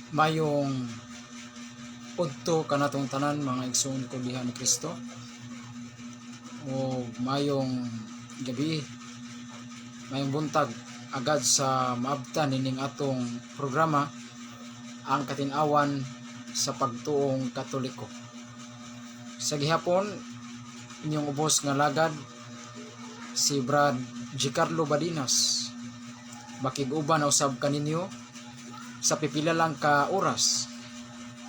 Mayong udto kanatong tanan mga igsoon ko diha ni Kristo, o mayong gabi, mayong buntag agad sa maabtan nining atong programa, ang katin-awan sa pagtuong Katoliko. Sa gihapon, inyong ubos nga lagad si Brad Giancarlo Badinas. Makig-uban na usab kaninyo sa pipila lang ka oras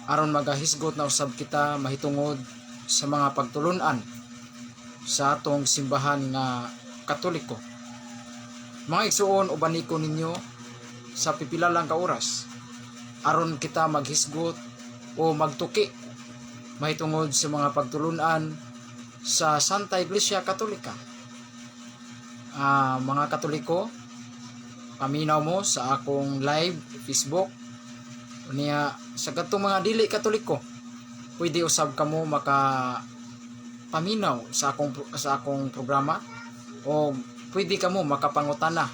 aron magahisgot na usab kita mahitungod sa mga pagtulunan sa atong simbahan nga Katoliko. Mga igsoon, ubaniko ninyo sa pipila lang ka oras aron kita maghisgot o magtuki mahitungod sa mga pagtulunan sa Santa Iglesia Katolika. Mga Katoliko, paminaw mo sa akong live Facebook niya sa katong mga dili Katoliko, pwede usab kamo maka paminaw sa akong programa, o pwede kamo makapangutana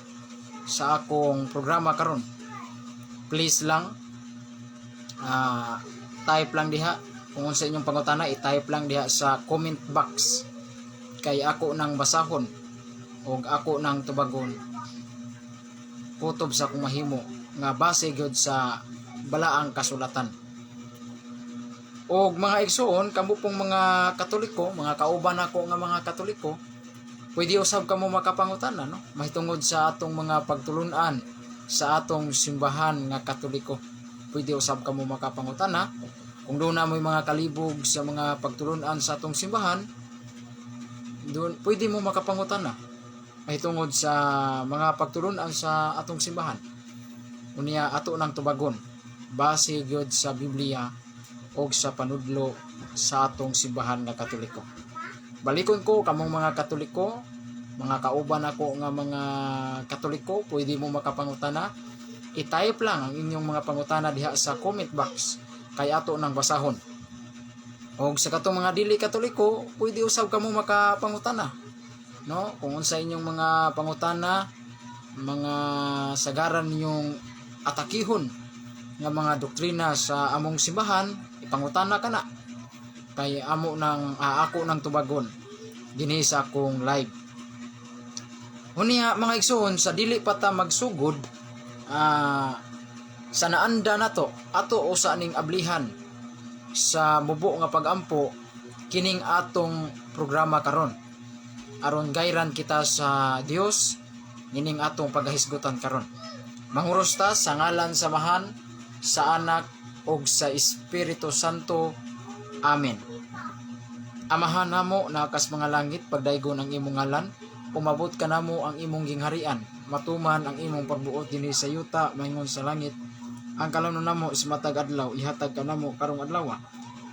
sa akong programa karon. Please lang type lang diha kung sa inyong pangutana, i-type lang diha sa comment box kay ako nang basahon o ako nang tubagon kutob sa akong mahimo nga base gyud sa balaang kasulatan. Og mga igsoon, kamo pong mga Katoliko, mga kauban ako nga mga Katoliko, pwede usab kamo makapangutana, no, mahitungod sa atong mga pagtulunan sa atong simbahan nga Katoliko. Pwede usab kamo makapangutana kung doon na mo'y mga kalibog sa mga pagtulunan sa atong simbahan, doon pwede mo makapangutana mahitungod sa mga pagtulunan sa atong simbahan. Unya ato nang tubagon base gyud sa Biblia o sa panudlo sa atong simbahan nga Katoliko. Balikon ko kamong mga Katoliko, mga kauban ako nga mga Katoliko, pwede mo makapangutana, i-type lang ang inyong mga pangutana diha sa comment box kay ato nang basahon. Og sa katong mga dili Katoliko, pwede usab kamo makapangutana, no, kung unsa inyong mga pangutana, mga sagaran ninyong atakihon nga mga doktrina sa among simbahan, ipangutana kana kay amo nang ako nang tubagon dinhi sa akong live. Unya mga igsoon, sa dili pa ta magsugod sa naanda nato ato usa ning ablihan sa mubo nga pagampo kining atong programa karon, aron gayran kita sa Dios nining atong pagahisgutan karon. Manguros ta sa ngalan samahan sa Anak ug sa Espiritu Santo. Amen. Amahan namo na kas mga langit, pagdaygon ang imong ngalan, umabot ka namo ang imong gingharian, matuman ang imong pagbuot dinhi sa yuta maingon sa langit. Ang kalanon namo is matag adlaw, ihatag ka namo karong adlaw,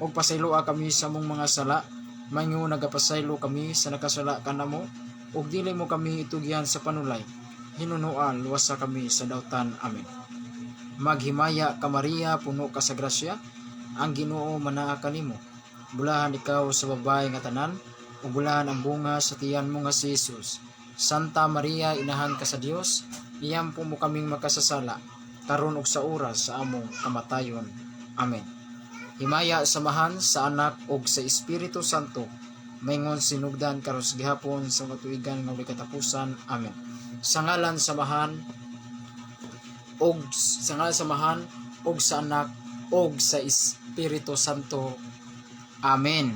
ug pasayloa kami sa mong mga sala, maingon nagapasaylo kami sa nakasala kanamo, ug dili mo kami itugyan sa panulay, hinunoan luwasa kami sa dawtan. Amen. Maghimaya ka Maria, puno ka sa grasya, ang Ginoo manaa kanimo. Bulahan ikaw sa babae nga tanan, ug bulahan ang bunga sa tiyan mo nga si Jesus. Santa Maria, inahan ka sa Dios, iyampo mo kaming makasasala, karon ug sa oras sa among kamatayon. Amen. Himaya samahan sa Anak ug sa Espiritu Santo, maingon sinugdan karon sa gihapon sa katuigan nga walay katapusan. Amen. Sa ngalan samahan og sa Anak og sa Espiritu Santo. Amen.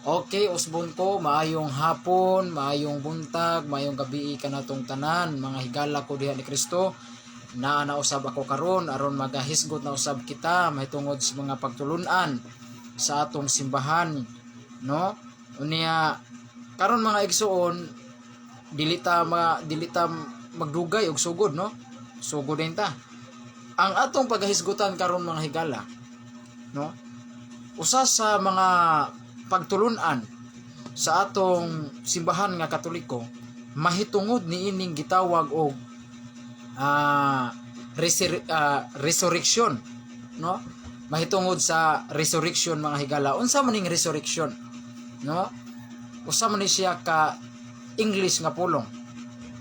Okay, usbon ko, maayong hapon, maayong buntag, maayong gabi kanatong tanan, mga higala ko diha ni Kristo. Nausab ako karon aron magahisgot na usab kita mahitungod sa mga pagtulunan sa atong simbahan, no? Unya karon mga igsoon, dili ta magdugay og sugod, no? Sugod din ta. Ang atong pagahisgutan karon mga higala, no? Usa sa mga pagtulunan sa atong simbahan nga Katoliko, mahitungod ni ining gitawag og resurrection, no? Mahitungod sa resurrection mga higala. Unsa man ning resurrection, no? Usa man ni siya ka English nga pulong.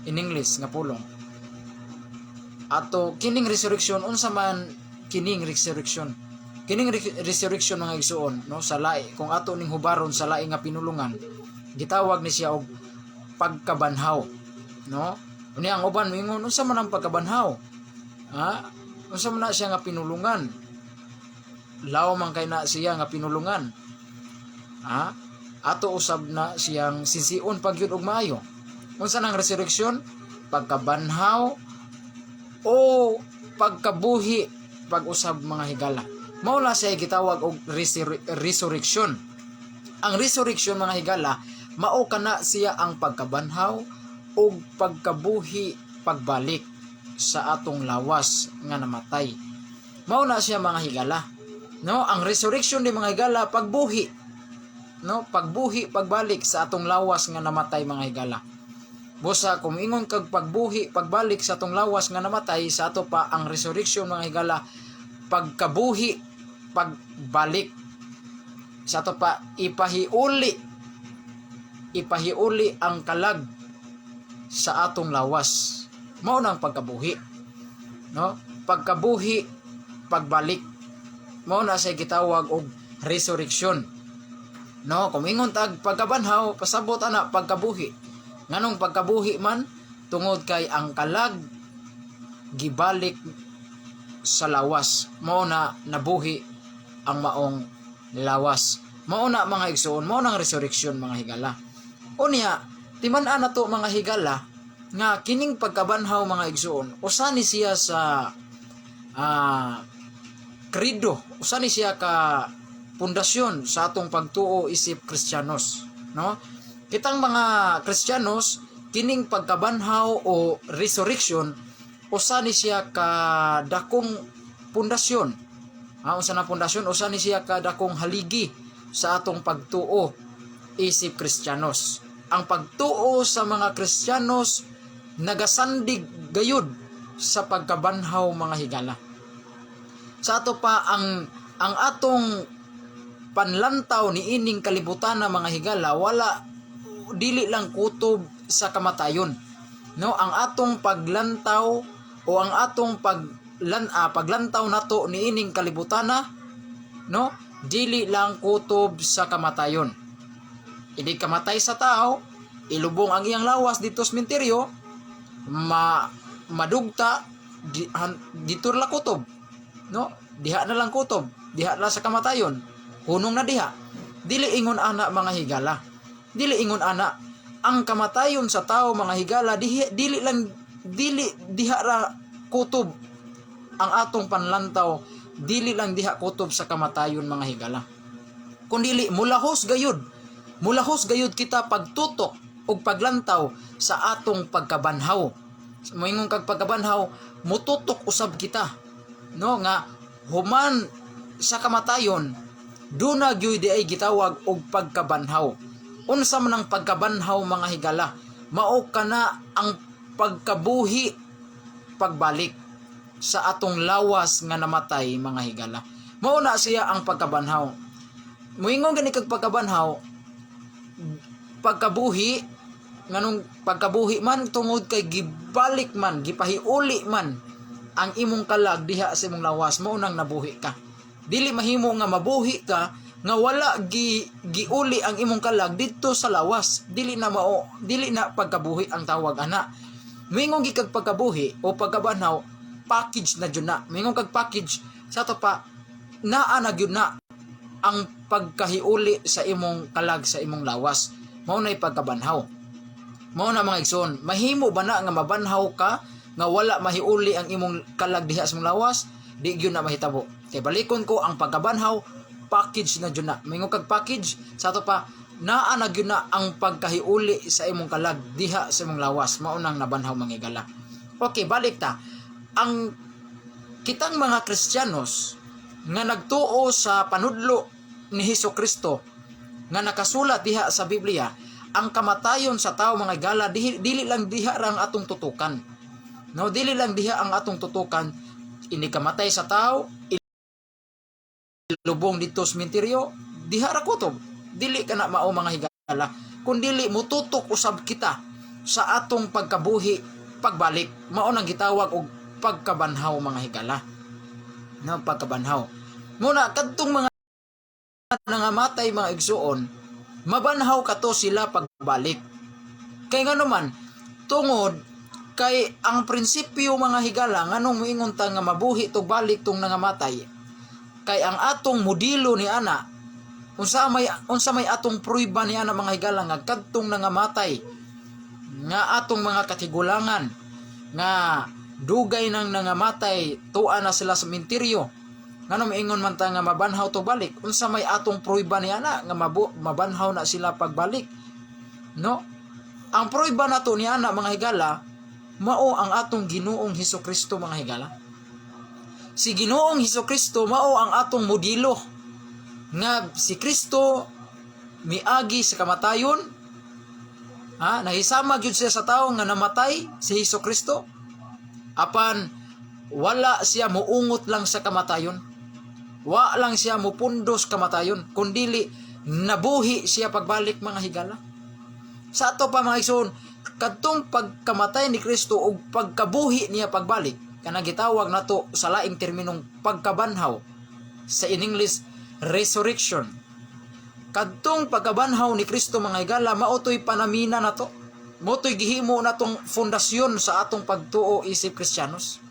In English nga pulong. Ato kining resurrection unsa man kining resurrection. Kining resurrection mga igsoon, no, sa lahi kung ato ning hubaron sa lahi nga pinulungan, gitawag ni siya og pagkabanhaw, no? Unya ang uban mingon unsa man ang pagkabanhaw? Ha? Unsa man na siya nga pinulungan? Law man kay na siya nga pinulungan. Ha? Ato usab na siyang sinsion pagyud og maayo. Unsa nang resurrection? Pagkabanhaw o pagkabuhi pag-usab mga higala. Mao na siya gitawag og resurrection. Ang resurrection mga higala, mao kana siya ang pagkabanhaw o pagkabuhi pagbalik sa atong lawas nga namatay. Mao na siya mga higala. No, ang resurrection di mga higala pagbuhi. No, pagbuhi pagbalik sa atong lawas nga namatay mga higala. Busa kung ingon kag pagbuhi pagbalik sa atong lawas nga namatay, sa ato pa ang resurrection mga higala pagkabuhi pagbalik sa ato pa ipahiuli ang kalag sa atong lawas. Mao nang pagkabuhi, no? Pagkabuhi pagbalik, mao na say gitawag og resurrection, no? Kung ingon tag pagkabanhaw, pasabot ana pagkabuhi. Nganong pagkabuhi man tungod kay ang kalag gibalik sa lawas, mao na nabuhi ang maong lawas. Mao na mga igsoon, mao nang resurrection mga higala. Unya timan-an nato mga higala nga kining pagkabanhaw mga igsoon, usa ni siya sa credo, usa ni siya ka pundasyon sa atong pagtuo isip Kristiyanos, no? Kitang mga Kristiyanos, kining pagkabanhaw o resurrection, usa ni siya ka dakong pundasyon. Unsa na pundasyon? Usa ni siya ka dakong haligi sa atong pagtuo isip Kristiyanos. Ang pagtuo sa mga Kristiyanos nagasandig gayud sa pagkabanhaw mga higala. Sa ato pa ang atong panlantaw ni ining kalibutan na mga higala, wala dili lang kutob sa kamatayon, no? Ang atong paglantaw o ang atong paglantaw nato ni ining kalibutan na, no, dili lang kutob sa kamatayon. Hindi kamatay sa tao, ilubong ang iyang lawas dito sa sementeryo, madugta dito la kutob, no? Diha na lang kutob, diha na sa kamatayon, hunong na diha. Dili ingon ana mga higala, dili ingon ana ang kamatayon sa tao mga higala, dili diha ra kutob ang atong panlantaw, dili lang diha kutob sa kamatayon mga higala, kundili mulahos gayud kita pagtutok og paglantaw sa atong pagkabanhaw. Moingon kag pagkabanhaw, mututok usab kita, no, nga human sa kamatayon duna gyud di ay gitawag og pagkabanhaw. Unsa man ang pagkabanhaw mga higala? Mao kana ang pagkabuhi pagbalik sa atong lawas nga namatay mga higala. Mao na siya ang pagkabanhaw. Moingon gani kag pagkabanhaw, pagkabuhi, nganong pagkabuhi man tungod kay gibalik man, gipahiuli man ang imong kalag diha sa imong lawas, mao nang nabuhi ka. Dili mahimo nga mabuhi ka nga wala giuli ang imong kalag dito sa lawas. Dili na pagkabuhi ang tawag ana. Moingon gi kag pagkabuhi o pagkabanhaw, package na jud na. Moingon kag package sa to pa naa na gyud na ang pagkahiuli sa imong kalag sa imong lawas. Mao na pagkabanhaw. Mao na mga igsoon, mahimo ba na nga mabanhaw ka nga wala mahiuli ang imong kalag diha sa imong lawas? Di gyud na mahitabo. Kay balikon ko, ang pagkabanhaw package na jud na. Moingon kag package sa to pa naa na gyud na ang pagkahiuli sa imong kalag diha sa imong lawas. Mao nang nabanhaw mga higala. Okay, balik ta. Ang kitang mga Kristiyanos nga nagtuo sa panudlo ni Hesukristo nga nakasulat diha sa Biblia, ang kamatayon sa tao mga higala dili lang diha ra ang atong tutukan. No, dili lang diha ang atong tutukan. Ini kamatay sa tao, lubong dito sa sementeryo, diha ra kutob. Dili kana mao mga higala, kundili mututok usab kita sa atong pagkabuhi pagbalik. Mao nang gitawag og pagkabanhaw mga higala. no pagkabanhaw. Muna kadtong mga nangamatay mga igsuon, mabanhaw kato sila pagbalik. Kay ngano man tungod kay ang prinsipyo mga higala nganong moingon ta nga mabuhi tog balik tong nangamatay. Kay ang atong modelo ni ana unsa may atong pruiba ni ana mga higala nga kadtong nangamatay nga atong mga katigulangan nga dugay nang nangamatay tuwa na sila sa sementeryo. Ngano moingon man ta nga mabanhaw tog balik? Unsa may atong pruiba ni ana nga mabanhaw na sila pagbalik? No? Ang pruiba nato ni ana mga higala mao ang atong Ginoong Hesukristo mga higala. Si Ginoong Hesukristo mao ang atong modelo nga si Kristo miagi sa kamatayon. Nahisama gyud siya sa tawo nga namatay si Hesukristo. Apan wala siya muungot lang sa kamatayon. Wa lang siya mupundos kamatayon, kundili nabuhi siya pagbalik mga higala. Sa ato pa mga igsoon, kadtong pagkamatay ni Kristo o pagkabuhi niya pagbalik, kanang gitawag nato sa laing terminong pagkabanhaw, sa in English resurrection. Kadtong pagkabanhaw ni Kristo mga higala, mautoy panamina nato, mautoy gihimo natong fondasyon sa atong pagtuo isip Kristiyanos.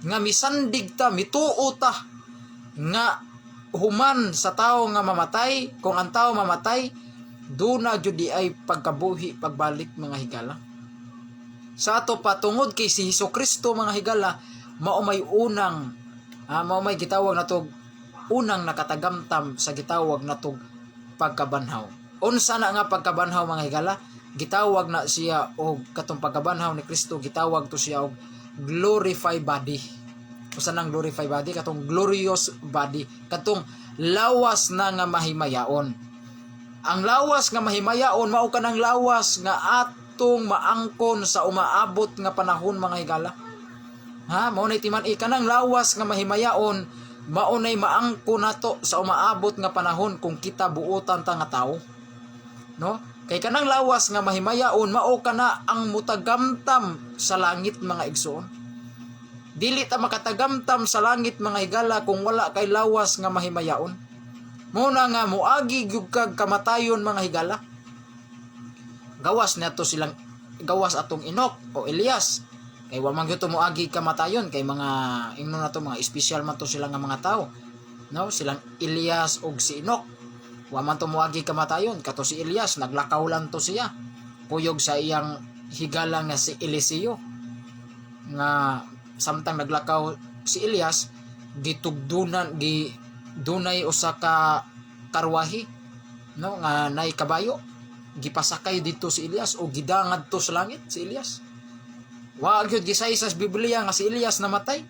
Nga misandig ta, mituo ta nga human sa tao nga mamatay, kung ang tao mamatay duna jud di ay pagkabuhi pagbalik mga higala. Sa ato patungod kay si Hesukristo mga higala mao may unang mao may gitawag natog unang nakatagamtam sa gitawag natog pagkabanhaw. Unsa na nga pagkabanhaw mga higala? Gitawag na siya og katong pagkabanhaw ni Kristo, gitawag to siya og glorified body. Usa nang glorified body? Katong glorious body, katong lawas na nga mahimayaon. Ang lawas nga mahimayaon mao kanang lawas nga atong maangkon sa umaabot nga panahon mga higala. Mao nay timan-i kanang lawas nga mahimayaon mao nay maangkon nato sa umaabot nga panahon kung kita buotan ta nga tawo. No? Kay kanang lawas nga mahimayaon mao kana ang mutagamtam sa langit mga igsoon. Dili ta makatagamtam sa langit mga higala kung wala kay lawas nga mahimayaon. Muna nga muagi gyud kag kamatayon mga higala. Gawas nato silang gawas atong Enok o Elias. Kay wa man gyud to muagi kamatayon kay mga ingnon nato mga espesyal man to sila nga mga tao. No, silang Elias ug si Enok. Wa man to muagi kamatayon kato si Elias naglakaw lang to siya. Kuyog sa iyang higala nga si Eliseo. Nga samtang naglakaw si Elias gitugdunan dunay usa ka karwahi no nga nay kabayo gipasakay dito si Elias o gidangad to sa langit si Elias. Wa gyud gisay sa Biblia nga si Elias namatay.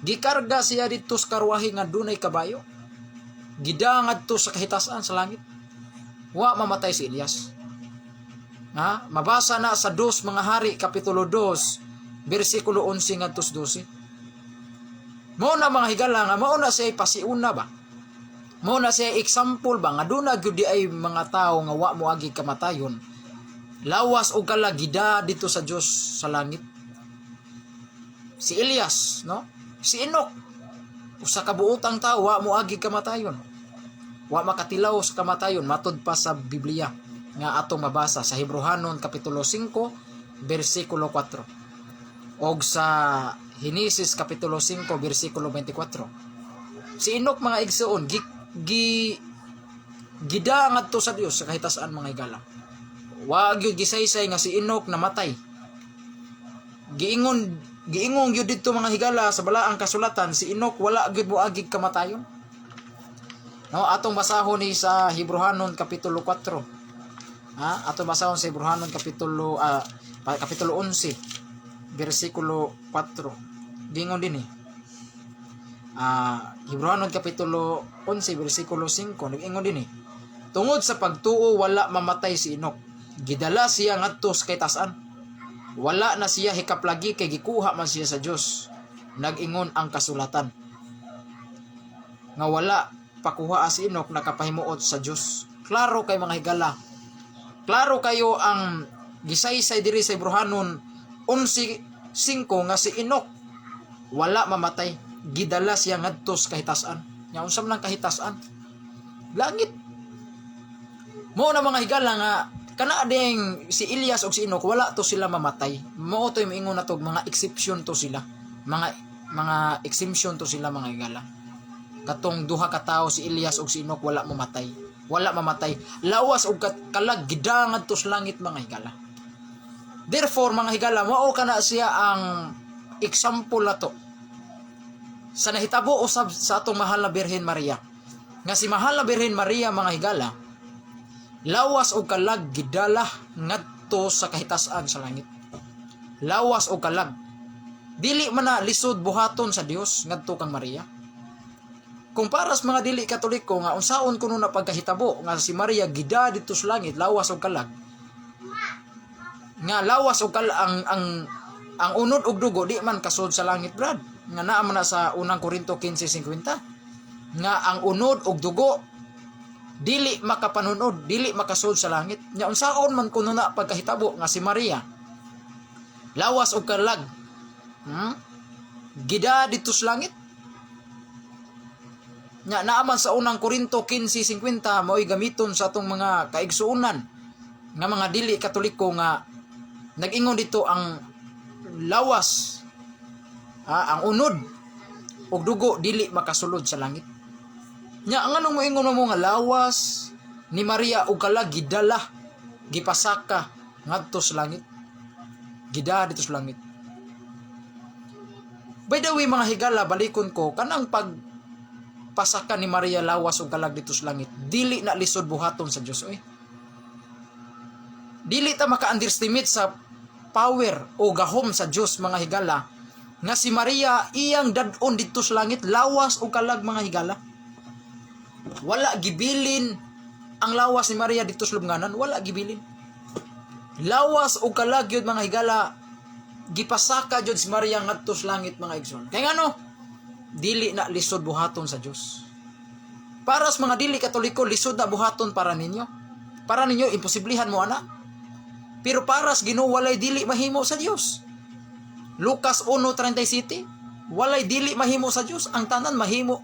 Gikarga siya dito sa karwahi nga dunay kabayo. Gidangad to sa kahitasan sa langit. Wa mamatay si Elias. Mabasa na sa 2 mga hari kapitulo 2 bersikulo 11 ngadto 12. Mao na mga higala nga mao na siya pasiuna ba? Mao na siya example ba nga duna gyud di ay mga tao nga wa moagi kamatayon. Lawas og kalagida dito sa Dios sa langit. Si Elias, no? Si Enok, usa ka buotang tao wa moagi kamatayon. Wa makatilaw sa kamatayon matud pa sa Biblia nga atong mabasa sa Hebrehanon kapitulo 5 bersikulo 4. Og sa Genesis kapitulo 5 bersikulo 24. Si Enok mga igsoon gidangat to sa Dios sa kahitasan mga higala. Wa gyud gisaysay nga si Enok namatay. Giingon gyud didto mga higala sa balaang kasulatan si Enok wala gyud moagi kamatayon. No, atong basahon ni sa Hebrehanon kapitulo 4. Atong basahon sa Hebrehanon kapitulo 11 bersikulo 4. Gingon din Hebrehanon kapitulo 11 bersikulo 5 nag-ingon din tungod sa pagtuo wala mamatay si Enok. Gidala siya ngadto sa kahitasan. Wala na siya hikaplagi kay gikuha man siya sa Dios. Nag-ingon ang kasulatan nga wala pakuha si Enok nakapahimuot sa Dios. Klaro kay mga higala. Klaro kayo ang gisaysay diri sa Hebrehanon 11:5 nga si Enok wala mamatay, gidala siya ngadto sa kahitasan. Nya unsa man ang kahitasan? Langit. Mao na mga higala nga kana ding si Elias ug si Enoch wala to sila mamatay. Mao to ingon na to mga exception to sila. Mga exemption to sila mga higala. Katong duha ka tawo si Elias ug si Enoch wala mamatay. Wala mamatay. Lawas ug kalag gidangad to sa langit mga higala. Therefore mga higala mao kana siya ang example nato sa nahitabo usab sa atong mahal na Birhen Maria. Nga si mahal na Birhen Maria mga higala lawas o kalag gidala ngadto sa kahitasan sa langit. Lawas o kalag. Dili man na lisod buhaton sa Dios ngadto kang Maria. Kung paras mga dili Katoliko nga unsaon kuno na pagkahitabo nga si Maria gida dito sa langit lawas o kalag. Nga lawas o kalag ang unod og dugo di man kasud sa langit brad. Nga naa man na sa unang Korinto 15:50 nga ang unod og dugo dili makapanunod, dili makasud sa langit. Nya unsaon man kuno na pagkahitabo nga si Maria lawas og kalag gida dito sa langit. Nya naaman sa unang Korinto 15:50 mao'y gamiton sa atong mga kaigsuonan nga mga dili Katoliko nga nag-ingon dito ang lawas ang unod og dugo dili makasulod sa langit. Nya nganong moingon mo nga lawas ni Maria og kalag gidala gipasaka ngadto sa langit. Gida dito sa langit. By the way mga higala balikon ko kanang pagpasaka ni Maria lawas og kalag dito sa langit dili na lisod buhaton sa Dios oy. Dili ta maka-underestimate sa power o gahom sa Dios mga higala nga si Maria iyang dad-on dito sa langit lawas og kalag mga higala. Wala gibilin ang lawas ni Maria dito sa lubnganan, wala gibilin. Lawas o kalag yun mga higala, gipasaka jud si Maria ngadto sa langit mga igsoon. Kaya ngano? Dili na lisod buhaton sa Dios. Para sa mga dili Katoliko, lisod na buhaton para ninyo. Para ninyo imposiblihan mo ana. Pero para sa Ginoo walay dili mahimo sa Dios. Lucas 1:37, walay dili mahimo sa Dios, ang tanan mahimo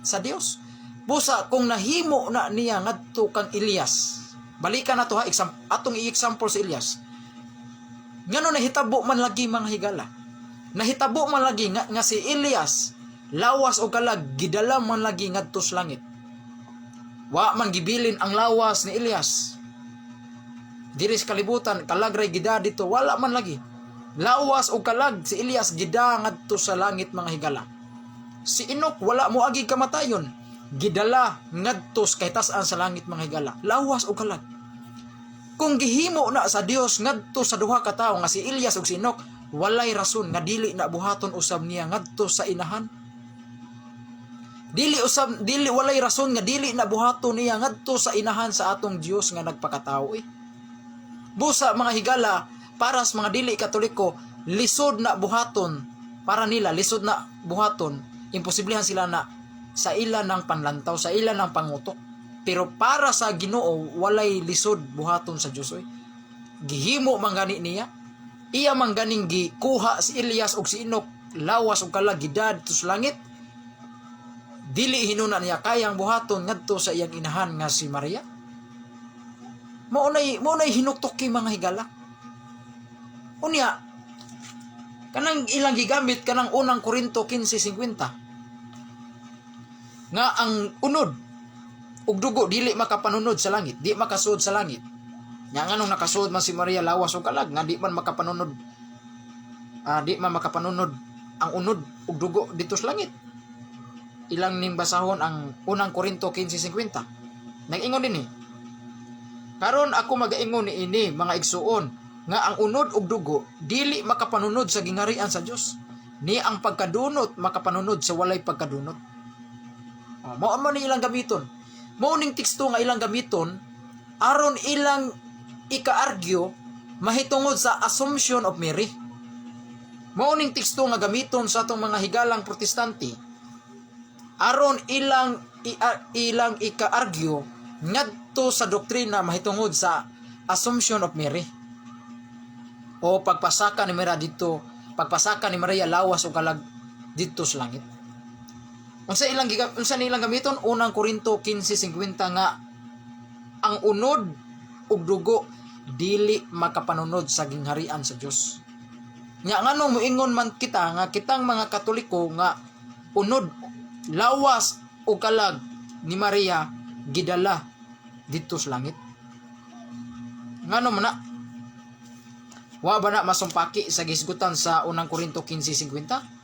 sa Dios. Busa kung nahimo na niya ngadto kang Elias. Balikan na to ha, atong i-example si Elias. Ngano nahitabo man lagi mga higala. Nahitabo man lagi nga si Elias lawas o kalag gidala man lagi ngadto sa langit. Wa man gibilin ang lawas ni Elias. Diri sa kalibutan kalag ray gida dito wala man lagi. Lawas o kalag si Elias gida ngadto sa langit mga higala. Si Enoch wala mo agi kamatayon. Gidala ngadto sa kahitasan sa langit mga higala. Lawas o kalag. Kung gihimo na sa Dios ngadto sa duha ka tawo nga si Elias ug si Enoch, walay rason nga dili na buhaton usab niya ngadto sa inahan. Dili walay rason nga dili na buhaton niya ngadto sa inahan sa atong Dios nga nagpakatawo eh. Busa mga higala para sa mga dili Katoliko, lisod na buhaton para nila lisod na buhaton, imposiblihan sila na sa ila ng panlantaw, sa ila ng pangutok. Pero para sa Ginoo walay lisod buhaton sa Dios oy. Gihimo man gani niya. Iya man ganing gikuha si Elias ug si Enoch lawas ug kalag gidad sa langit. Dili hinuna niya kayang buhaton ngadto sa iyang inahan nga si Maria. Mao nay hinuktoki mga higala. Unya kanang ilang gigamit kanang unang Korinto 15:50 nga ang unod ug dugo dili makapanunod sa langit, di makasud sa langit. Nya nganong nakasud man si Maria lawas ug kalag nga di man makapanunod ang unod ug dugo dito sa langit. Ilang ning basahon ang unang Korinto 15:50. Nag-ingon dinhi. Karon ako mag-ingon niini mga igsuon nga ang unod ug dugo dili makapanunod sa gingarian sa Dios. Ni ang pagkadunot makapanunod sa walay pagkadunot. Mao man ilang gamiton. Mao ning teksto nga ilang gamiton aron ilang ika-argue mahitungod sa Assumption of Mary. Mao ning teksto nga gamiton sa atong mga higalang Protestante aron ilang ika-argue ngadto sa doktrina mahitungod sa Assumption of Mary. O pagpasaka ni Maria dito, pagpasaka ni Maria lawas o kalag didto sa langit. Unsa nilang gamiton? Unang Korinto 15:50 nga ang unod ug dugo dili makapanunod sa gingharian sa Dios. Nya nganong moingon man kita nga kitang mga Katoliko nga unod lawas o kalag ni Maria gidala didto sa langit. Ngano man na? Wa ba na masumpaki sa gisgutan sa unang Korinto 15:50?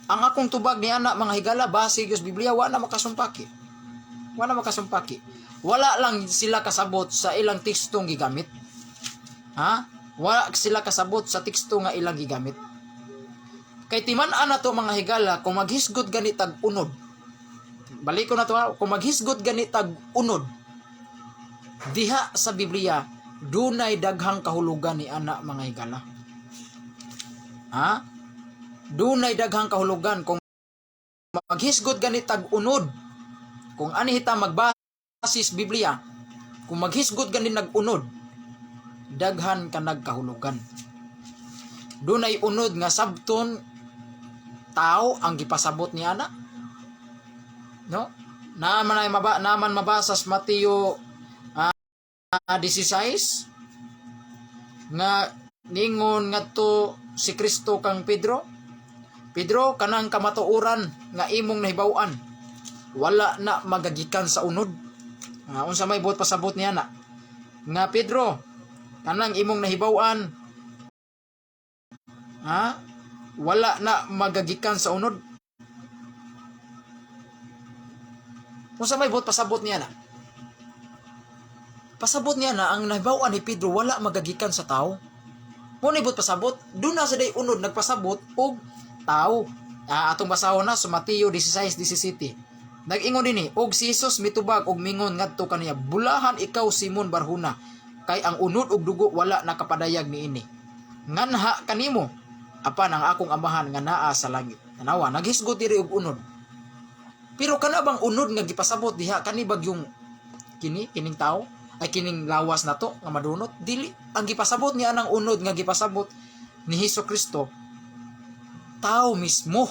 Ang akong tubag ni ana mga higala base gyud Biblia wa na makasumpaki. Wa na makasumpaki. Wala lang sila kasabot sa ilang tekstong gigamit. Ha? Wala sila kasabot sa teksto nga ilang gigamit. Kay timan-an nato mga higala kung maghisgot gani tag unod. Balik ko na to ha, kung maghisgot gani tag unod. Diha sa Biblia dunay daghang kahulugan ni ana mga higala. Ha? Dunay daghang kahulugan kung maghisgot gani tag unod. Kung ani hita magbasis Biblia, kung maghisgot gani nag-unod, daghan ka nagkahulugan. Dunay unod nga sabton tao ang gipasabot ni ana. No? Naman mabasa sa Mateo 16 nga ningon ngadto si Kristo kang Pedro. Pedro, kanang kamatuoran nga imong nahibaw-an wala na magagikan sa unod. Unsa may buot pasabot niya na nga Pedro, kanang imong nahibaw-an wala na magagikan sa unod. Unsa may buot pasabot niya na? Pasabot niya na ang nahibaw-an ni Pedro wala magagikan sa tao. Mo ni buot pasabot, do na sa day unod nagpasabot og tao. Atong basahon na sa Mateo 16:17. Nag-ingon dinhi, og si Jesus mitubag og mingon ngadto kaniya, bulahan ikaw Simon Barhuna, kay ang unod og dugo wala nakapadayag niini. Nganha kanimo apan ang akong amahan nga naa sa langit. Tanawa, naghisgot diri og unod. Pero kana bang unod nga gipasabot diha kani bagyong kining tao ay kining lawas na to nga madunot? Dili. Ang gipasabot niya nang unod nga gipasabot ni Hesukristo tao mismo.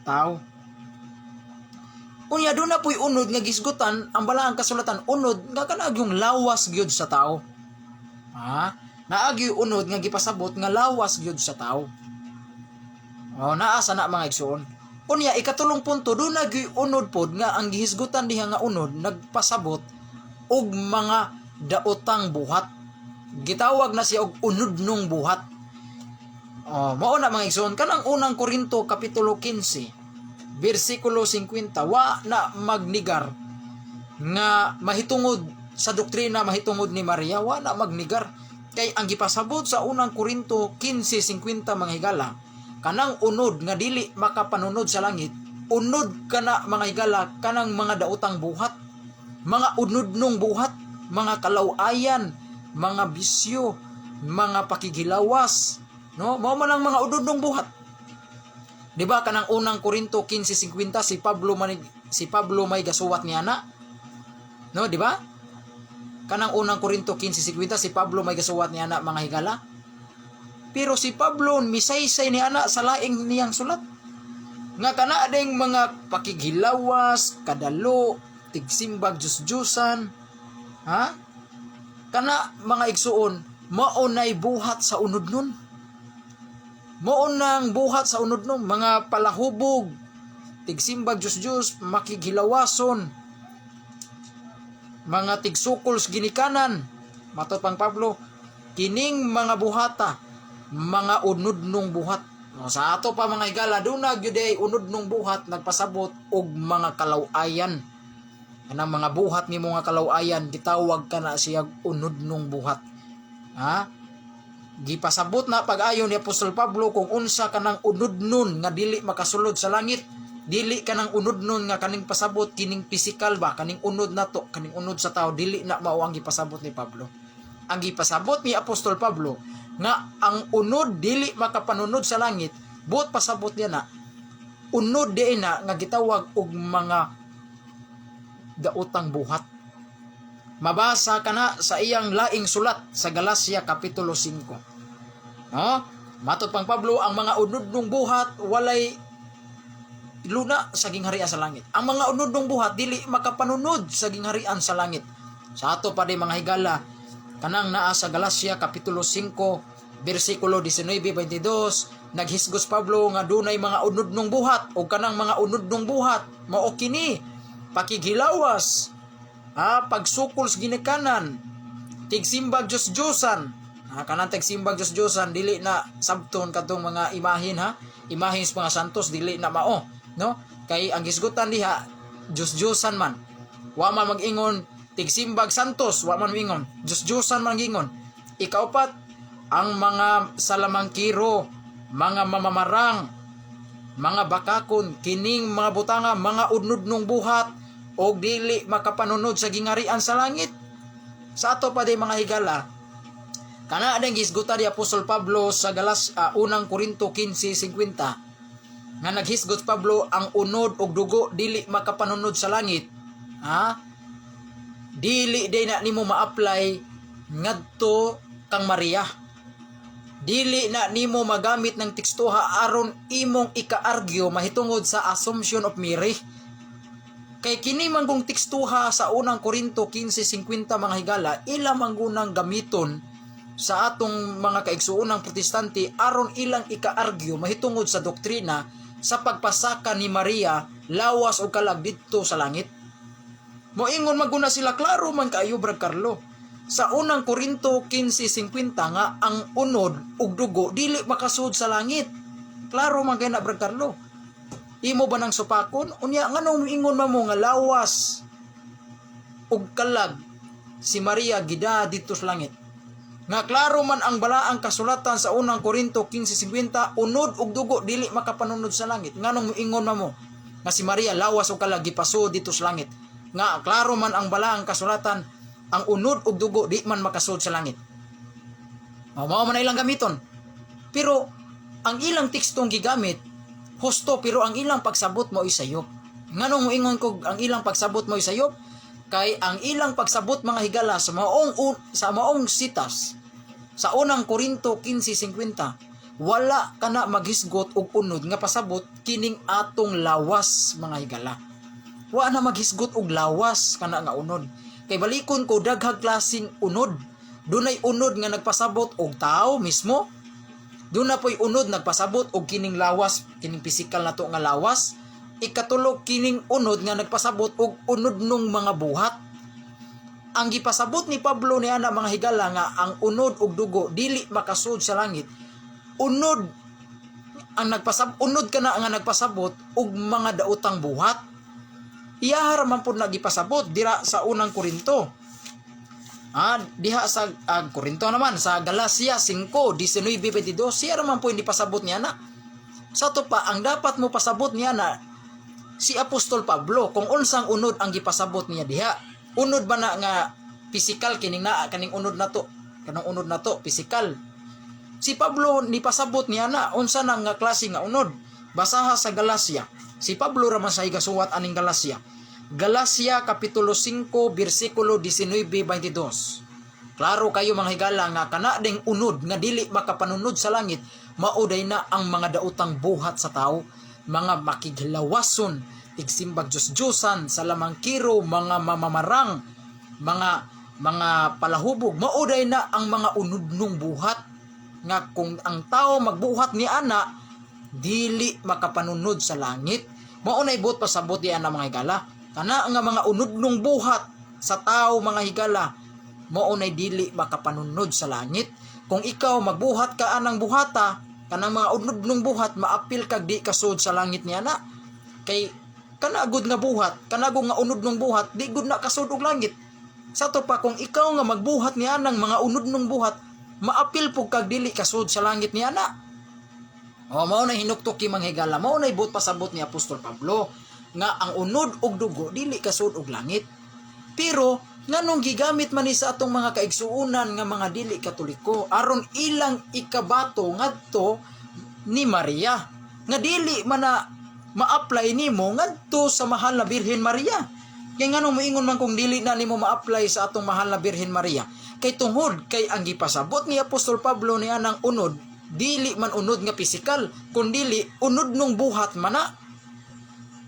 Tao. Unya doon na po'y unod nga gisgutan, ang balaang kasulatan, unod nga kanag yung lawas gyud sa tao. Naagi unod nga gipasabot nga lawas gyud sa tao. Naasa na mga igsoon. Unya, ikatulong punto, doon na unod pod nga ang gihisgutan diha nga unod, nagpasabot og mga daotang buhat. Gitawag na siya og unod nung buhat. Mao na mga igsoon, kanang unang Korinto kapitulo 15, versikulo 50, wa na magnigar nga mahitungod sa doktrina mahitungod ni Maria, wa na magnigar. Kay ang gipasabot sa unang Korinto 15:50 mga higala, kanang unod nga dili makapanunod sa langit, unod kana mga higala kanang mga daotang buhat, mga unodnong buhat, mga kalawayan, mga bisyo, mga pakigilawas, no? Mao man ang mga unodnong buhat. Di ba kanang unang Korinto 15:50 si Pablo may gasuwat niya na? No, di ba? Kanang unang Korinto 15:50 si Pablo may gasuwat niya na mga higala. Pero si Pablo misaysay ni ana sa laing niyang sulat. Nga kana ding mga pakigilawas, kadalo, tigsimbag jus-jusan, kana mga igsuon, maunay buhat sa unod nun. Maunang buhat sa unod nun, mga palahubog, tigsimbag jus-jus, makigilawason, mga tigsukols ginikanan. Matot pang Pablo, kining mga buhata, mga unodnong buhat. Sa ato pa mga higala, doon na gyuday unodnong buhat, nagpasabot og mga kalawayan. Kanang mga buhat ni mga kalawayan, gitawag ka na siya unodnong buhat. Gipasabot na pag-ayo ni Apostol Pablo kung unsa kanang unodnon nga dili makasulod sa langit, dili kanang unodnon nga kaning pasabot kining pisikal ba, kaning unod nato, kaning unod sa tao, dili na mao ang gipasabot ni Pablo. Ang gipasabot ni Apostol Pablo nga ang unod dili makapanunod sa langit, buot pasabot niya na unod diin na nga gitawag og mga daotang buhat. Mabasa kana sa iyang laing sulat sa Galacia kapitulo 5. Matud pang Pablo, ang mga unodnong buhat walay luna sa gingharian sa langit. Ang mga unod ng buhat dili makapanunod sa gingharian sa langit. Sa ato pa di mga higala, kanang naa sa Galacia kapitulo 5 bersikulo 19-22, naghisgos Pablo nga dunay mga unod ng buhat o kanang mga unod ng buhat mao kini pakigilawas, pagsukol sa ginikanan, tigsimbag Diyos-Diyosan. Kanang tigsimbag Diyos-Diyosan dili na sabton katong mga imahin imahin sa mga santos dili na mao, no? Kay ang gisgutan diha Diyos-Diyosan man. Wa man mag-ingon tigsimbag santos, wa man mingon Diyos-Diyosan man gingon. Ikaupat, ang mga salamangkiro, mga mamamarang, mga bakakon, kining mga butanga, mga unod ng buhat o dili makapanunod sa gingharian sa langit. Sa ato pa di mga higala, kana adang gisguta di Apostol Pablo sa unang Korinto 15:50 nga naghisgot Pablo ang unod og dugo dili makapanunod sa langit. Dili day na nimo ma-apply ngadto kang Maria. Dili na nimo magamit ng tekstuha aron imong ika-argue mahitungod sa Assumption of Mary. Kay kini manggong tekstuha sa unang Korinto 15:50 mga higala, ila manggunang gamiton sa atong mga kaigsuunang protestante aron ilang ika-argue mahitungod sa doktrina sa pagpasaka ni Maria lawas o kalag didto sa langit. Moingon maguna sila klaro man kaayo Brad Carlo. Sa unang Korinto 15:50 nga ang unod ug dugo dili makasud sa langit. Klaro man kay na Brad Carlo. Imo ba nang supakon? Unya nganong moingon mo nga lawas ug kalag si Maria gida didto sa langit. Nga klaro man ang balaang kasulatan sa unang Korinto 15:50, unod ug dugo dili makapanunod sa langit. Nganong moingon mo nga si Maria lawas ug kalag gipasud dito sa langit. Nga klaro man ang balaang kasulatan, ang unod ug dugo di man makasud sa langit. Mao man ilang gamiton. Pero ang ilang tekstong gigamit husto pero ang ilang pagsabot mo isayop. Nganong moingon ko ang ilang pagsabot mo isayop? Kay ang ilang pagsabot mga higala sa maong sitas sa unang Korinto 15:50 wala kana maghisgot og unod nga pasabot kining atong lawas mga higala. Wa na maghisgot og lawas kana nga unod. Kay balikon ko daghang klaseng unod. Dunay unod nga nagpasabot og tao mismo. Doon na po'y unod nagpasabot og kining lawas, kining pisikal na to nga lawas. Ikatulog kining unod nga nagpasabot og unod nung mga buhat. Ang gipasabot ni Pablo niya na mga higala nga ang unod og dugo dili makasud sa langit. Unod ang unod kana nga nagpasabot og mga daotang buhat. Iyahar man pud nagipasabot dira sa unang Korinto. Diha sa Korinto naman sa Galacia 5:19-22 siya naman po hindi pasabot niya na. Sa to pa ang dapat mo pasabot niya na si Apostol Pablo kung unsang unod ang gipasabot niya diha. Unod ba na nga physical kining kaning unod na to. Kanang unod na to physical. Si Pablo ni pasabot niya na unsa na nga klase nga unod. Basaha sa Galacia. Si Pablo ra man sa igasuwat aning Galacia. Galacia kapitulo 5 bersikulo 19-22. Klaro kayo mga higala nga kana ding unod nga dili makapanunod sa langit mauday na ang mga daotang buhat sa tao, mga makiglawason, tigsimbag Diyos-Diyosan, salamangkiro, mga mamamarang, mga palahubog, mauday na ang mga unodnong buhat nga kung ang tao magbuhat ni ana dili makapanunod sa langit. Mao nay buot pasabot di ana mga higala. Kana nga mga unodnong buhat sa tao mga higala mao nay dili makapanunod sa langit. Kung ikaw magbuhat ka anang buhata kanang mga unodnong buhat maapil kag di kasud sa langit niya na. Kay kana gud nga buhat, kana gud nga unodnong buhat di gud na kasud og langit. Sa to pa kung ikaw nga magbuhat ni anang mga unodnong buhat maapil pug kag dili kasud sa langit niya na. Mao na hinuktok ki mga higala, mao na ibot pasabot ni Apostol Pablo nga ang unod og dugo dili kasud og langit. Pero nganong gigamit man ni sa atong mga kaigsuunan nga mga dili Katoliko aron ilang ikabato ngadto ni Maria nga dili man na ma-apply nimo ngadto sa mahal na Birhen Maria. Kay nganong moingon man kung dili na nimo ma-apply sa atong mahal na Birhen Maria? Kay tungod kay ang gipasabot ni Apostol Pablo niya ng unod dili man unod nga pisikal kundili unod nung buhat man na.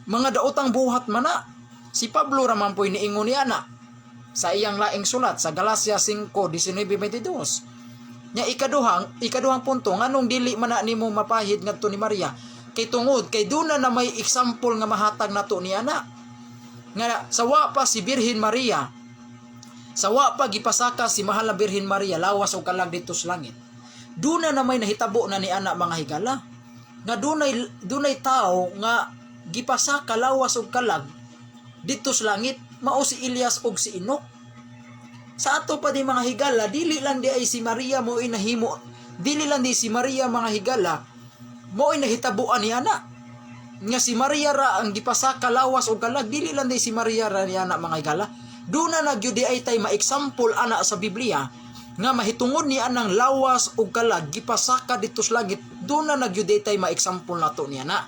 mga daotang buhat mana. Si Pablo raman po'y niingon niya na sa iyang laing sulat sa Galacia 5:19-22. Nya ikaduhang punto, nganong dili man na nimo mapahid ngadto ni Maria? Kay tungod kay duna na may example nga mahatag nato ni ana. Nga sawa pa si Birhen Maria, sawa pa gipasaka si mahal na Birhen Maria lawas og kalag dito sa langit. Duna na may nahitabo na ni ana mga higala. Nga dunay tao nga gipasaka lawas og kalag dito sa langit, mao si Elias og si Enoch. Sa ato pa di mga higala, dili lang di ay si Maria mo inahimo, dili lang di si Maria mga higala mo inahitabuan ni ana. Nga si Maria ra ang gipasaka lawas og kalag, dili lang di si Maria ra ni ana mga higala. Duna na gyud di ay tay ma-example ana sa Biblia nga mahitungod ni anang lawas og kalag gipasaka dito sa langit. Duna na gyud di tay ma-example nato ni ana.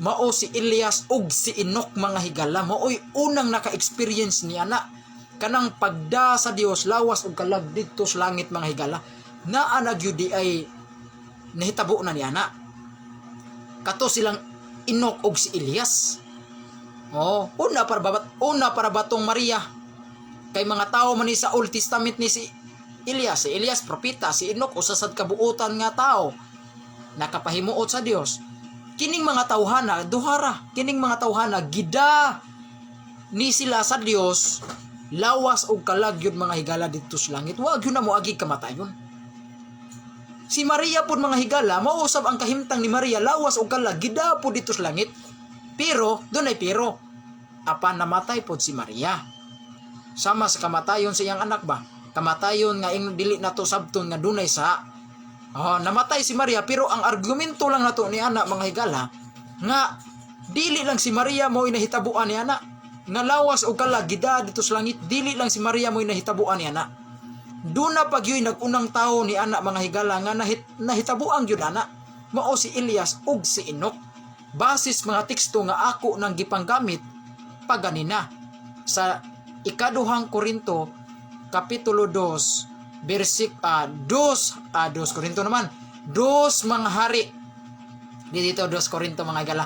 Mao si Elias og si Enoch mga higala, mao'y unang naka-experience ni ana kanang pagda sa Dios lawas og kalag dito sa langit mga higala. Naa na gyud di ay nahitabo na ni ana. Kato silang Enoch og si Elias. Una para batong Maria. Kay mga tao man ni sa Old Testament ni si Elias. Si Elias propeta, si Enoch usa sad kabuutan nga tao nakapahimuot sa Dios. Kining mga tawhana duhara, kining mga tawhana gida ni sila sa Dios lawas og kalag yun mga higala dito sa langit. Wa gyud na mo agi kamatayon. Si Maria pud mga higala, mausab ang kahimtang ni Maria lawas og kalag gida pud dito sa langit. Pero dunay pero, apan namatay pud si Maria. Sama sa kamatayon sa iyang anak ba? Kamatayon nga ing dili nato sabton nga dunay sa namatay si Maria, pero ang argumento lang nato ni ana mga higala nga dili lang si Maria mo inahitabuan ni ana nga lawas og kalag gida dito sa langit. Dili lang si Maria mo inahitabuan ni ana. Duna pag yoy nagunang tao ni ana mga higala nga nahitabuan gyud ana, mao si Elias ug si Enoch. Basis mga teksto nga ako nang gipanggamit paganina sa ikaduhang Korinto kapitulo 2 2 Korinto naman. 2 mga hari. Dito 2 Korinto mga higala.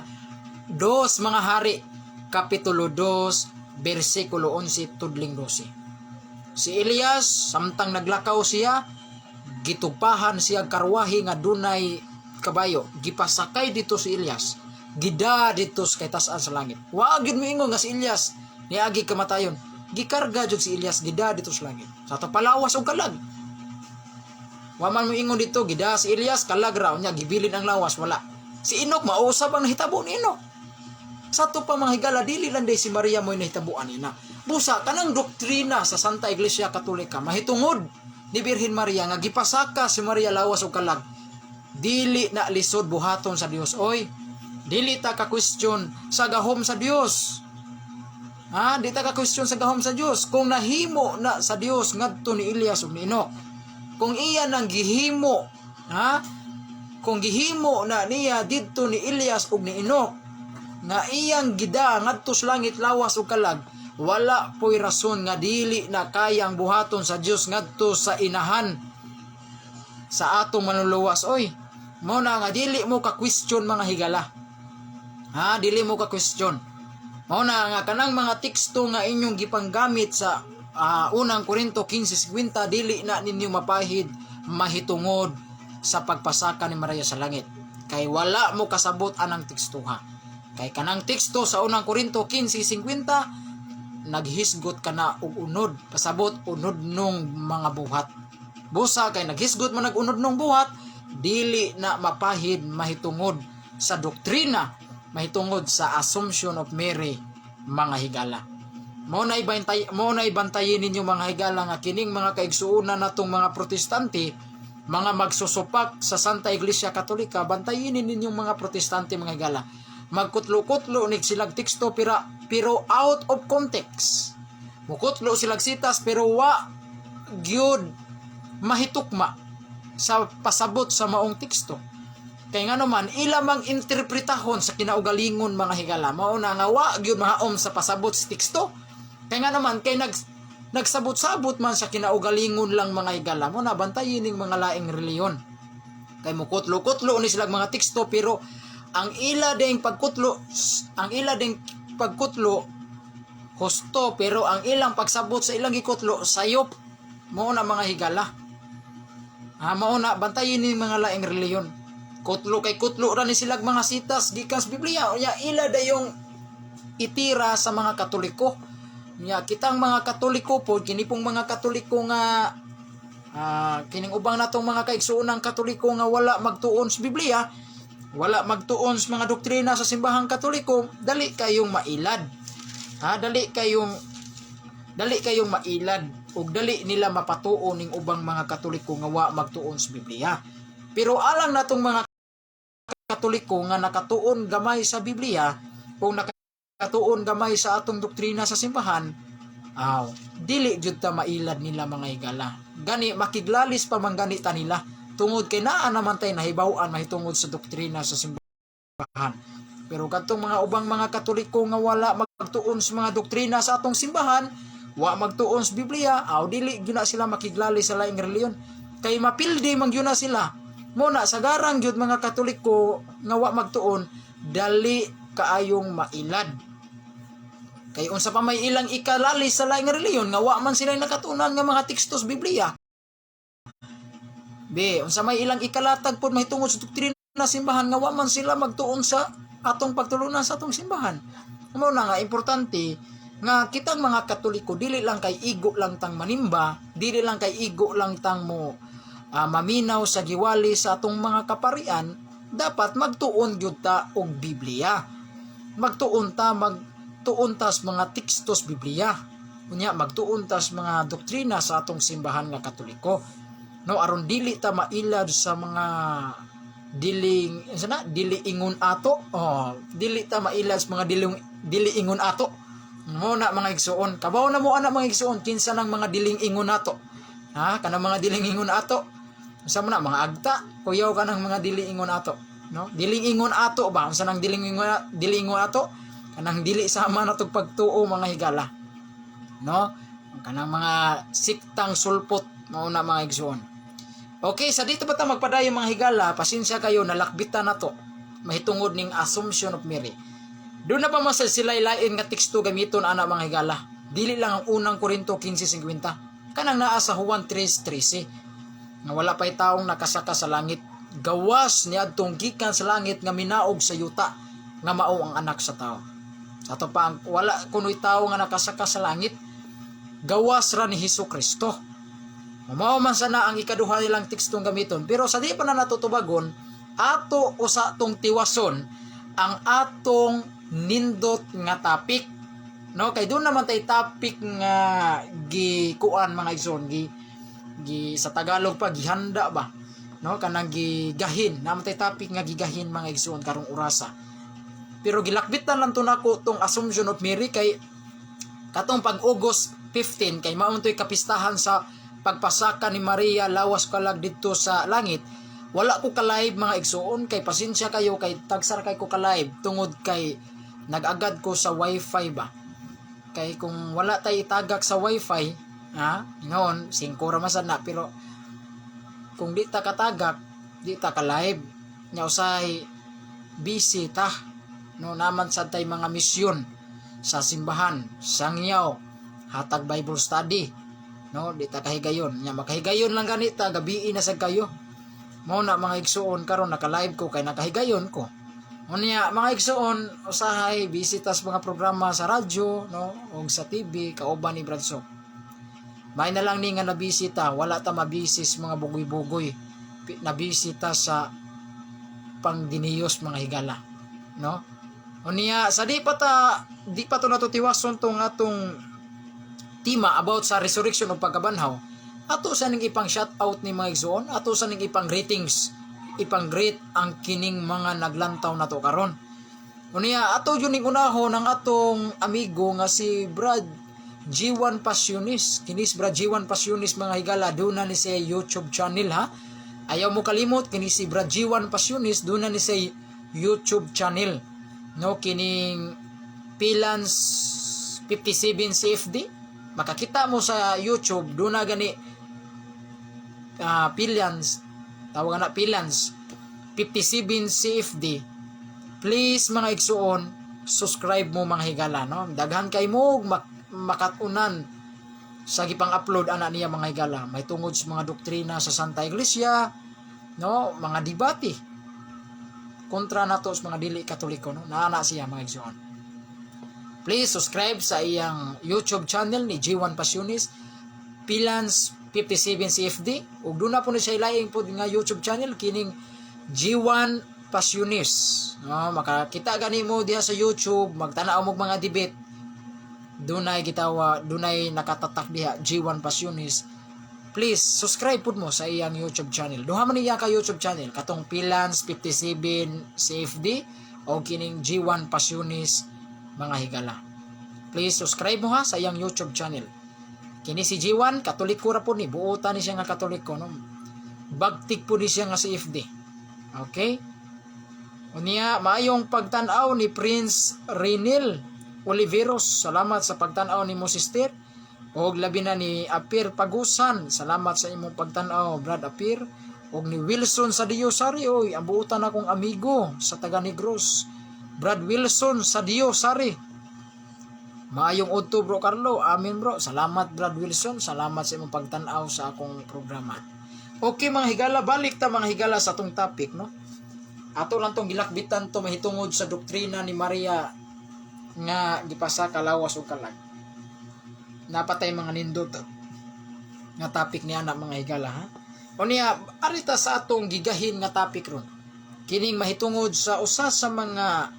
2 mga hari kapitulo 2 bersikulo 11 tudling 12. Si Elias samtang naglakaw siya, gitupahan siya karwahi nga dunay kabayo. Gipasakay dito si Elias. Gida dito kay taas sa langit. Wa gyud moingon nga si Elias niagi kamatayon. Gikarga jud si Elias gida dito sa langit. Sa to palawas og kalag. Wa man moingon dito gida si Elias kalag raw nya gibilin ang lawas, wala. Si Enoch mausab ang nahitabo ni Enoch. Sa to pa mga higala, dili lang day si Maria mo nahitabuan nina. Busa kanang doktrina sa Santa Iglesia Katolika mahitungod ni Birhen Maria nga gipasaka si Maria lawas og kalag. Dili na lisod buhaton sa Dios. Oy, dili ta ka question sa gahom sa Dios. Di ta ka question sa gahom sa Dios. Kung nahimo na sa Dios ngadto ni Elias ug ni Enoch, kung iya nang gihimo, kung gihimo na niya didto ni Elias ug ni Enoch nga iyang gida ngadto sa langit lawas ug kalag, wala po'y rason nga dili na kayang buhaton sa Dios ngadto sa inahan sa atong manluluwas. Oy, mo na nga dili mo ka question mga higala. Dili mo ka question. Mao na nga kanang mga teksto nga inyong gipanggamit sa unang Korinto 15:50, dili na ninyo mapahid mahitungod sa pagpasaka ni Maria sa langit. Kay wala mo kasabot anang tekstuha. Kay kanang teksto sa unang Korinto 15:50 naghisgot ka na og unod, pasabot unod nung mga buhat. Busa kay naghisgot man nagunod nung buhat, dili na mapahid mahitungod sa doktrina, mahitungod sa Assumption of Mary mga higala. Mo na ibantayin ninyo mga higala nga kining mga kaigsuonan natong mga protestante, mga magsusupak sa Santa Iglesia Katolika, bantayin ninyo mga protestante mga higala. Magkutlo-kutlo ni silag teksto pero out of context. Mukutlo silag sitas pero wa gyud mahitukma sa pasabot sa maong teksto. Kay nga naman ilamang interpretahon sa kinaugalingon mga higala, mao na nga wa gyud mahaom sa pasabot sa teksto. Kay nga naman kay nagsabot-sabot man sa kinaugalingon lang mga higala, mo na bantayin ning mga laing reliyon. Kay mukutlo-kutlo ni silang mga teksto pero ang ila ding pagkutlo husto, pero ang ilang pagsabot sa ilang gikutlo sayop. Mao na mga higala. Mao na bantayin ni mga laing reliyon. Kutlo kay kutlo ra ni silag mga sitas gikan sa Biblia. Unya ila dayong itira sa mga Katoliko. Unya kitang mga Katoliko po, kini pong mga Katoliko nga kining ubang natong mga kaigsuonang Katoliko nga wala magtuon sa Biblia, wala magtuon sa mga doktrina sa simbahang Katoliko, dali kayong mailad. Dali kayong mailad ug dali nila mapatuon ning ubang mga Katoliko nga wa magtuon sa Biblia. Pero alang natong mga Katoliko nga nakatuon gamay sa Biblia o nakatuon gamay sa atong doktrina sa simbahan, dili jud ta mailad nila mga higala. Gani makiglalis pa man gani ta nila tungod kay naa naman tay nahibaw-an mahitungod sa doktrina sa simbahan. Pero kadtong mga ubang mga Katoliko nga wala magtuon sa mga doktrina sa atong simbahan, wa magtuon sa Biblia, dili gyud na sila makiglalis sa laing reliyon. Kay mapildi man gyud na sila. Muna sa garang gyud mga Katoliko nga wa magtuon, dali kaayong mailad. Kay unsa pa may ilang ikalalis sa laing reliyon nga wa man sila nakatunan nga mga teksto sa Biblia. Unsa may ilang ikalatag pod mahitungod sa doktrina sa simbahan nga wa man sila magtuon sa atong pagtulunan sa atong simbahan. Mao na nga importante nga kitang mga Katoliko dili lang kay igo lang tang manimba, dili lang kay igo lang tang mo maminaw sa giwali sa atong mga kaparian, dapat magtuon gyud ta og Biblia. Magtuon ta sa mga tekstos Biblia. Unya magtuon ta sa mga doktrina sa atong simbahan nga Katoliko. No, aron dili ta mailad sa mga diliingon ato. Dili ta mailad sa mga diliingon ato. Mo na mga igsuon. Kabaw na mo ana mga igsuon kinsa nang mga dilingingon ato. Kanang mga dilingingon ato. Unsa man na mga agta, kuyaw ka ng mga diliingon ato. No? Dilingingon ato ba? Unsa nang dilingingon ato? Kanang dili sama natog pagtuo mga higala. No? Kanang mga siktang sulpot mao na mga igsuon. Okay, sa dito ba ta magpadayon mga higala, pasensya kayo nalakbitan nato mahitungod ning Assumption of Mary. Doon na pa masal sila ilain nga teksto gamiton ana mga higala. Dili lang ang unang Korinto 15:50. Kanang naa sa Juan 3:13 nga wala pay taong nakasaka sa langit. Gawas niadtong gikan sa langit nga minaog sa yuta nga mao ang anak sa tao. Sa ato pa wala kunoy tawo nga nakasaka sa langit. Gawas ra ni Hesukristo. Mao man sana ang ikaduha nilang tekstong gamiton, pero sa di pa na natutubagon ato usa tong tiwason ang atong nindot nga topic. No, kay doon naman tay topic nga gikuan mga igsoon gi sa Tagalog pa gihanda ba. No, kanang gigahin naman tay topic nga gigahin mga igsoon karong orasa. Pero gilakbitan lang to nako tong Assumption of Mary kay katong pag-August 15 kay mao toy kapistahan sa pagpasaka ni Maria lawas kalag didto sa langit. Wala ko ka-live mga igsuon kay pasensya kayo kay tagsar kay ko ka-live tungod kay nag-agad ko sa wifi ba. Kay kung wala tay itagak sa wifi, noon 5 ra masad na, pero kung di ta katagak, di ta ka-live. Nya usay busy ta. No naman sad tay mga misyon sa simbahan, sangyaw, hatag Bible study. No, di ta kahigayon. Nya makahigayon lang ganita, gabi na sad kayo. Mao na mga igsuon karon naka-live ko kay nakahigayon ko. Unya mga igsuon usahay bisitas mga programa sa radyo, no, ug sa TV kauban ni Bradso. May na lang ni nga nabisita, wala ta mabisis mga bugoy-bugoy. Nabisita sa pangdiniyos mga higala, no? Unya sa di pa to natutiwason tong atong tema about sa resurrection o pagkabanhaw, ato sa ning ipang shout out ni mga igsoon, ato sa ning ipang greetings, ipang greet ang kining mga naglantaw na to karon. Unya ato yun ning unahon ang atong amigo nga si Brad G1 Passionis. Kinis Brad G1 Passionis mga higala, doon na ni sa YouTube channel ha. Ayaw mo kalimot kini si Brad G1 Passionis, doon na ni sa YouTube channel. No, kining Pilans 57 CFD. Makakita mo sa YouTube, doon na gani Pilans, tawag na Pilans 57 CFD. Please mga igsuon, subscribe mo mga higala, no? Daghan kay mo makatunan sa gipang upload ana niya mga higala. May tungod sa mga doktrina sa Santa Iglesia, no? Mga debate kontra nato sa mga dili Katoliko, no? Naana siya mga igsuon. Please subscribe sa iyang YouTube channel ni G1 Passionis, Pilans 57 CFD, ug doon na po na siya ilaing po nga YouTube channel kining G1 Passionis. No, makakita gani mo diha sa YouTube, magtanaw mo mga debate. Dunay gitawa, dunay nakatatak diha G1 Passionis. Please subscribe pud mo sa iyang YouTube channel. Duha man niya ka YouTube channel katong Pilans 57 CFD o kining G1 Passionis mga higala. Please subscribe mo ha sa iyang YouTube channel. Kini si G1 Katoliko ra po ni, buotan ni siya nga Katoliko, no? Bagtik po ni siya nga CFD. Okay? Unya maayong pagtan-aw ni Prince Renil Oliveros. Salamat sa pagtan-aw ni mo sister. Og labi na ni Apir Pagusan. Salamat sa imong pagtan-aw Brad Apir. Og ni Wilson sa Diosari, oy, ang buotan akong amigo sa taga Negros. Brad Wilson sa Diosari. Maayong udto bro Carlo. Amen bro. Salamat Brad Wilson. Salamat sa imong pagtan-aw sa akong programa. Okay mga higala, balik ta mga higala sa atong topic, no? Ato lang tong gilakbitan to mahitungod sa doktrina ni Maria nga gipasa kalawas o kalag. Napatay mga nindot nga topic niya na mga higala, ha? O niya, arita sa atong gigahin nga topic ron. Kining mahitungod sa usa sa mga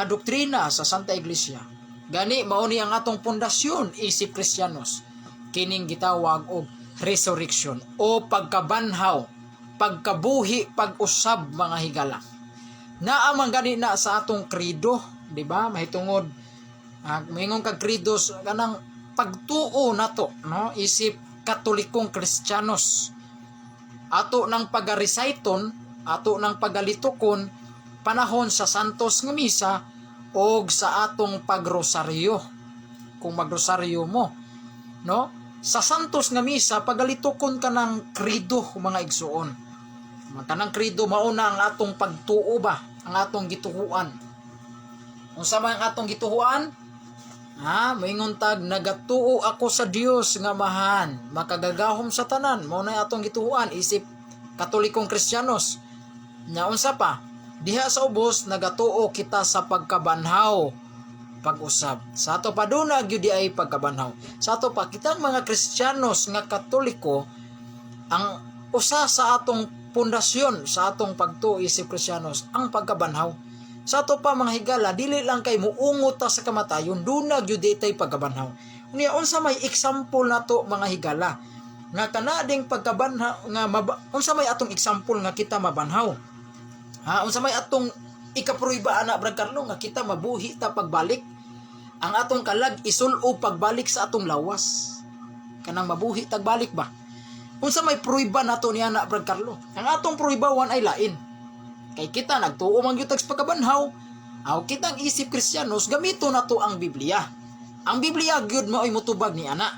doktrina sa Santa Iglesia. Gani mao ni ang atong pundasyon isip Kristiyanos. Kining gitawag og resurrection o pagkabanhaw, pagkabuhi, pag-usab mga higala. Naamang gani na sa atong krido, di ba? Mahitungod mayingon kag kridos kanang pagtuo nato, no? Isip Katolikong Kristiyanos. Ato nang pagareciteon, ato nang pagalitukon panahon sa Santos nga misa og sa atong pagrosaryo. Kung magrosaryo mo, no? Sa Santos nga misa pagalitukon ka ng krido mga igsuon. Kanang krido mauna ang atong pagtuo ba, ang atong gituhuan. Unsa man ang atong gituhuan? Moingon tag nagatuo ako sa Dios nga mahan, makagagahom sa tanan. Mao na atong gituhuan isip Katolikong Kristiyanos. Nya unsa pa? Diha sa ubos nagatuo kita sa pagkabanhaw, pag-usab. Sa ato pa doon gyud ay pagkabanhaw. Sa ato pa kitang mga Kristiyanos nga Katoliko, ang usa sa atong pundasyon sa atong pagtuo isip Kristiyanos ang pagkabanhaw. Sa ato pa mga higala, dili lang kay muungot ta sa kamatayon, dunag gyud tay pagkabanhaw. Unya unsa may example nato mga higala nga kanading pagkabanhaw nga unsa may atong example nga kita mabanhaw? Unsa may atong ikapruiba ana Brad Carlo nga kita mabuhi ta pagbalik? Ang atong kalag isul-o pagbalik sa atong lawas. Kanang mabuhi tagbalik ba? Unsa may pruiba nato niya na Brad Carlo? Ang atong pruibawan ay lain. Kay kita nagtuo man gyud sa pagkabanhaw. Kitang isip Kristiyanos gamito nato ang Biblia. Ang Biblia gyud mao'y motubag ni ana.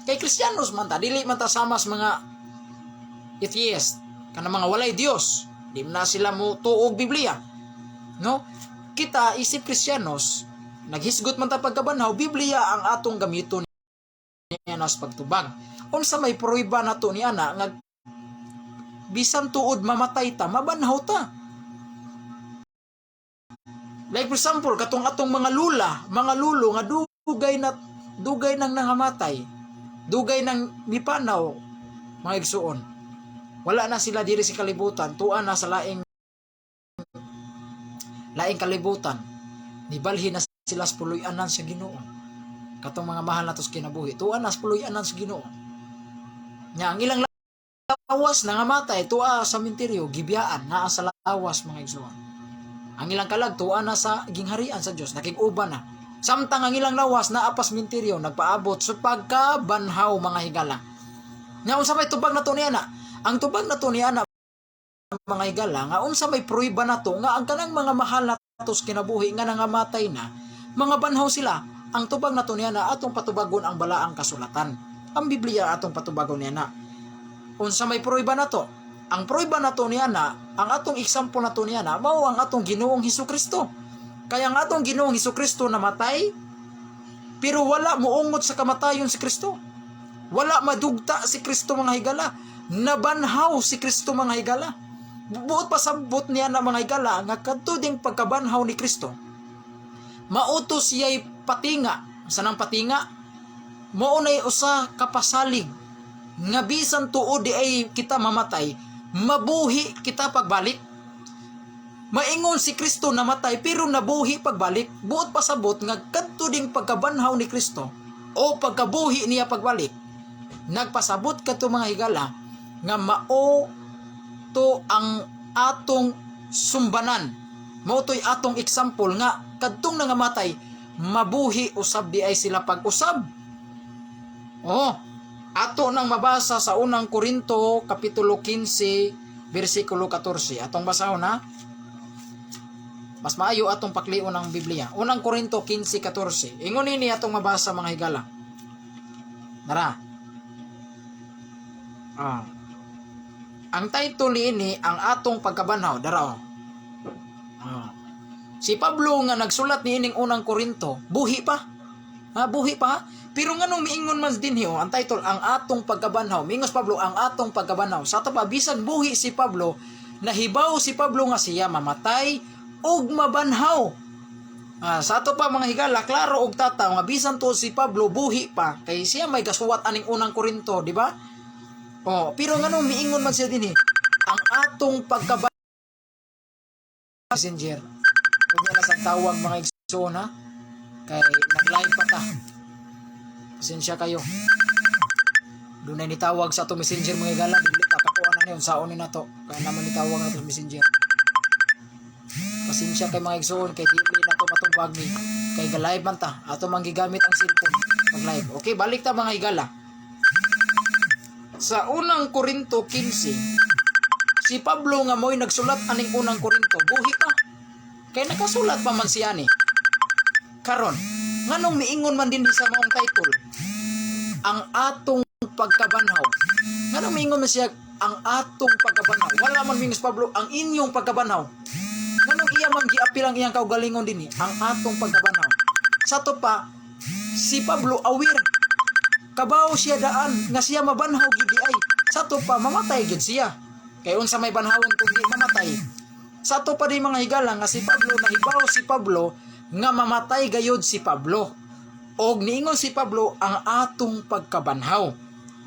Kay Kristiyanos man ta dili man ta sama sa mga atheist, kanang mga walay Dios. Di na sila mo tuog Biblia. No? Kita isip Kristiyanos naghisgot man ta pagkabanhaw, Biblia ang atong gamito niya nas pagtubag. Unsa may pruiba nato ni ana nga bisan tuod mamatay ta, mabanhaw ta. Like for example, katong atong mga lulo nga dugay nang nangamatay, dugay nang mipanaw mga igsuon. Wala na sila diri sa kalibutan, tuan na sa laing kalibutan. Nibalhin na sila sa puloy-anan sa Ginoo. Katong mga mahal natos kinabuhi, tuan na sa puloy-anan sa Ginoo. Nya ang ilang lawas nangamatay tuwa sa sementeryo gibiyaan naa sa lawas mga igsuon. Ang ilang kalag tuwa na sa gingharian sa Dios, nakig-uban na. Samtang ang ilang lawas naa pa sementeryo nagpaabot sa pagkabanhaw mga higala. Nya unsa may tubag nato niya na? Ang tubag nato niya na mga higala nga unsa may pruiba nato nga ang kanang mga mahal natos kinabuhi nga nangamatay na, mga banhaw sila. Ang tubag nato niya na atong patubagon ang balaang kasulatan. Ang Biblia atong patubagon niya na. Unsa may pruiba nato? ang prueba nato niya na, ang atong example nato niya na, mao ang atong Ginoong Hesukristo. Kaya ang atong Ginoong Hesukristo namatay, pero wala muungot sa kamatayon si Kristo. Wala madugta si Kristo mga higala. Nabanhaw si Kristo mga higala. Buot pasabot niya na mga higala nga kadto ding pagkabanhaw ni Kristo. Mautos siya'y patinga. Sanang patinga? Maunay usa kapasalig nga bisan tuod di ay kita mamatay, mabuhi kita pagbalik. Maingon si Kristo namatay pero nabuhi pagbalik. Buot pasabot nga kadto ding pagkabanhaw ni Kristo o pagkabuhi niya pagbalik. Nagpasabot kadto mga higala nga mao to ang atong sumbanan. Mao to'y atong example nga kadtong nangamatay mabuhi usab di ay sila pag-usab. Ato nang mabasa sa unang Korinto kapitulo 15 bersikulo 14. Atong basahon na. Mas maayo atong paklion ang Biblia. Unang Korinto 15:14. Ingon ini atong mabasa mga higala. Nara. Ang title ini ang atong pagkabanhaw. Dara. Si Pablo nga nagsulat ni ining unang Korinto, buhi pa. Buhi pa. Pero nganong miingon man din hiyo, ang title ang atong pagkabanhaw. Mingos Pablo ang atong pagkabanhaw. Sa ato pa bisag buhi si Pablo, nahibaw si Pablo nga siya mamatay ug mabanhaw. Sa ato pa mga higala, klaro og tataw nga bisan to si Pablo buhi pa kay siya may gasuwat aning unang Korinto, di ba? Pero nganong miingon man siya din ang atong pagkabanhaw. Messenger. Huwag na sa tawag mga igsoon ha. Kay nag-live pa ta. Pasensya kayo. Doon na nitawag sa ato messenger mga higala. Dili tatapuan na yun. Saon na to. Kaya naman nitawag na ito messenger. Pasensya kay mga igsoon. Kay dili na to matubag ni. Kay ga-live man ta. Ato mang gigamit ang cellphone. Mag-live. Okay, balik ta mga higala. Sa unang Korinto 15, si Pablo nga mo'y nagsulat aning unang Korinto, buhi pa. Kaya nakasulat pa man siya ni. Karon, nganong miingon man din sa maong title, ang atong pagkabanhaw. Nganong miingon man siya, ang atong pagkabanhaw. Wala man mingos Pablo, ang inyong pagkabanhaw. Nganong iya man giapil ang iyang kaugalingon din ang atong pagkabanhaw. Sa to pa, si Pablo aware. Kabaw siya daan, nga siya mabanhaw gidi ay. Sa to pa, mamatay gid siya. Kaya unsa may banhawon kung di mamatay. Sa to pa di mga higala nga si Pablo, nahibaw si Pablo nga mamatay gayod si Pablo. Og niingon si Pablo ang atong pagkabanhaw.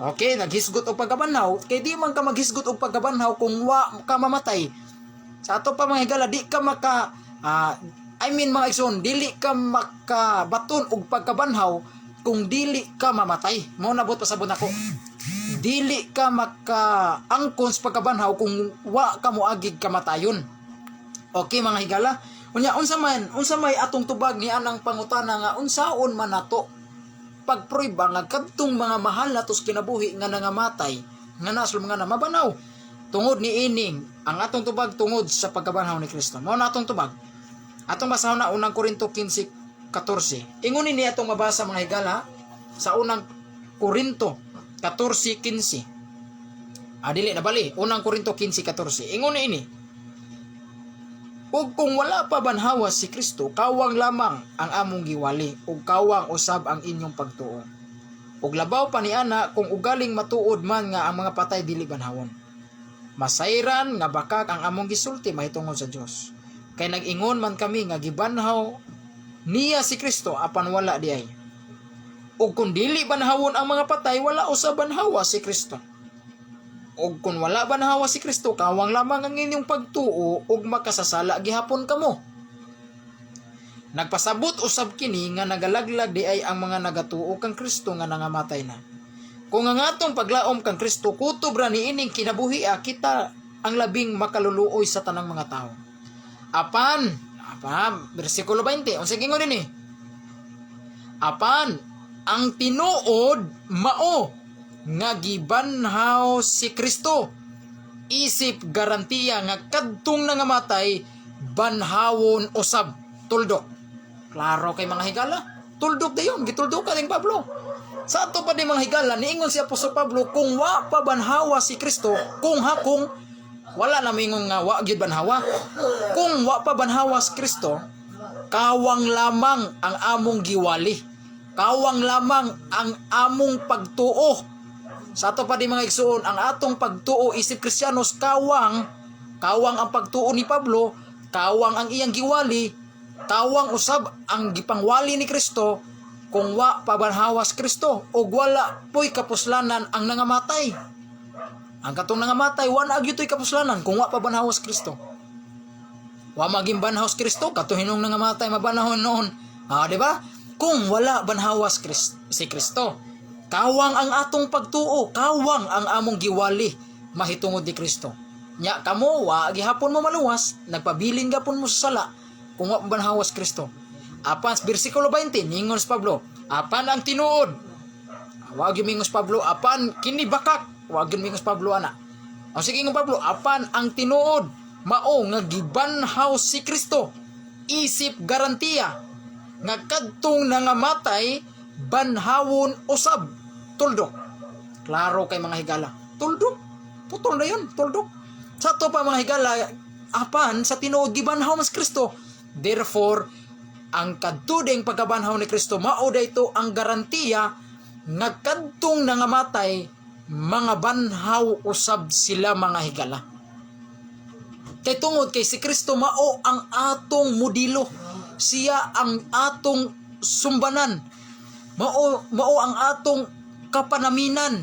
Okay, naghisgot og pagkabanhaw, kay di man ka maghisgot og pagkabanhaw kung wa ka mamatay. Sa ato pa mga higala, di ka maka mga igsoon, dili ka makabaton og pagkabanhaw kung dili ka mamatay. Mo nabot pasabot nako. Dili ka maka-angkon sa pagkabanhaw kung wa ka moagig kamatayon. Okay mga higala, unya unsa may atong tubag ni anang pangutana nga unsaon man nato pagpruiba nga kadtong mga mahal natos kinabuhi nga nangamatay nga nasulom nga na mabanaw tungod ni ining ang atong tubag tungod sa pagkabanhaw ni Kristo. Mao na atong tubag. Atong basahon na unang Korinto 15:14. Ingon ni atong mabasa mga higala sa unang Korinto 14:15. Dili na bali. Unang Korinto 15:14. Ingon ini. Ug kung wala pa banhawa si Kristo, kawang lamang ang among giwali, ug kawang usab ang inyong pagtuo. Ug labaw pa ni ana kung ugaling matuod man nga ang mga patay dili banhawon. Masayran nga bakak ang among gisulti mahitungod sa Dios. Kay nag-ingon man kami nga gibanhaw niya si Kristo apan wala di ay. Ug kung dili banhawon ang mga patay, wala usab banhawa si Kristo. Ug kung wala banhawa si Kristo, kawang lamang ang inyong pagtuo ug makasasala gihapon kamo. Nagpasabot usab kini nga nagalaglag di ay ang mga nagatuo kang Kristo nga nangamatay na. Kung ang atong paglaom kang Kristo kutob ra niining kinabuhi kita ang labing makaluluoy sa tanang mga tao. Apan, bersikulo 20, unsay gingon dinhi? Apan ang tinuod mao nga gibanhaw si Kristo. Isip garantiya nga kadtong nangamatay banhawon usab tuldok. Klaro kay mga higala, tuldok dayon gituldok ning Pablo. Sa ato pa di mga higala niingon si Apostol Pablo kung wa pa banhawa si Kristo, kung Wala na mingon nga wa gyud banhawa. Kung wa pa banhawa si Kristo, kawang lamang ang among giwali. Kawang lamang ang among pagtuo. Sa ato pa di mga igsuon, ang atong pagtuo isip Kristiyanos kawang ang pagtuo ni Pablo, kawang ang iyang giwali, kawang usab ang gipangwali ni Kristo kung wa pa banhawa si Kristo o wala po'y kapuslanan ang nangamatay. Ang katong nangamatay, wala agyutoy kapuslanan kung wa pa banhawa si Kristo. Wa maging banhaw si Kristo, katong hinung nangamatay mabanahon noon. Di ba? Kung wala banhawa si Kristo, kawang ang atong pagtuo, kawang ang among giwali mahitungod ni Kristo. Nya kamo wa gihapon mo maluwas, nagpabilin gapon mo sa sala kung wa banhawa si Kristo. Apan bersikulo 20 ningon si Pablo, apan ang tinuod. Wa gyud mingos Pablo, apan kini bakak. Wa gyud mingos Pablo ana. O sige ng Pablo, apan ang tinuod mao nga gibanhaw si Kristo. Isip garantiya nga kadtong nangamatay banhawon usab. Tuldok. Klaro kay mga higala. Tuldok. Putol na yun, tuldok. Sa to pa mga higala, apan sa tinuod gibanhaw mas Kristo. Therefore, ang kadtudeng pagkabanhaw ni Kristo mao dayto ang garantiya nga kadtong nangamatay mga banhaw usab sila mga higala. Kay tungod kay si Kristo mao ang atong modelo. Siya ang atong sumbanan. Mao ang atong kapanaminan.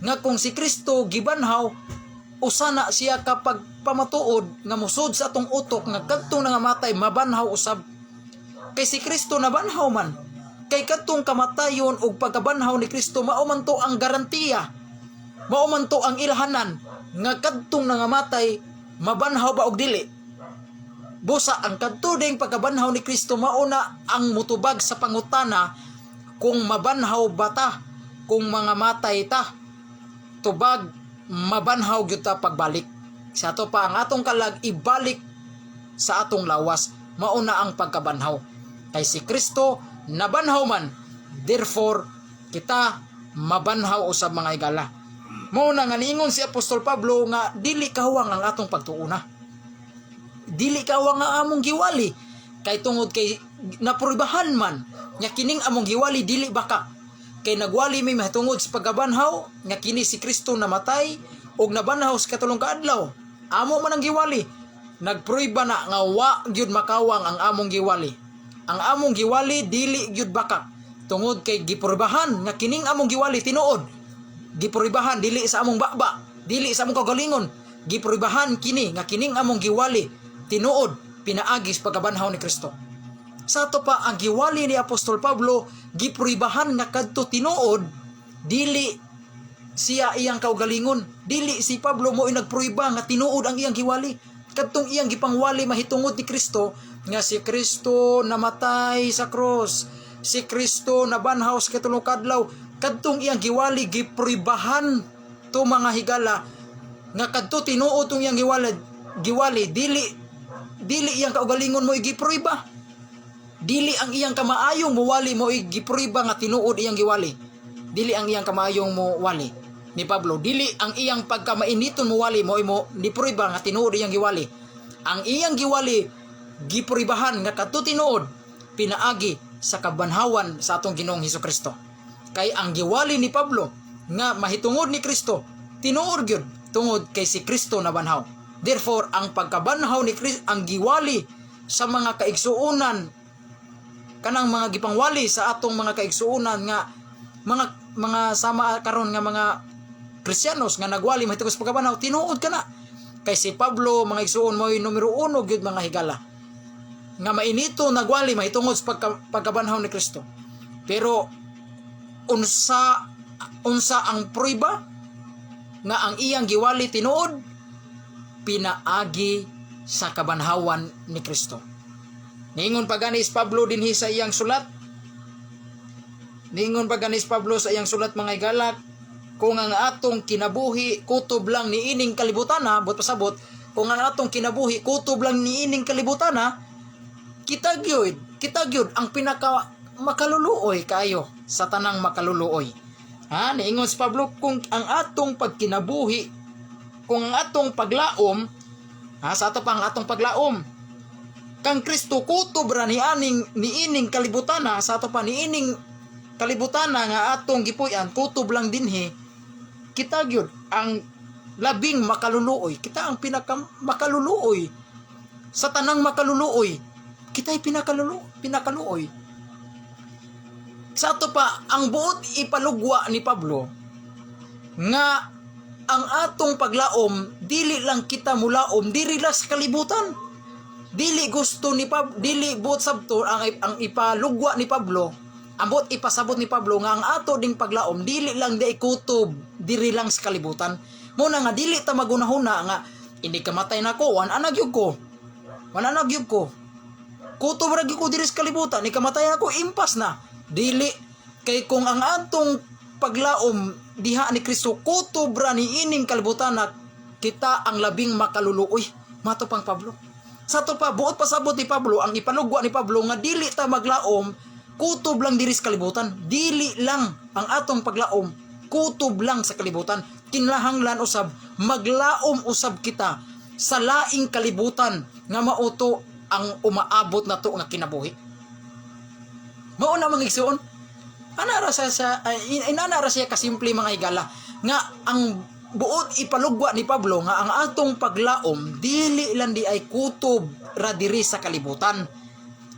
Nga kung si Kristo gibanhaw, usana siya kapag pamatuod nga musod sa atong utok nga kadtong nangamatay mabanhaw usab. Kay si Kristo nabanhaw man. Kay kadtong kamatayon ug pagkabanhaw ni Kristo mao man to ang garantiya. Mao man to ang ilhanan nga kadtong nangamatay mabanhaw ba og dili. Busa ang kadtudeng pagkabanhaw ni Kristo mao na ang mutubag sa pangutana kung mabanhaw ba ta, kung mga matay ta. Tubag mabanhaw gyud ta pagbalik. Sa ato pa ang atong kalag ibalik sa atong lawas mao na ang pagkabanhaw. Kay si Kristo nabanhaw man, therefore kita mabanhaw usab mga higala. Mao na nga niingon si Apostol Pablo nga dili kawang ang atong pagtuuna. Dili kawang nga among giwali kay tungod kay naprubahan man nya kining among giwali dili baka. Kay nagwali may mahitungod sa pagkabanhaw nga kini si Kristo namatay ug nabanhaw sa katulong kaadlaw. Amo man ang giwali. Nagpruiba na nga wa gyud makawang ang among giwali. Ang among giwali dili gyud baka. Tungod kay giprubahan nga kining among giwali tinuod. Gipuribahan dili sa among baba, dili sa among kagalingon. Gipuribahan kini nga kining among giwali tinuod pinaagis pagkabanhaw ni Kristo. Sa ato pa ang giwali ni Apostol Pablo gipuribahan nga kadto tinuod dili siya iyang kaugalingon. Dili si Pablo mo nagpruiba nga tinuod ang iyang giwali. Kadtong iyang gipangwali mahitungod ni Kristo nga si Kristo namatay sa cross. Si Kristo nabanhaw sa katulong kadlaw. Kadtong iyang giwali gipribahan to mga higala nga kadto tinuod tong iyang giwali dili iyang kaugalingon mo igipriba. Dili ang iyang kamaayong mo wali mo igipriba nga tinuod iyang giwali. Dili ang iyang kamaayong mo wali ni Pablo. Dili ang iyang pagkamainiton mo wali mo nipriba nga tinuod iyang giwali. Ang iyang giwali gipribahan nga kadto tinuod pinaagi sa kabanhawan sa atong Ginoong Hesukristo. Kay ang giwali ni Pablo nga mahitungod ni Kristo tinuod gyud tungod kay si Kristo nabanhaw. Therefore ang pagkabanhaw ni Kristo ang giwali sa mga kaigsuonan kanang mga gipangwali sa atong mga kaigsuonan nga mga sama karon nga mga Kristiyanos nga nagwali mahitungod sa pagkabanhaw tinuod kana. Kay si Pablo mga igsuon mo numero 1 gyud mga higala nga mainito nagwali mahitungod sa pagkabanhaw ni Kristo. Pero unsa ang pruiba nga ang iyang giwali tinuod pinaagi sa kabanhawan ni Kristo. Ningon pa ganis Pablo dinhi sa iyang sulat. Ningon pa ganis Pablo sa iyang sulat mga higala, kung ang atong kinabuhi kutob lang ni ining kalibutana, bot pasabot, kung ang atong kinabuhi kutob lang ni ining kalibutana, kita gyud ang pinaka makaluluoy kayo sa tanang makaluluoy. Niingon si Pablo, kung ang atong pagkinabuhi kung ang atong paglaom, sa ato pang atong paglaom, kang Kristo kutob ra niining kalibutan sa ato pa niining kalibutan nga atong gipuy-an, kutob lang dinhi, kita gyud ang labing makaluluoy. Kita ang pinakamaluluoy sa tanang makaluluoy. Kita ay pinakaluoy. Sa ato pa, ang buot ipalugwa ni Pablo nga ang atong paglaom dili lang kita mulaom diri lang sa kalibutan. Dili gusto ni Pablo, dili buot sabto ang ipalugwa ni Pablo, ang buot ipasabot ni Pablo nga ang ato ding paglaom dili lang di kutob diri lang sa kalibutan. Muna nga dili ta magunahuna nga hindi kamatay na ko, wan gyud ko. Kutob ra gyud ko diri sa kalibutan, ni kamatay na ko, impas na. Dili kay kung ang atong paglaom diha ni Kristo kutob ra niining kalibutan na, kita ang labing makaluluoy. Mato pang Pablo. Sa to pa buot pasabot ni Pablo, ang ipalugwa ni Pablo nga dili ta maglaom kutob lang diri sa kalibutan. Dili lang ang atong paglaom kutob lang sa kalibutan. Kinahanglan usab maglaom usab kita sa laing kalibutan nga mauto ang umaabot na to nga kinabuhi. Mao na mga igsoon, inana ra siya kasimple mga higala nga ang buot ipalugwa ni Pablo nga ang atong paglaom dili lang di ay kutob ra diri sa kalibutan.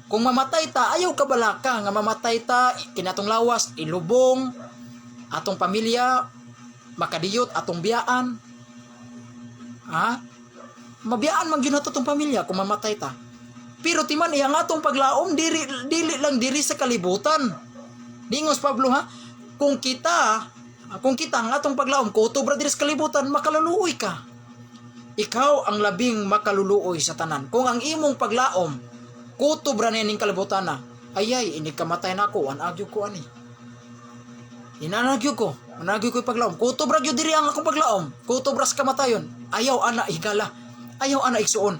Kung mamatay ta, ayaw ka balaka nga mamatay ta kinatong lawas, ilubong atong pamilya, makadiyot atong biyaan. Mabiyaan man gyud nato tong pamilya kung mamatay ta. Pero timan iyang atong paglaom dili lang diri sa kalibutan. Dingos Pablo kung kita ang atong paglaom kutob ra diri sa kalibutan, makaluluoy ka. Ikaw ang labing makaluluoy sa tanan. Kung ang imong paglaom kutob ra ning kalibutan na, ayay ini kamatay na ako, anagyo ko ani. Inanagyo ko paglaom. Kutob ra gyud diri ang akong paglaom. Kutob ra sa kamatayon. Ayaw ana higala. Ayaw ana igsuon.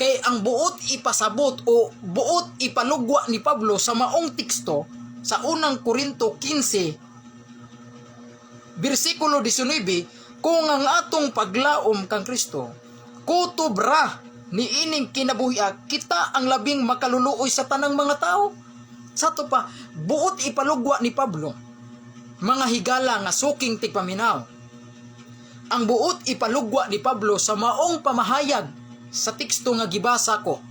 Kay ang buot ipasabot o buot ipalugwa ni Pablo sa maong teksto sa unang Korinto 15 bersikulo 19, kung ang atong paglaom kang Kristo kutob ra niining kinabuhi, kita ang labing makaluluoy sa tanang mga tao. Sa to pa buot ipalugwa ni Pablo, mga higala nga suking tigpaminaw, ang buot ipalugwa ni Pablo sa maong pamahayag sa teksto nga gibasa ko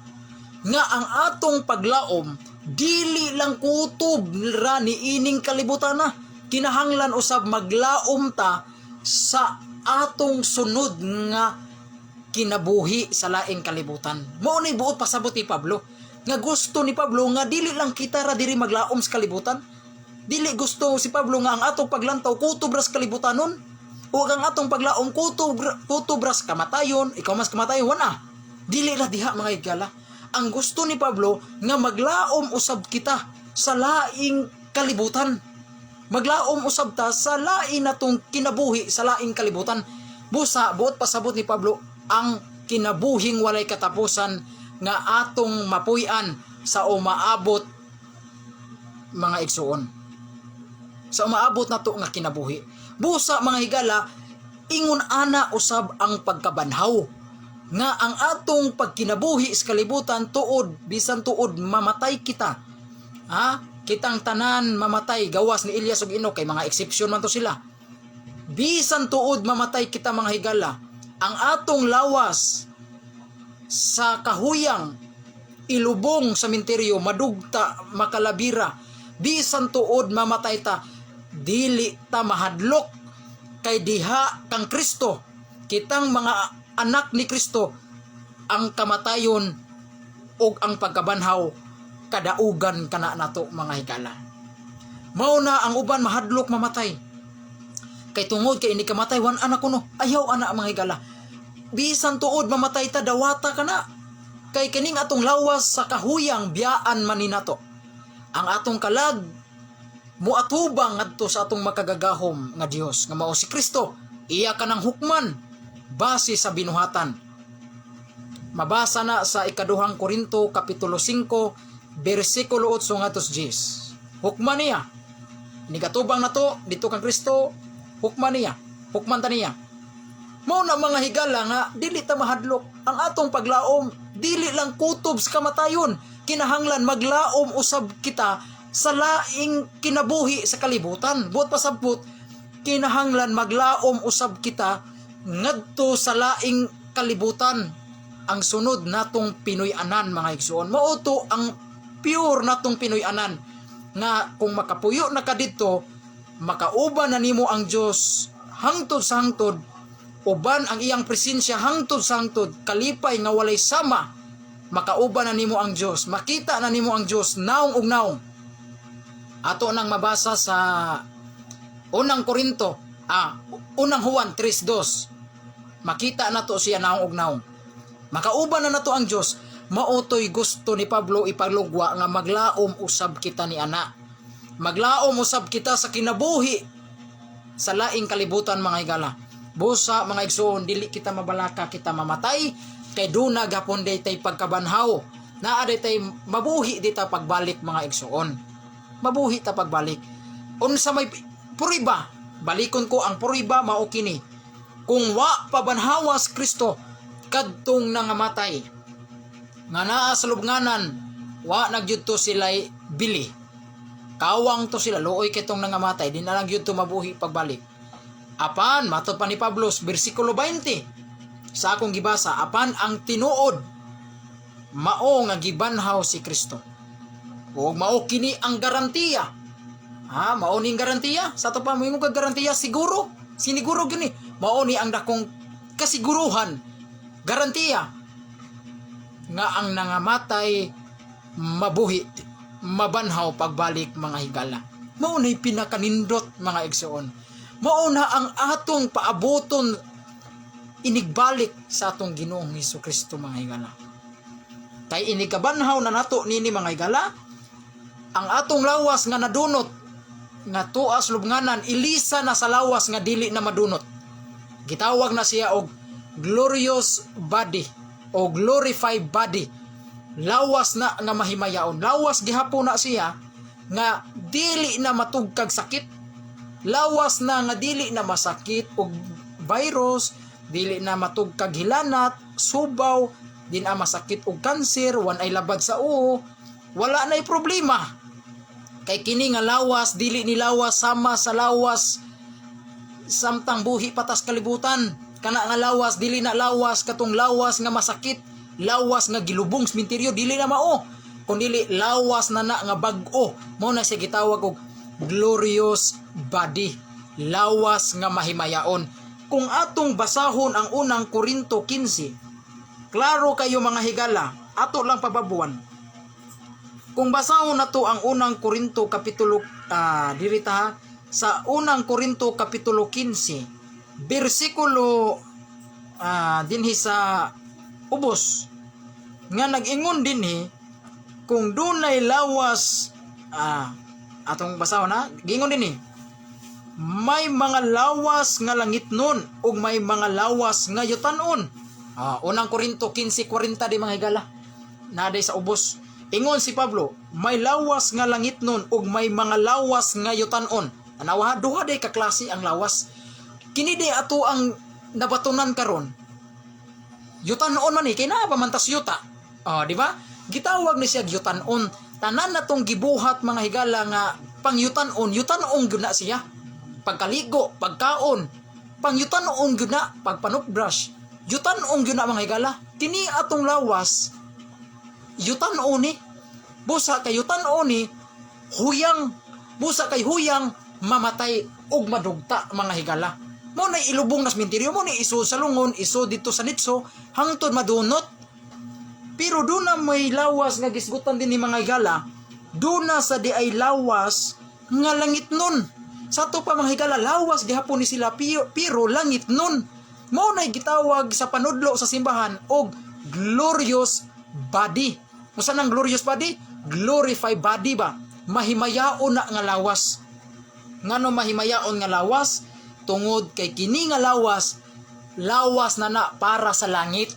nga ang atong paglaom dili lang kutob ra niining kalibutan na, kinahanglan usab maglaom ta sa atong sunod nga kinabuhi sa laing kalibutan. Mao ni buot pasabot ni Pablo nga gusto ni Pablo nga dili lang kita ra diri maglaom sa kalibutan. Dili gusto si Pablo nga ang atong paglantaw kutob ra sa kalibutanon, o ang atong paglaom kutob ra sa kamatayon, ikaw mas kamatayon na. Dili ra diha mga higala. Ang gusto ni Pablo nga maglaom usab kita sa laing kalibutan. Maglaom usab ta sa lain natong kinabuhi sa laing kalibutan. Busa buot pasabot ni Pablo ang kinabuhing walay katapusan nga atong mapuy-an sa umaabot mga igsuon. Sa umaabot na to nga kinabuhi. Busa mga higala, ingon ana usab ang pagkabanhaw nga ang atong pagkinabuhi sa kalibutan tuod, bisan tuod mamatay kita. Kitang tanan mamatay, gawas ni Elias ug Enoch, kay mga exception man to sila. Bisan tuod mamatay kita mga higala, ang atong lawas sa kahuyang ilubong sa sementeryo, madugta, makalabira, bisan tuod mamatay ta, dili ta mahadlok kay diha kang Kristo. Kitang mga anak ni Kristo, ang kamatayon ug ang pagkabanhaw kadaugan kana nato mga higala. Mao na ang uban mahadlok mamatay. Kay tungod kay ini kamatay wan anak kuno, ayaw ana mga higala. Bisan tuod mamatay ta, dawata kana. Kay kining atong lawas sa kahuyang biyaan man ni nato. Ang atong kalag muatubang ngadto sa atong makagagahom nga Dios nga mao si Kristo. Iya kanang hukman base sa binuhatan. Mabasa na sa ikaduhang Korinto kapitulo 5 bersikulo 8 ngadto 10. Hukman niya. Nigatubang na to dito kang Kristo, hukman niya. Hukman ta niya. Mao na mga higala nga dili ta mahadlok. Ang atong paglaom dili lang kutob sa kamatayon. Kinahanglan maglaom usab kita sa laing kinabuhi sa kalibutan. Buot pasabot kinahanglan maglaom usab kita ngadto sa laing kalibutan. Ang sunod natong Pinoy-anan mga igsoon. Mao to ang pure natong Pinoy-anan nga kung makapuyo na ka dito, makauban na nimo ang Dios hangtod sa hangtod, uban ang iyang presensya hangtod sa hangtod, kalipay nga walay sama, makauban na nimo ang Dios, makita na nimo ang Dios naong ug naong. Ato nang mabasa sa unang Juan 3:2. Makita na to siya naong ug naong. Makauban na nato ang Dios. Mautoy gusto ni Pablo ipalugwa nga maglaom usab kita ni ana. Maglaom usab kita sa kinabuhi sa laing kalibutan mga higala. Busa mga igsoon, dili kita mabalaka kita mamatay kay duna gapon day tay pagkabanhaw. Naa day tay mabuhi dita pagbalik mga igsoon. Mabuhi ta pagbalik. Unsa may puriba? Balikon ko ang puriba mao kini. Kung wa pabanhawas Kristo kadtong nangamatay nga naa sa lubnganan, wa nagyud to sila'y bili. Kawang to sila, looy kitong nangamatay, di na lang yun to mabuhi pagbalik. Apan, matod pa ni Pablo, versikulo 20, sa akong gibasa, apan ang tinuod, mao nga gibanhaw si Kristo. O mao kini ang garantiya. Mao ni ang garantiya? Sa to pa mo yung garantiya, siguro? Siniguro gini. Mao ni ang dakong kasiguruhan, garantiya nga ang nangamatay mabuhi, mabanhaw pagbalik mga higala. Mao na'y pinakanindot mga igsoon. Mao na ang atong paaboton inigbalik sa atong Ginoong Hesukristo mga higala. Kay inigabanhaw na nato nini mga higala, ang atong lawas nga nadunot nga tuas lubnganan ilisa na sa lawas nga dili na madunot. Gitawag na siya og glorious body o glorified body. Lawas na nga mahimayaon. Lawas gihapon na siya nga dili na matugkag sakit. Lawas na nga dili na masakit og virus, dili na matugkag hilanat, subaw, di na masakit og kanser, wan ay labad sa uho. Wala na'y problema. Kay kini nga lawas dili ni lawas sama sa lawas samtang buhi patas kalibutan. Kana nga lawas dili na lawas katong lawas nga masakit, lawas nga gilubong sa minteryo, dili na mao, kundi lawas na nga bag-o. Mao na siya gitawag og glorious body, lawas nga mahimayaon. Kung atong basahon ang unang Korinto 15, klaro kayo mga higala, ato lang pababuan. Kung basahon nato ang unang Korinto kapitulo dirita sa unang Korinto kapitulo 15 bersikulo dinhi sa ubos nga nag-ingon dinhi kung dunay lawas atong basahon na gingon dinhi may mga lawas nga langitnon ug may mga lawas nga yutan-on. Unang Korinto 15:40 di mga higala naday sa ubos. Ingon si Pablo, may lawas nga langitnon ug may mga lawas nga yutan-on. Anawa duha day ka klase ang lawas. Kini di ato ang nabatunan karon. Yutan-on man kay naa pa man tas yuta. Di ba? Gitawag ni siya yutan-on. Tanan natong gibuhat mga higala nga pang yutan-on, yutan-on gyud na siya. Pagkaligo, pagkaon, pang yutan-on gyud na, pagpanukbrush, yutan-on gyud na mga higala. Kini atong lawas yutan-on ni. Busa kay yutan-on ni huyang, busa kay huyang mamatay og madugta mga higala. Mo na ilubong nas minteryo mo ni iso sa lungon, iso dito sa nitso hangtod madunot. Pero do na may lawas nga gisgutan din ni mga higala, do na sa di ay lawas nga langit nun. Sa to pa mga higala, lawas gihapon ni sila pero langit nun. Mo na gitawag sa panudlo sa simbahan og glorious body. Usa nang glorious body? Glorified body ba? Mahimayaon na nga lawas. Ngano mahimayaon nga lawas? Tungod kay kini nga lawas, lawas na para sa langit.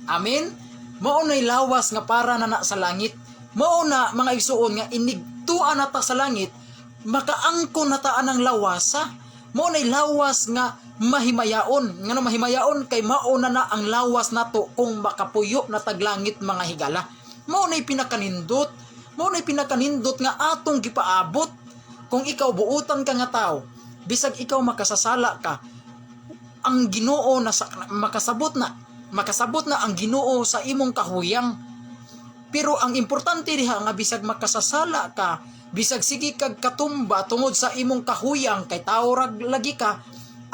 Amen? Mao nay lawas nga para na sa langit. Mao na mga igsuon nga inigtuan nata sa langit, makaangkon nata anang lawasa. Mao nay lawas nga mahimayaon. Ngano mahimayaon kay mauna na ang lawas nato kung makapuyo na taglangit mga higala. Mao nay pinakanindot. Mao nay pinakanindot nga atong gipaabot. Kung ikaw buutan ka nga tao, bisag ikaw makasasala ka, ang Ginoo na makasabot na ang Ginoo sa imong kahuyang. Pero ang importante diha nga bisag makasasala ka, bisag sige kag katumba tungod sa imong kahuyang kay tao lagi ka,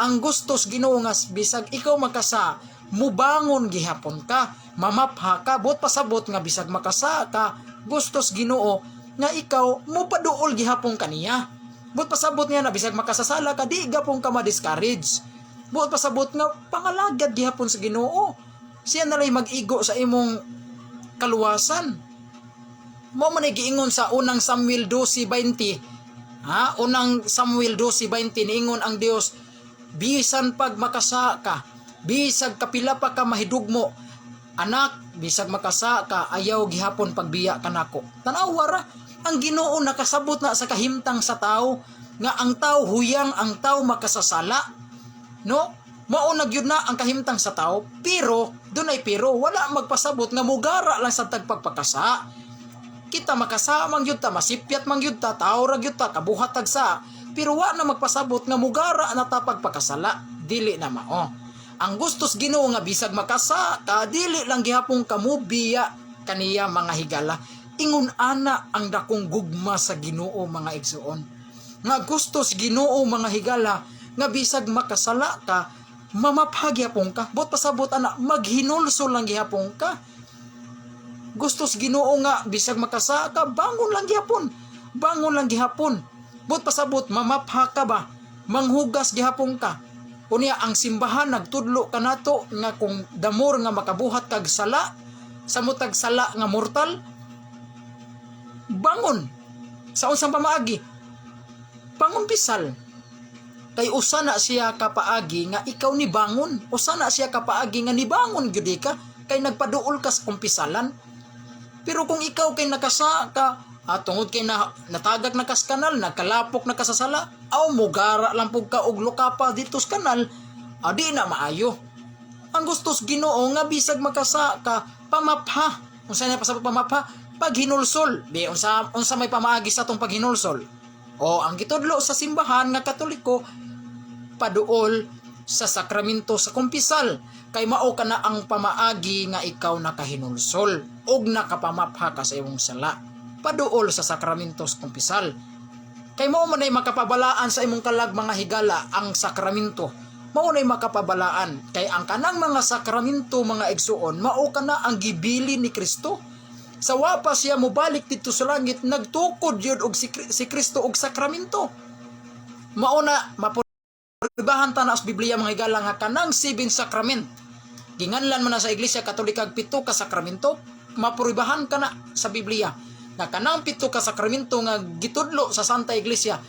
ang gustos Ginoo nga bisag ikaw makasa mubangon gihapon ka, mamapha ka, bot pasabot nga bisag makasa ka, gustos Ginoo nga ikaw mupaduol gihapon kaniya. Bot pasabot niya na bisag makasasala ka, di gapon ka ma-discourage. Bot pasabot nga pangalagad gihapon sa Ginoo. Siya na lay mag-igo sa imong kaluwasan. Mao man giingon sa unang Samuel 12:20. Unang Samuel 12:20 niingon ang Dios, bisan pag makasa ka, bisag kapila pa ka mahidugmo, anak, bisag makasa ka, ayaw gihapon pagbiya kanako. Tanawa ra, ang Ginoo nakasabot na sa kahimtang sa tao nga ang tao huyang, ang tao makasasala. No? Mao na gyud na ang kahimtang sa tao, pero dunay pero wala magpasabot nga mugara lang sa tagpagpakasa. Kita makasama man gyud ta, masipyat man gyud ta, tao ra gyud ta, kabuhat tagsa, pero wa na magpasabot nga mugara na ta pagpakasala, dili na mao. Ang gustos Ginoo nga bisag makasa ka, dili lang gihapon kamubiya kaniya mga higala. Ingon ana ang dakong gugma sa Ginoo mga igsuon. Nga gustos Ginoo mga higala nga bisag makasala ka, mamapagyapon ka, bot pasabot ana maghinulso lang gihapon ka. Gustos Ginoo nga bisag makasa ka, bangon lang gihapon. Bangon lang gihapon. Bot pasabot mamapha ka ba? Manghugas gihapon ka. Unya ang simbahan nagtudlo kanato nga kung damor nga makabuhat kag sala, samutag sala nga mortal, bangon. Sa unsang pamaagi? Bangon pisal. Kay usa na siya kapaagi nga ikaw ni bangon. Usa na siya kapaagi nga ni bangon gyud ka kay nagpaduol ka sa kumpisalan. Pero kung ikaw kay nakasa ka, tungod kay natagak na kas kanal, nagkalapok na kasasala, mugara lang pug ka og lokapa dito sa kanal, di na maayo. Ang gustos Ginoo nga bisag makasa ka, pamapha. Unsa na pasabot pamapha? Paghinulsol. Di unsa may pamaagi sa tong paghinulsol. Ang gitudlo sa simbahan nga Katoliko, paduol sa sakramento sa kumpisal, kay mao kana ang pamaagi nga ikaw nakahinulsol og nakapamapha ka sa imong sala, paduol sa sakramento sa kumpisal. Kay mao man ay makapabalaan sa imong kalag mga higala ang sakramento. Mao nay makapabalaan kay ang kanang mga sakramento mga igsuon, mao kana ang gibili ni Kristo. Sa wapa siya mobalik dito sa langit, nagtukod yun og si Kristo og sakramento. Mao na mapuribahan ta na sa Biblia mga higala nga kanang 7 sakrament. Ginganlan man na sa Iglesia Katolika 7 ka sakramento, mapuribahan ka na sa Biblia. Na kanang 7 ka sakramento nga gitudlo sa Santa Iglesia,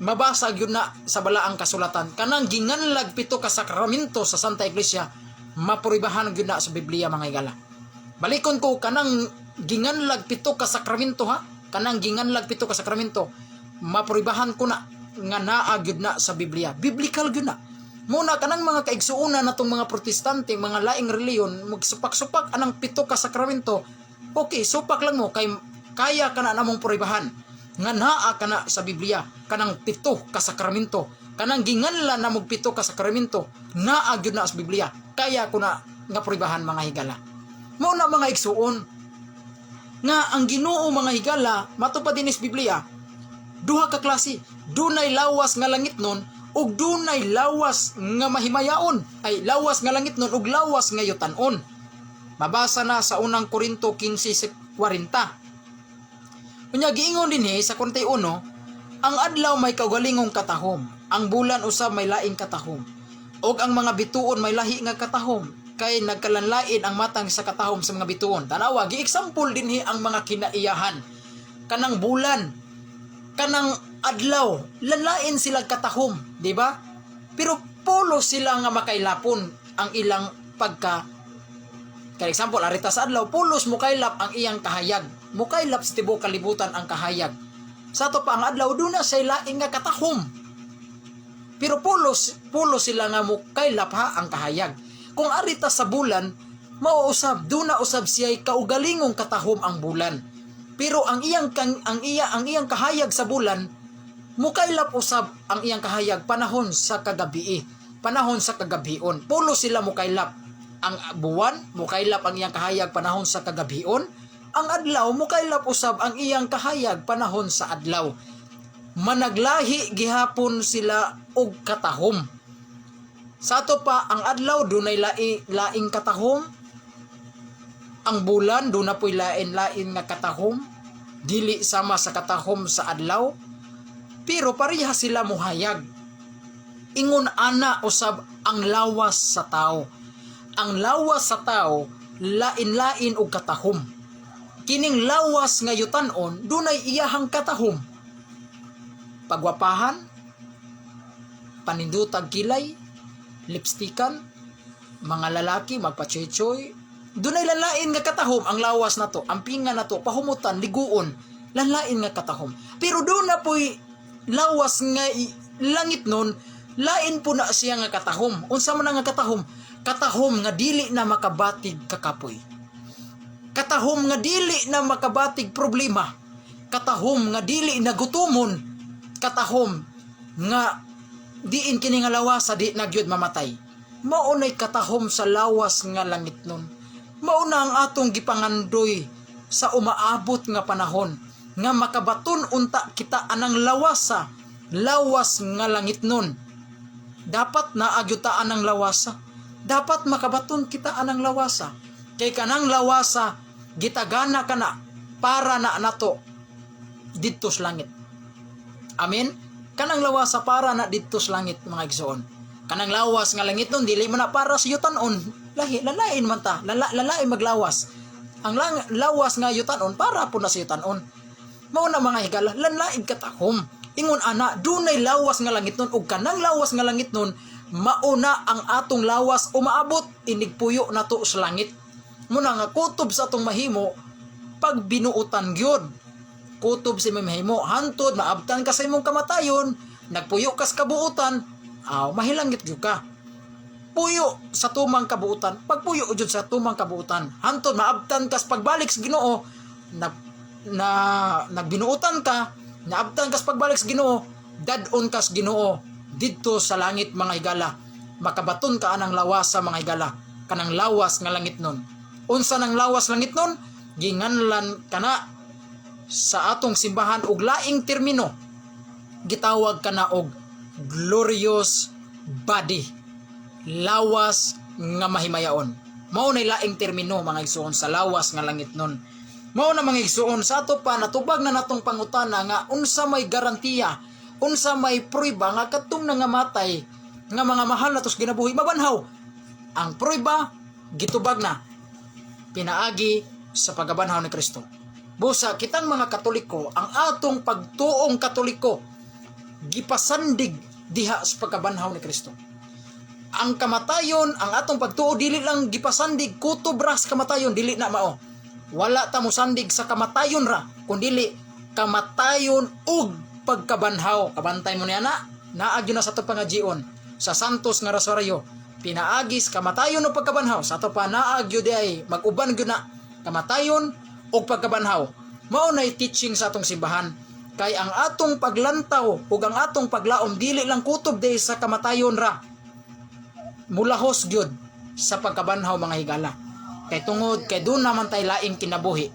mabasag yun na sa balaang kasulatan. Kanang ginganlag 7 ka sakramento sa Santa Iglesia, mapuribahan yun na sa Biblia mga higala. Balikon ko, kanang ginganlag 7 ka sakramento kanang ginganlag 7 ka sakramento, mapuribahan ko na nga naa gyud na sa Biblia. Biblical gyud na. Muna kanang mga kaigsuonan natong mga protestante, mga laing reliyon, magsupak-supak anang 7 ka sakramento. Okay, supak lang mo kay kaya kana namong puribahan nga naa kana sa Biblia kanang 7 ka sakramento. Kanang ginganlan namog 7 ka sakramento, naa gyud na sa Biblia. Kaya ko na nga puribahan mga higala. Muna mga igsuon nga ang Ginoo mga higala matupad din sa Biblia, duha ka klase, dunay lawas nga langit nun ug dunay lawas nga mahimayaon, ay lawas nga langit nun ug lawas nga yutan-on. Mabasa na sa unang Korinto 15:40. Unya giingon dinhi sa 41, ang adlaw may kaugalingong katahom, ang bulan usab may laing katahom, ug ang mga bituon may lahi nga katahom, kay nagkalanlain ang matang sa katahom sa mga bituon. Tanawa, gi-example dinhi ang mga kinaiyahan. Kanang bulan, kanang adlaw, lanlain sila katahom, di ba? Pero pulo sila nga makailapon ang ilang pagka. For example, arita sa adlaw, pulos mukailap ang iyang kahayag. Mukailap sa tibuok kalibutan ang kahayag. Sa to pa ang adlaw, doon na say laing nga katahom. Pero pulo sila nga mo kaylap ha ang kahayag. Kung arita sa bulan, mauusab duna usab siya'y kaugalingong katahom ang bulan. Pero ang iyang kahayag sa bulan, mukaylap usab ang iyang kahayag panahon sa kagabi, panahon sa kagabion. Pulo sila mukaylap. Ang buwan mukaylap ang iyang kahayag panahon sa kagabion. Ang adlaw mukaylap usab ang iyang kahayag panahon sa adlaw. Managlahi gihapon sila og katahom. Sa ato pa ang adlaw dunay laing katahom. Ang bulan do na po'y lain-lain nga katahom, dili sama sa katahom sa adlaw, pero pareha sila muhayag. Ingon ana usab ang lawas sa tao. Ang lawas sa tao lain-lain og katahom. Kining lawas nga yutan-on dunay iyahang katahom. Pagwapahan, panindutag kilay, lipstikan, mga lalaki magpachoy-choy. Dunay lalain nga katahom ang lawas na to, ang pinga na to, pahumutan, liguon, lalain nga katahom. Pero doon na po'y lawas nga langit nun, lain po na siya nga katahom. Unsa man nga katahom? Katahom nga dili na makabatig kakapoy. Katahom nga dili na makabatig problema. Katahom nga dili na gutumon. Katahom nga diin kini nga lawas sa di nagyud mamatay. Maunay katahom sa lawas nga langit nun. Mauna ang atong gipangandoy sa umaabot nga panahon nga makabaton unta kita anang lawasa, lawas nga langit nun. Dapat naagyutaan ang lawasa. Dapat makabaton kita anang lawasa. Kay kanang lawasa gitagana kana para na nato didto sa langit. Amen. Kanang lawasa para na didto sa langit mga igsoon. Kanang lawas nga langit nun dili man na para sa yutan-on. Lalain man ta, lalain maglawas. Ang lawas nga yutan-on para po na sa yutan-on. Mao na mga higala, lalain katahom. Ingon ana, dunay lawas nga langit nun ug kanang lawas nga langit nun mauna ang atong lawas umaabot inigpuyo nato sa langit. Muna nga kutob sa atong mahimo pag binuutan gyud. Kutob si mahimo hantod maabtan ka sa imong kamatayon, nagpuyo kas kabuutan, mahilanggit gyud ka. Puyo sa tumang kabuutan, pagpuyo jud sa tumang kabuutan, hantod maabtan kas pagbalik sa Ginoo, nagbinuutan ka, naabtan kas pagbalik sa Ginoo, dadon kas Ginoo didto sa langit mga higala. Makabaton ka anang lawas sa mga higala, kanang lawas nga langit nun. Unsa nang lawas langit nun? Ginganlan kana sa atong simbahan og laing termino. Gitawag kana og glorious body. Lawas nga mahimayaon. Mao na laing termino mga igsoon sa lawas nga langit nun. Mao na mga igsoon sa ato pa natubag na natong pangutana nga unsa may garantiya, unsa may prueba nga kadtong nangamatay nga mga mahal natos ginabuhi mabanhaw. Ang prueba gitubag na pinaagi sa pagkabanhaw ni Kristo. Busa kitang mga Katoliko, ang atong pagtuong Katoliko gipasandig diha sa pagkabanhaw ni Kristo. Ang kamatayon, ang atong pagtuo dili lang gipasandig kutob ra sa kamatayon, dili na mao. Wala ta mo sandig sa kamatayon ra, kundili kamatayon ug pagkabanhaw. Kabantay mo niya naagyo na sa to pangajion sa Santos nga Rosario. Pinaagis kamatayon ug pagkabanhaw. Sa to pa naagyo di ay mag-uban gyud na kamatayon ug pagkabanhaw. Mao nay teaching sa atong simbahan. Kay ang atong paglantaw ug ang atong paglaom dili lang kutob di sa kamatayon ra. Mulahos gyud sa pagkabanhaw mga higala. Kay tungod kay doon naman tay laing kinabuhi.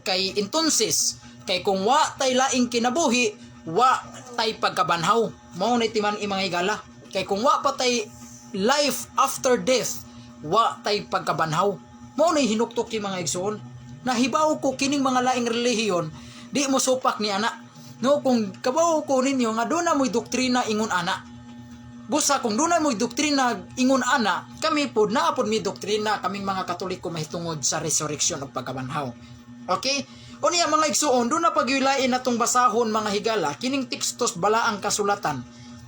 Kay entonces, kay kung wa tay laing kinabuhi, wa tay pagkabanhaw. Mao na timan mga higala. Kay kung wa pa tay life after death, wa tay pagkabanhaw. Mao na hinuktok ki mga igsoon. Nahibaw ko kining mga laing relihiyon, di mo supak ni ana. No, kung kabaw ko ninyo nga doon na mo'y doktrina ingon ana. Busa kung doon na mo'y doktrina ingon ana, kami po naapod mi doktrina kaming mga Katoliko mahitungod sa resurrection o pagkabanhaw. Okay? O niya mga igsoon, doon na pagwilain natong basahon mga higala, kining tekstos balaang kasulatan.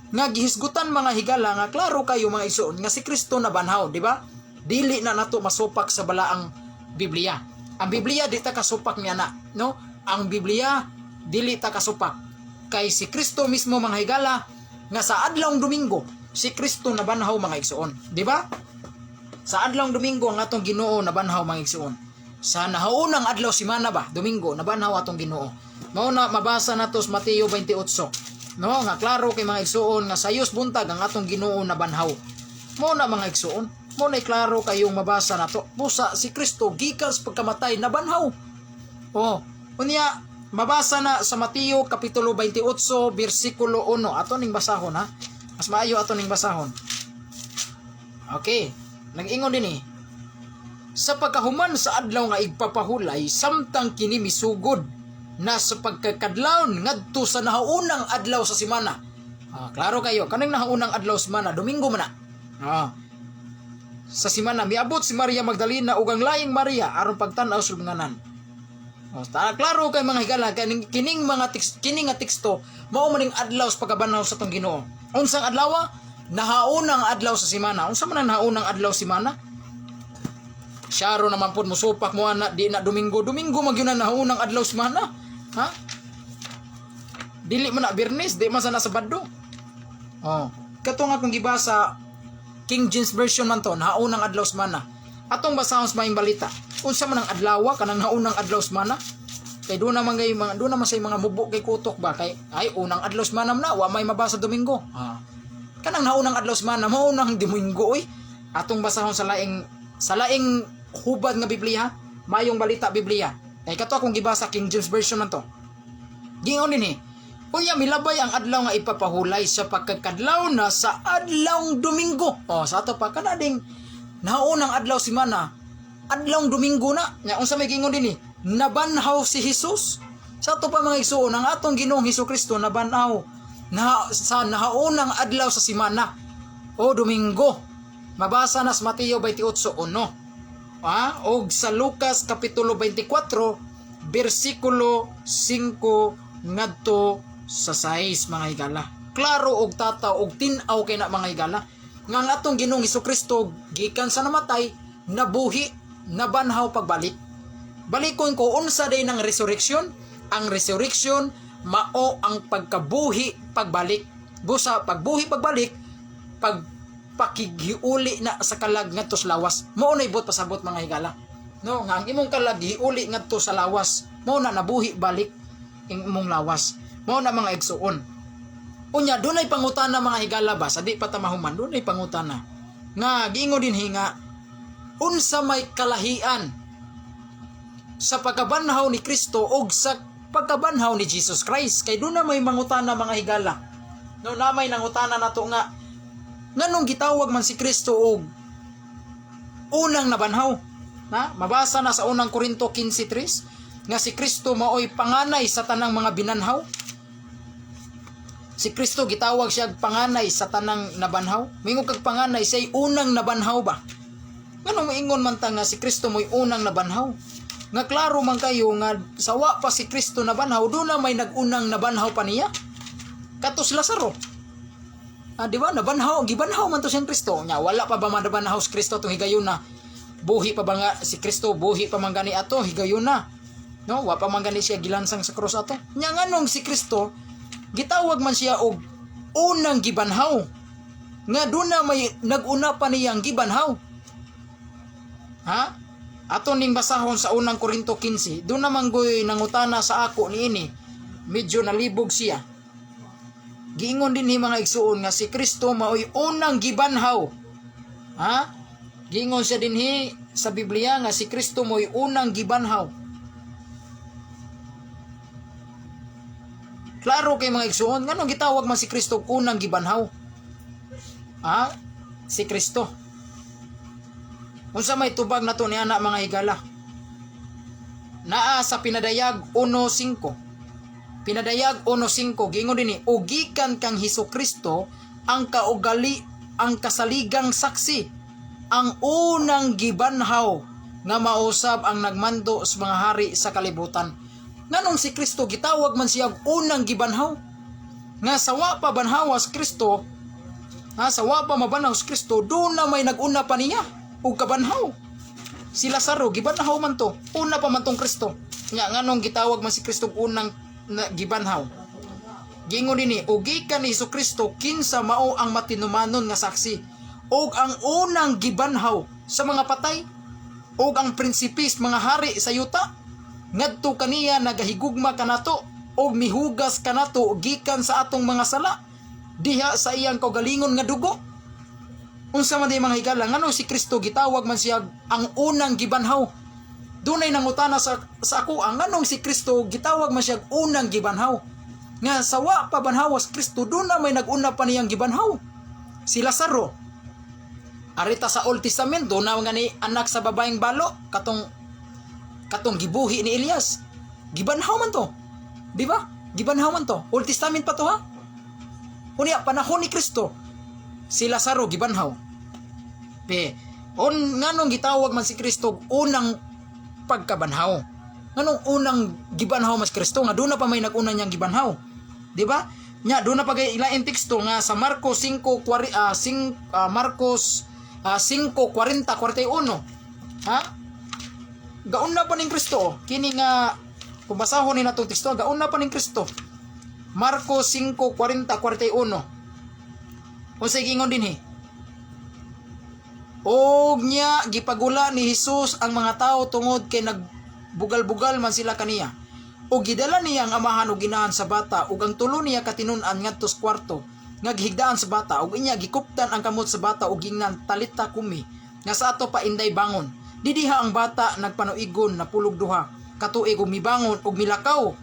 Nga gihisgutan mga higala nga klaro kayo mga igsoon nga si Kristo na banhaw, di ba? Dili na nato masupak sa balaang Biblia. Ang Biblia di ta kasupak niya na, no? Ang Biblia dili ta kasupak. Kay si Kristo mismo mga higala nga sa adlawng Domingo si Kristo nabanhaw mga igsoon, di ba? Sa adlawng Domingo ang atong Ginoo nabanhaw mga igsoon. Sa nahaunang adlaw simana ba, Domingo, nabanhaw atong Ginoo. Mao na mabasa nato sa Mateo 28. No, nga klaro kay mga igsoon nga sayos buntag ang atong Ginoo nabanhaw. Mao na mga igsoon, mao na klaro kayong mabasa nato. Busa si Kristo gikan sa pagkamatay nabanhaw. Oh, unya mabasa na sa Mateo kapitulo 28 bersikulo 1. Ato ning basahon ha. Mas maayo ato ning basahon. Okay, nag-ingon din sa pagkahuman sa adlaw nga igpapahulay samtang kini misugod na sa pagkakadlawon ngadto sa nahaunang adlaw sa semana. Klaro kayo, kaning nahaunang adlaw sa semana, Domingo man na. Sa semana miabot si Maria Magdalena ug ang laing Maria aron pagtan-aw sa lunganan. Klaro kay mga higala kining nga teksto mao maning adlaw sa pagkabanhaw sa tong Ginoo. Unsang adlaw? Nahaunang adlaw sa semana. Unsa man ang nahaunang adlaw sa semana? Syaro naman pud musupak mo na di na Domingo magyud na nahaunang adlaw sa semana. Ha? Dili man na Biyernes, di man sana Sabado. Kato nga kung gibasa King James Version man to, nahaunang adlaw sa semana. Atong basahon sa maing balita. Unsa man ang adlaw kanang naunang adlaw sa semana? Kay do naman say mga mubo kay kutok ba kay ay unang adlaw sa semana na wa may mabasa Domingo. Kanang naunang adlaw sa semana mao nang Domingo oy. Atong basahon sa laing hubad nga Biblia, mayong balita Biblia. Kay kato akong gibasa King James Version man to. Gingon dinhi. Unya milabay ang adlaw nga ipapahulay sa pagkakadlaw na sa adlawng Domingo. Sa ato pa kanading naunang adlaw semana, adlawng Domingo na. Nya unsa may gingon dinhi? Nabanhaw si Jesus. Sa ato pa mga igsoon, ang atong Ginoong Hesukristo nabanhaw sa nahaunang adlaw sa semana o Domingo. Mabasa na sa Mateo 28:1. Og sa Lucas kapitulo 24 bersikulo 5 ngadto sa 6 mga higala. Klaro og tataw og tin-aw kay na mga higala nga ang atong Ginoong Hesukristo gikan sa namatay nabuhi nabanhaw pagbalik. Balikon ko unsa day ng resurrection? Ang resurrection mao ang pagkabuhi pagbalik. Busa pagbuhi pagbalik pagpakigiuli na sa kalag ngadto sa lawas. Mao na ibot pasabot mga higala. No, nga ang imong kalag giuli ngadto sa lawas. Mao na nabuhi balik ang imong lawas. Mao na mga igsoon. Unya dunay pangutana mga higala ba sa di pa ta mahuman dunay pangutana. Nga giingon din hinga unsa may kalahian sa pagkabanhaw ni Kristo o sa pagkabanhaw ni Jesus Christ. Kay doon na may mangutana mga higala. No, na may nangutana nato nga nganong gitawag man si Kristo og unang nabanhaw. Mabasa na sa unang Korinto 15:3 nga si Kristo maoy panganay sa tanang mga binanhaw. Si Kristo gitawag siya panganay sa tanang nabanhaw. Mingog kag panganay say unang nabanhaw ba? Nganong moingon man ta nga si Kristo moy unang nabanhaw? Nga klaro man kayo nga sawa pa si Kristo nabanhaw, doon na may nagunang nabanhaw pa niya. Katos Lazaro. Di ba? Gibanhaw man to siyang Kristo. Nya wala pa ba nabanhaw si Kristo to higayon na? Buhi pa ba nga si Kristo? Buhi pa man gani ato higayon na. No, wa pa man gani siya gilansang sa krus ato. Nya nganong si Kristo gitawag man siya og unang gibanhaw. Nga doon na may naguna pa niyang gibanhaw. Ato ning basahon sa unang Korinto 15, doon naman goy nangutana sa ako niini, medyo nalibog siya. Giingon din ni mga igsuon nga si Kristo maoy unang gibanhaw. Giingon siya din sa Biblia nga si Kristo maoy unang gibanhaw. Klaro kay mga igsuon, nganong gitawag man si Kristo unang gibanhaw? Si Kristo. Unsa may tubag nato ni ana mga higala? Naa sa Pinadayag 1:5. Pinadayag 1:5 giingon dinhi, ugikan kang Hesukristo ang kaugali ang kasaligang saksi, ang unang gibanhaw nga mausab ang nagmando sa mga hari sa kalibutan. Nganong si Kristo gitawag man siya unang gibanhaw? Nga sawa pa banhawa sa Kristo, sawa pa mabanhaw sa Kristo, doon na may naguna pa niya ug kabanhaw. Si Lazaro gibanhaw man to, una pa man tong Kristo. Nya nganong gitawag man si Kristo unang gibanhaw? Giingon dinhi, ug gikan ni Hesukristo kinsa mao ang matinumanon nga saksi, ug ang unang gibanhaw sa mga patay, ug ang prinsipis mga hari sa yuta. Ngadto kaniya nagahigugma kanato ug mihugas kanato gikan sa atong mga sala diha sa iyang kaugalingon nga dugo. Unsa man di mga higala, ngano si Kristo gitawag man siya ang unang gibanhaw? Dunay nangutana sa ako, ang nganong si Kristo gitawag man siya unang gibanhaw? Nga sawa pa banhawas Kristo, doon na may naguna pa niyang gibanhaw. Si Lazaro. Arita sa Old Testament, doon na nga ni anak sa babaeng balo, katong gibuhi ni Elias. Gibanhaw man to. Di ba? Gibanhaw man to. Old Testament pa to ha? Unya, panahon ni Kristo, si Lazaro gibanhaw. Nganong gitawag man si Kristo unang pagkabanhaw? Nganong unang gibanhaw mas Kristo? Nga doon na pa may naguna niyang gibanhaw. Di ba? Nya, doon na pa kay ilaing teksto nga sa Marcos 5:40-41. Ha? Gaun na pa ning Kristo. Kini nga, kung basahon ni natong teksto, gaun na pa ning Kristo. Marcos 5:40-41. Unsay gingon dinhi? Og nya gipagula ni Hesus ang mga tao tungod kay nagbugal-bugal man sila kaniya. Og gidala niya ang amahan og ginahan sa bata, ug ang tulo niya katinun-an ngadto sa kwarto nga gihigdaan sa bata, ug inya gikuptan ang kamot sa bata ug gingnan, talita kumi, nga sa ato pa inday bangon. Didiha ang bata nagpanuigon na pulog duha katuig ug mibangon ug milakaw,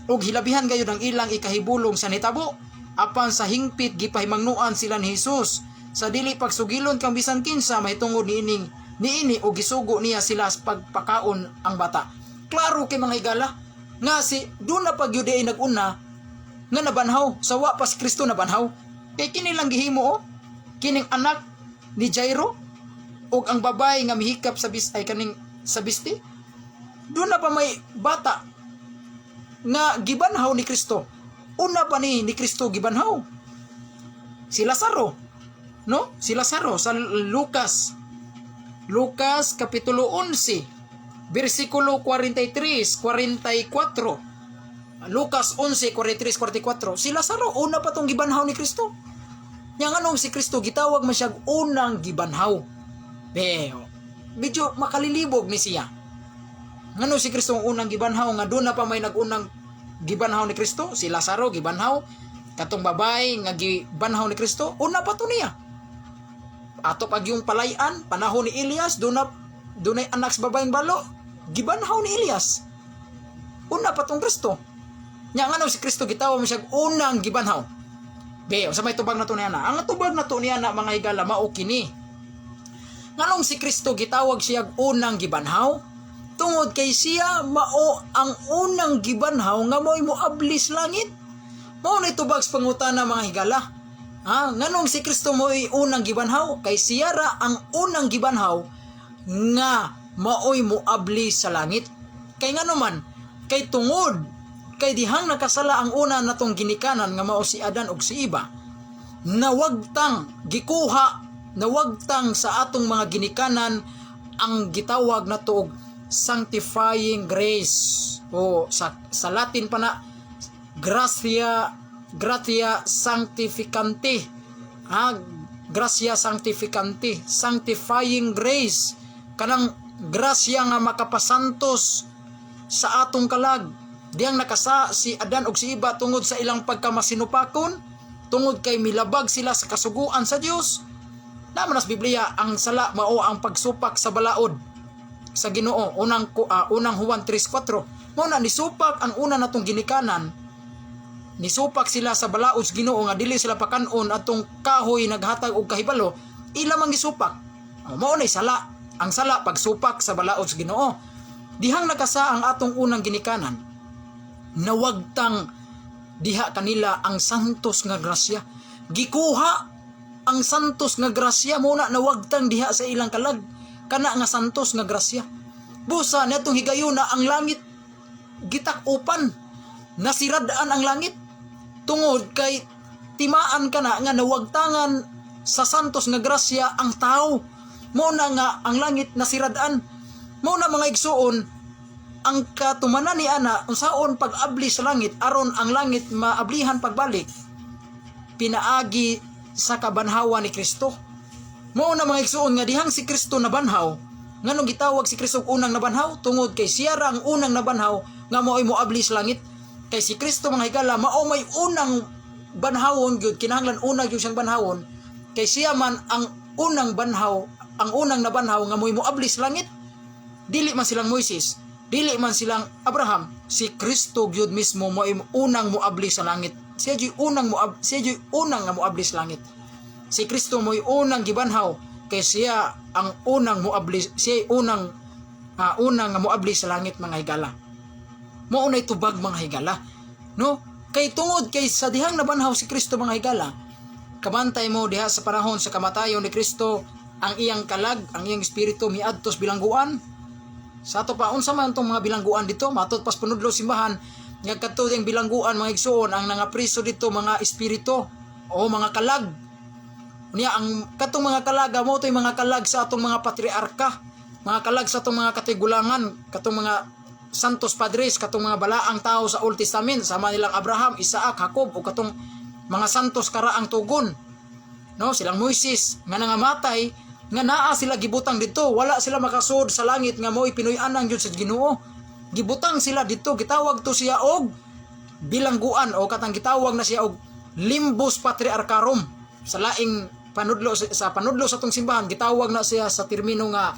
ug hilabihan gayud ang ilang ikahibulong sa nitabo. Apan sa hingpit gipahimangnuan sila ni Hesus sa dili pagsugilon kang bisan kinsa mahitungod niini ug gisugo niya sila sa pagpakaon ang bata. Klaro kay mga higala nga si doon na pagyud ay naguna nga nabanhaw, sawa pa si Kristo nabanhaw. Kay kini lang gihimo kining anak ni Jairo ug ang babay nga mihikap sa bisti. Doon na pa may bata nga gibanhaw ni Kristo. Una pa ni Kristo gibanhaw. Si Lazaro, no? Si Lazaro sa Lucas kapitulo 11, versikulo 43-44. Lucas 11:43-44. Si Lazaro una pa tong gibanhaw ni Kristo. Nya nganong si Kristo gitawag man siya unang gibanhaw. Medyo makalilibog ni siya. Ngano si Kristo ang unang gibanhaw nga doon na pa may nagunang gibanhaw ni Kristo? Si Lazaro gibanhaw, katong babay nga gibanhaw ni Kristo, una pa to niya. Ato pag yung palayan, panahon ni Elias, dunay anak sa babaeng balo, gibanhaw ni Elias. Una pa tong Kristo. Nya ngano si Kristo gitawag mo siya unang gibanhaw. Sa may tubag na to niya na. Ang tubag na to niya na mga higala mao kini. Nganong si Kristo gitawag siya unang gibanhaw? Tungod kay siya mao ang unang gibanhaw nga mo'y moablis langit. Mao na itubag sa pangutana mga higala. Nganong si Kristo mo'y unang gibanhaw? Kay siya ra ang unang gibanhaw nga mao'y moablis sa langit. Kay ngano man, kay tungod kay dihang nakasala ang una natong ginikanan nga mao si Adan ug si Eva, nawagtang sa atong mga ginikanan ang gitawag nato og sanctifying grace, o sa Latin pa na gratia sanctificante. Gracia sanctificante, sanctifying grace, kanang grasya nga makapasantos sa atong kalag. Diyang nakasa si Adan ug si Eva tungod sa ilang pagkamasinupakon, tungod kay milabag sila sa kasuguan sa Dios. Naman sa Biblia ang sala mao ang pagsupak sa balaod sa Ginoo. Unang Juan 3:4. Mao na nisupak ang una natong ginikanan. Nisupak sila sa balaod sa Ginoo nga dili sila pakanon atong kahoy naghatag og kahibalo, ila mang gisupak. Mao na sala. Ang sala pagsupak sa balaod sa Ginoo. Dihang nakasa ang atong unang ginikanan, nawagtang diha kanila ang santos nga grasya. Gikuha ang santos nga grasya mo na nawagtang diha sa ilang kalag, kana nga santos nga grasya. Busa natong higayuna ang langit gitakupan, nasiradaan ang langit tungod kay timaan kana nga nawagtangan sa santos nga grasya ang tao. Mo na nga ang langit nasiradaan. Mo na mga igsuon, ang katumanan ni ana unsaon pag-abli sa langit aron ang langit maablihan pagbalik pinaagi sa kabanhawan ni Kristo. Mao na mga igsoon nga dihang si Kristo nabanhaw, nganong gitawag si Kristo unang nabanhaw tungod kay siya ra ang unang nabanhaw nga mao'y moabli sa langit. Kay si Kristo mga higala mao may unang banhawon gyud, kinahanglan una gyud siyang banhawon kay siya man ang unang banhaw, ang unang nabanhaw nga mo'y moabli sa langit. Dili man silang Moises, dili man silang Abraham, si Kristo gyud mismo mo'y unang moabli sa langit. Siya gyud unang nga moabli sa langit. Si Kristo mo'y unang gibanhaw kay siya ang unang moabli, siya unang nga moabli sa langit mga higala. Mao nay tubag mga higala, no? Kay tungod kay sa dihang nabanhaw si Kristo mga higala, kabantay mo diha sa panahon sa kamatayon ni Kristo, ang iyang kalag, ang iyang espiritu miadtos bilangguan. Sa ato pa unsa man tong mga bilangguan dito, matud pas punudlo simbahan, nga katuding bilangguan mga igsoon ang nangapriso dito mga espiritu o mga kalag. Unya ang katong mga kalaga mo toy mga kalag sa atong mga patriarka, mga kalag sa atong mga katigulangan, katong mga santos padres, katong mga balaang tao sa Old Testament, sama nilang Abraham, Isaac, Jacob o katong mga santos karaang tugon. No, silang Moises nga nangamatay, nga naa sila gibutang dito, wala sila makasud sa langit nga mo'y pinuy-anang gyud sa Ginoo. Gibutang sila dito, gitawag to siya og bilangguan o katang gitawag na siya og limbus patriarcharum. Sa laing panudlo sa panudlo sa tong simbahan gitawag na siya sa termino nga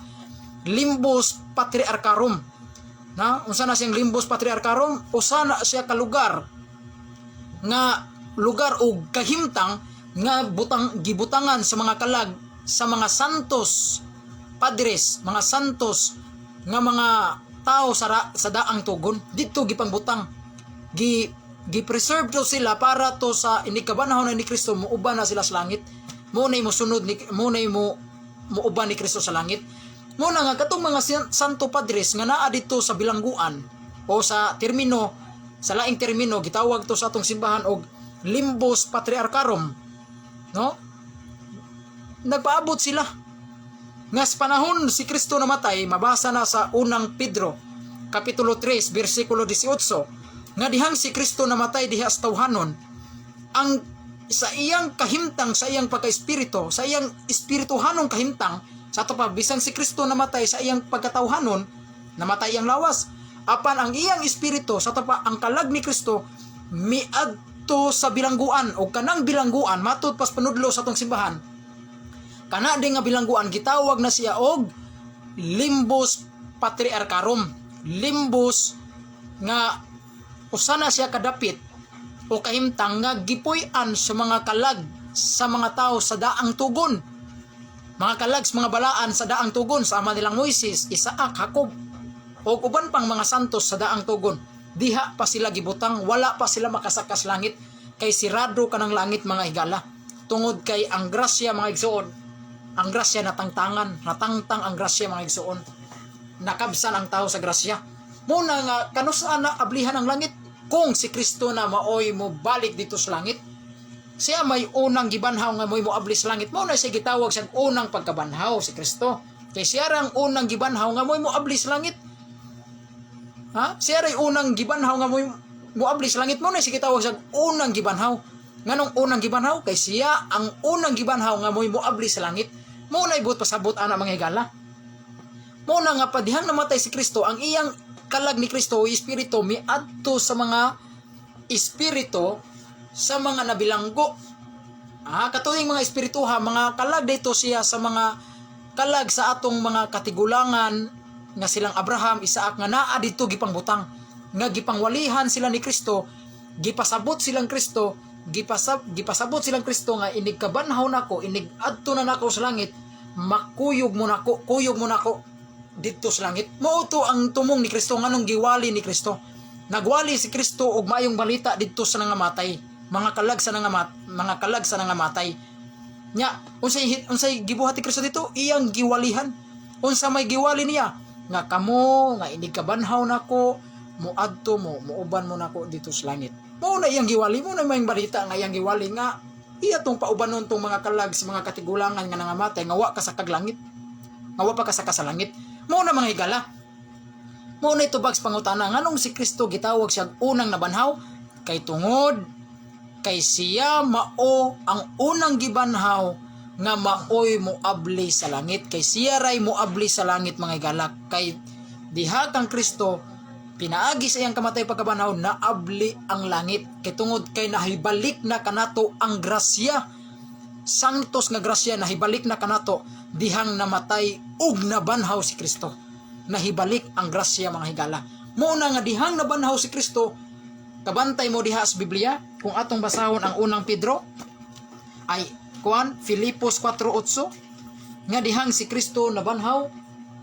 limbus patriarcharum. Na unsa na siyang limbus patriarcharum? Usa na siya ka lugar o kahimtang nga gibutangan sa mga kalag sa mga santos padres, mga santos nga mga tao sa daang tugon. Dito gipangbutang, gi-preserve to sila para to sa inikabanahon ni Kristo muuban na sila sa langit. Munay mo sunod ni munay mo muuban ni Kristo sa langit. Muna nga katong mga santo padres nga naa dito sa bilangguan o sa termino, sa laing termino gitawag to sa atong simbahan og limbus patriarcharum, no? Nagpaabot sila nga sa panahon si Kristo namatay, mabasa na sa unang Pedro kapitulo 3 bersikulo 18 nga dihang si Kristo namatay diha sa tawhanon, ang sa iyang kahimtang, sa iyang pagka-espiritu, sa iyang espirituhanong kahimtang, sa ato pa bisan si Kristo namatay sa iyang pagkatawhanon, namatay iyang lawas, apan ang iyang espiritu sa ato pa ang kalag ni Kristo miadto sa bilangguan o kanang bilangguan matud pas panudlo sa atong simbahan. Kana di nga bilangguan gitawag na siya og limbus patriarcharum. Limbus nga usa na siya kadapit o kahimtang nga gipuy-an sa mga kalag sa mga tao sa daang tugon. Mga kalag sa mga balaan sa daang tugon sama nilang Moises, Isaac, Jacob o uban pang mga santos sa daang tugon. Diha pa sila gibutang, wala pa sila makasakas langit kay sirado kanang langit mga higala. Tungod kay ang grasya mga igsoon, ang grasya natangtangan, natangtang ang grasya mga igsoon. Nakabsan ang tao sa grasya. Muna nga kanusaan na ablihan ang langit kung si Kristo na maoy mo balik dito sa langit. Siya may unang gibanhaw nga mo'y mo abli sa langit. Muna siya gitawag siyang unang pagkabanhaw si Kristo. Kay siya rang unang gibanhaw nga mo'y mo abli sa langit. Ha? Siya ray unang gibanhaw nga mo'y mo abli sa langit. Muna siya gitawag siyang unang gibanhaw. Nganong unang gibanhaw? Kay siya ang unang gibanhaw nga mo'y mo abli sa langit. Muna ibut pasabot ana mga higala. Muna nga padihang namatay si Kristo, ang iyang kalag ni Kristo o espiritu miadto sa mga espiritu sa mga nabilanggo. Katuwing mga espirituha, mga kalag dito siya sa mga kalag sa atong mga katigulangan nga silang Abraham, Isaac nga naa dito gipangbutang, nga gipangwalihan sila ni Kristo, gipasabot silang Kristo, gipasabot silang Kristo nga inig kabanhaw nako, inig adto na nako sa langit, makuyog mo nako dito sa langit. Mao to ang tumong ni Kristo nganong giwali ni Kristo. Nagwali si Kristo og maayong balita didto sa nangamatay, mga kalag sa nangamatay. Nya, unsay gibuhat ni Kristo dito? Iyang giwalihan. Unsa may giwali niya? Nga kamo nga inig kabanhaw nako, muadto mo, muuban mo nako dito sa langit. Mao na iyang giwali, mo na may balita nga iyang giwali nga iya tong paubanon tong mga kalag sa mga katigulangan nga nangamatay nga wa ka sa kaglangit. Nga wa pa ka sa langit. Mao na mga higala. Mao na itubag sa pangutana nganong si Kristo gitawag siyang unang nabanhaw kay tungod kay siya mao ang unang gibanhaw nga maoy moabli sa langit. Kay siya ray moabli sa langit mga higala. Kay diha kang Kristo pinaagi sa iyang kamatay pagkabanhaw naabli ang langit. Kay tungod kay nahibalik na kanato ang grasya, santos nga grasya nahibalik na kanato dihang namatay ug nabanhaw si Kristo. Nahibalik ang grasya mga higala. Mao na nga dihang nabanhaw si Kristo. Kabantay mo diha sa Biblia kung atong basahon ang unang Pedro ay Filipos 4:8 nga dihang si Kristo nabanhaw,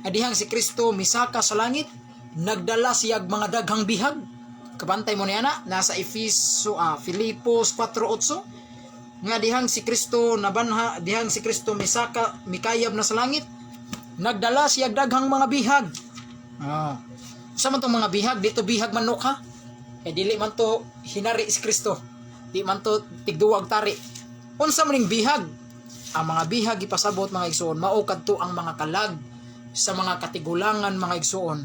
nga dihang si Kristo misaka sa langit, nagdala siyag mga daghang bihag. Kabantay mo niya na nasa Filipos 4:8 nga dihang si Kristo nabanha, dihang si Kristo mikayab na sa langit, nagdala siyag daghang mga bihag. Sa man tong mga bihag dito bihag manok ha. Dili man to hinari si Kristo. Di man to tigduwag tari. Unsa maning bihag? Ang mga bihag ipasabot mga igsoon mao kadto ang mga kalag sa mga katigulangan mga igsoon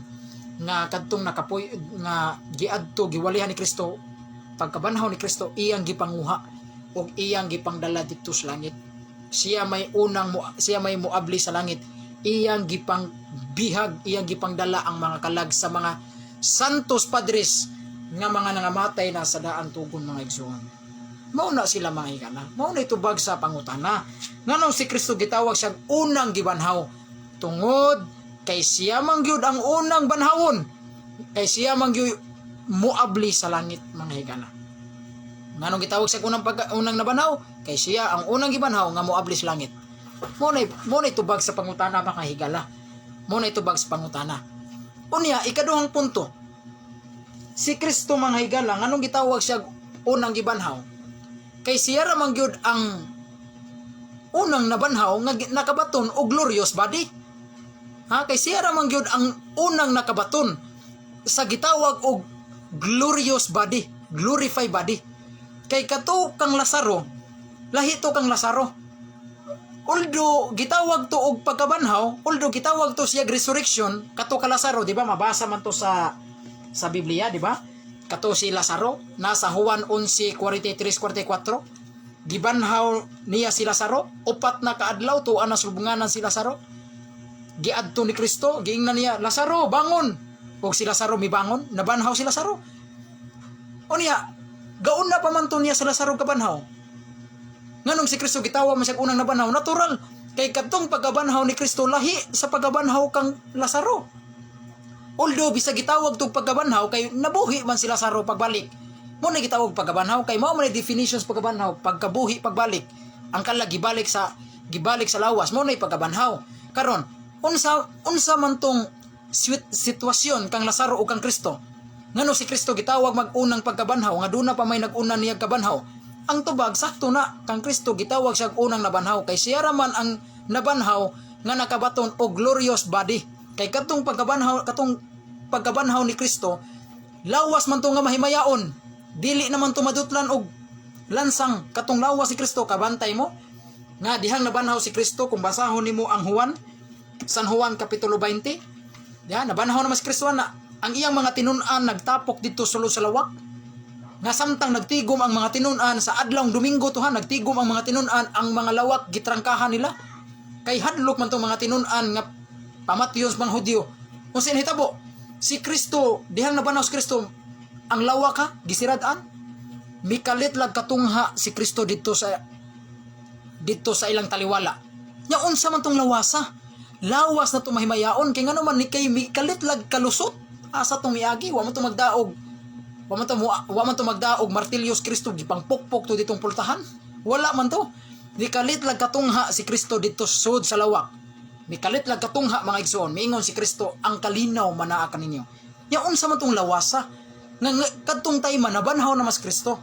nga kadtong nakapoy nga giadto giwalihan ni Kristo pagkabanhaw ni Kristo iyang gipanguha ug iyang gipangdala dito sa langit. Siya may muabli sa langit. Iyang gipang bihag, iyang gipangdala ang mga kalag sa mga santos padres nga mga nangamatay na sa daan tugon mga igsoon. Mao na sila mga higala. Mao na itubag sa pangutana nganong si Kristo gitawag siyang unang gibanhaw tungod kay siya man gyud ang unang banhawon, kay siya man gyud muabli sa langit mga higala. Nganong gitawag siya unang nabanhaw kay siya ang unang gibanhaw nga muabli sa langit. Mao na itubag sa pangutana mga higala. Mao na itubag sa pangutana. Unya ikaduhang punto, si Kristo mga higala nganong gitawag siya unang gibanhaw kay siya ra man gyud ang unang nabanhaw nga nakabaton og glorious body. Kay siya ra man gyud ang unang nakabaton sa gitawag og glorious body, glorified body. Kay kato kang Lazaro, lahi to kang Lazaro. Although gitawag to og pagkabanhaw, although gitawag to siya resurrection, kato ka Lazaro, di ba? Mabasa man to sa Biblia, di ba? Kato si Lazaro, nasa Juan 11:43-44. Gibanhaw niya si Lazaro, upat na kaadlaw tuwa na subunganan si Lazaro. Giadto ni Kristo, giingnan niya, Lazaro, bangon. Ug si Lazaro mibangon, nabanhaw si Lazaro. Unya, gaon na pa man to niya sa Lazaro kabanhaw. Nganong si Kristo gitawag man siya unang nabanhaw, natural. Kay kadtong pagkabanhaw ni Kristo lahi sa pagkabanhaw kang Lazaro. Although bisa gitawag tog pagkabanhaw kay nabuhi man si Lazaro pagbalik. Mo na gitawag pagkabanhaw kay mao man definitions pagkabanhaw, pagkabuhi pagbalik. Ang kala gibalik sa lawas mo na pagkabanhaw. Karon unsa man tong sitwasyon kang Lazaro o kang Kristo? Ngano si Kristo gitawag mag-unang pagkabanhaw nga duna pa may nag-una niya kabanhaw? Ang tubag sakto na kang Kristo gitawag siya unang nabanhaw kay siya ra man ang nabanhaw nga nakabaton og glorious body. Kay katong pagkabanhaw ni Kristo, lawas man to nga mahimayaon. Dili naman to madutlan og lansang katong lawas si Kristo. Kabantay mo nga dihang nabanhaw si Kristo kung basahon nimo ang San Juan kapitulo 20. Ya, nabanhaw naman si Kristo na ang iyang mga tinun-an nagtapok dito sulod sa lawak. Nga samtang nagtigom ang mga tinun-an sa adlawng Domingo to nagtigom ang mga tinun-an, ang mga lawak gitrangkahan nila. Kay hadlok man tong mga tinun-an nga pamatyos mga Hudyo. Kung sinhitabo, si Kristo, dihang nabanhaw si Kristo, ang lawak gisirad-an. Mikalit lag katungha si Kristo dito sa ilang taliwala. Nya unsa man tong lawasa? Lawas na to mahimayaon kay ngano man ni kay mikalit lag kalusot. Asa tong miagi, wa man to magdaog. Wa man to magdaog martilyos Kristo gipangpukpok to ditong pultahan. Wala man to. Mikalit lag katungha si Kristo dito sud sa lawak. Mikalit lag katungha mga igsoon, miingon si Kristo, ang kalinaw manaa kaninyo. Nya unsa man tong lawasa? Nga kadtong tayma nabanhaw na mas Kristo.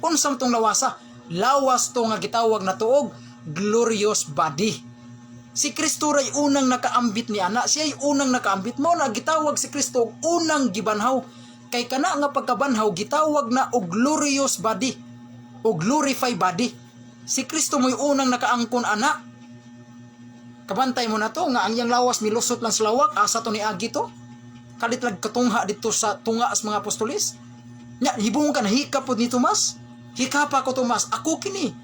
Unsa man tong lawasa? Lawas to nga gitawag na tuog glorious body. Si Kristo ray unang nakaambit ni ana, siya ay unang nakaambit mo na gitawag si Kristo unang gibanhaw. Kay kana nga pagkabanhaw gitawag na og glorious body o glorified body. Si Kristo mo'y unang nakaangkon ana. Kabantay mo na to nga ang iyang lawas milusot lang sa lawak, asa to ni agi to? kalitlag katungha dito sa tunga sa mga apostolis. Nya hibong ka na hika po ni Tomas. Hika pa ko Tomas, ako kini.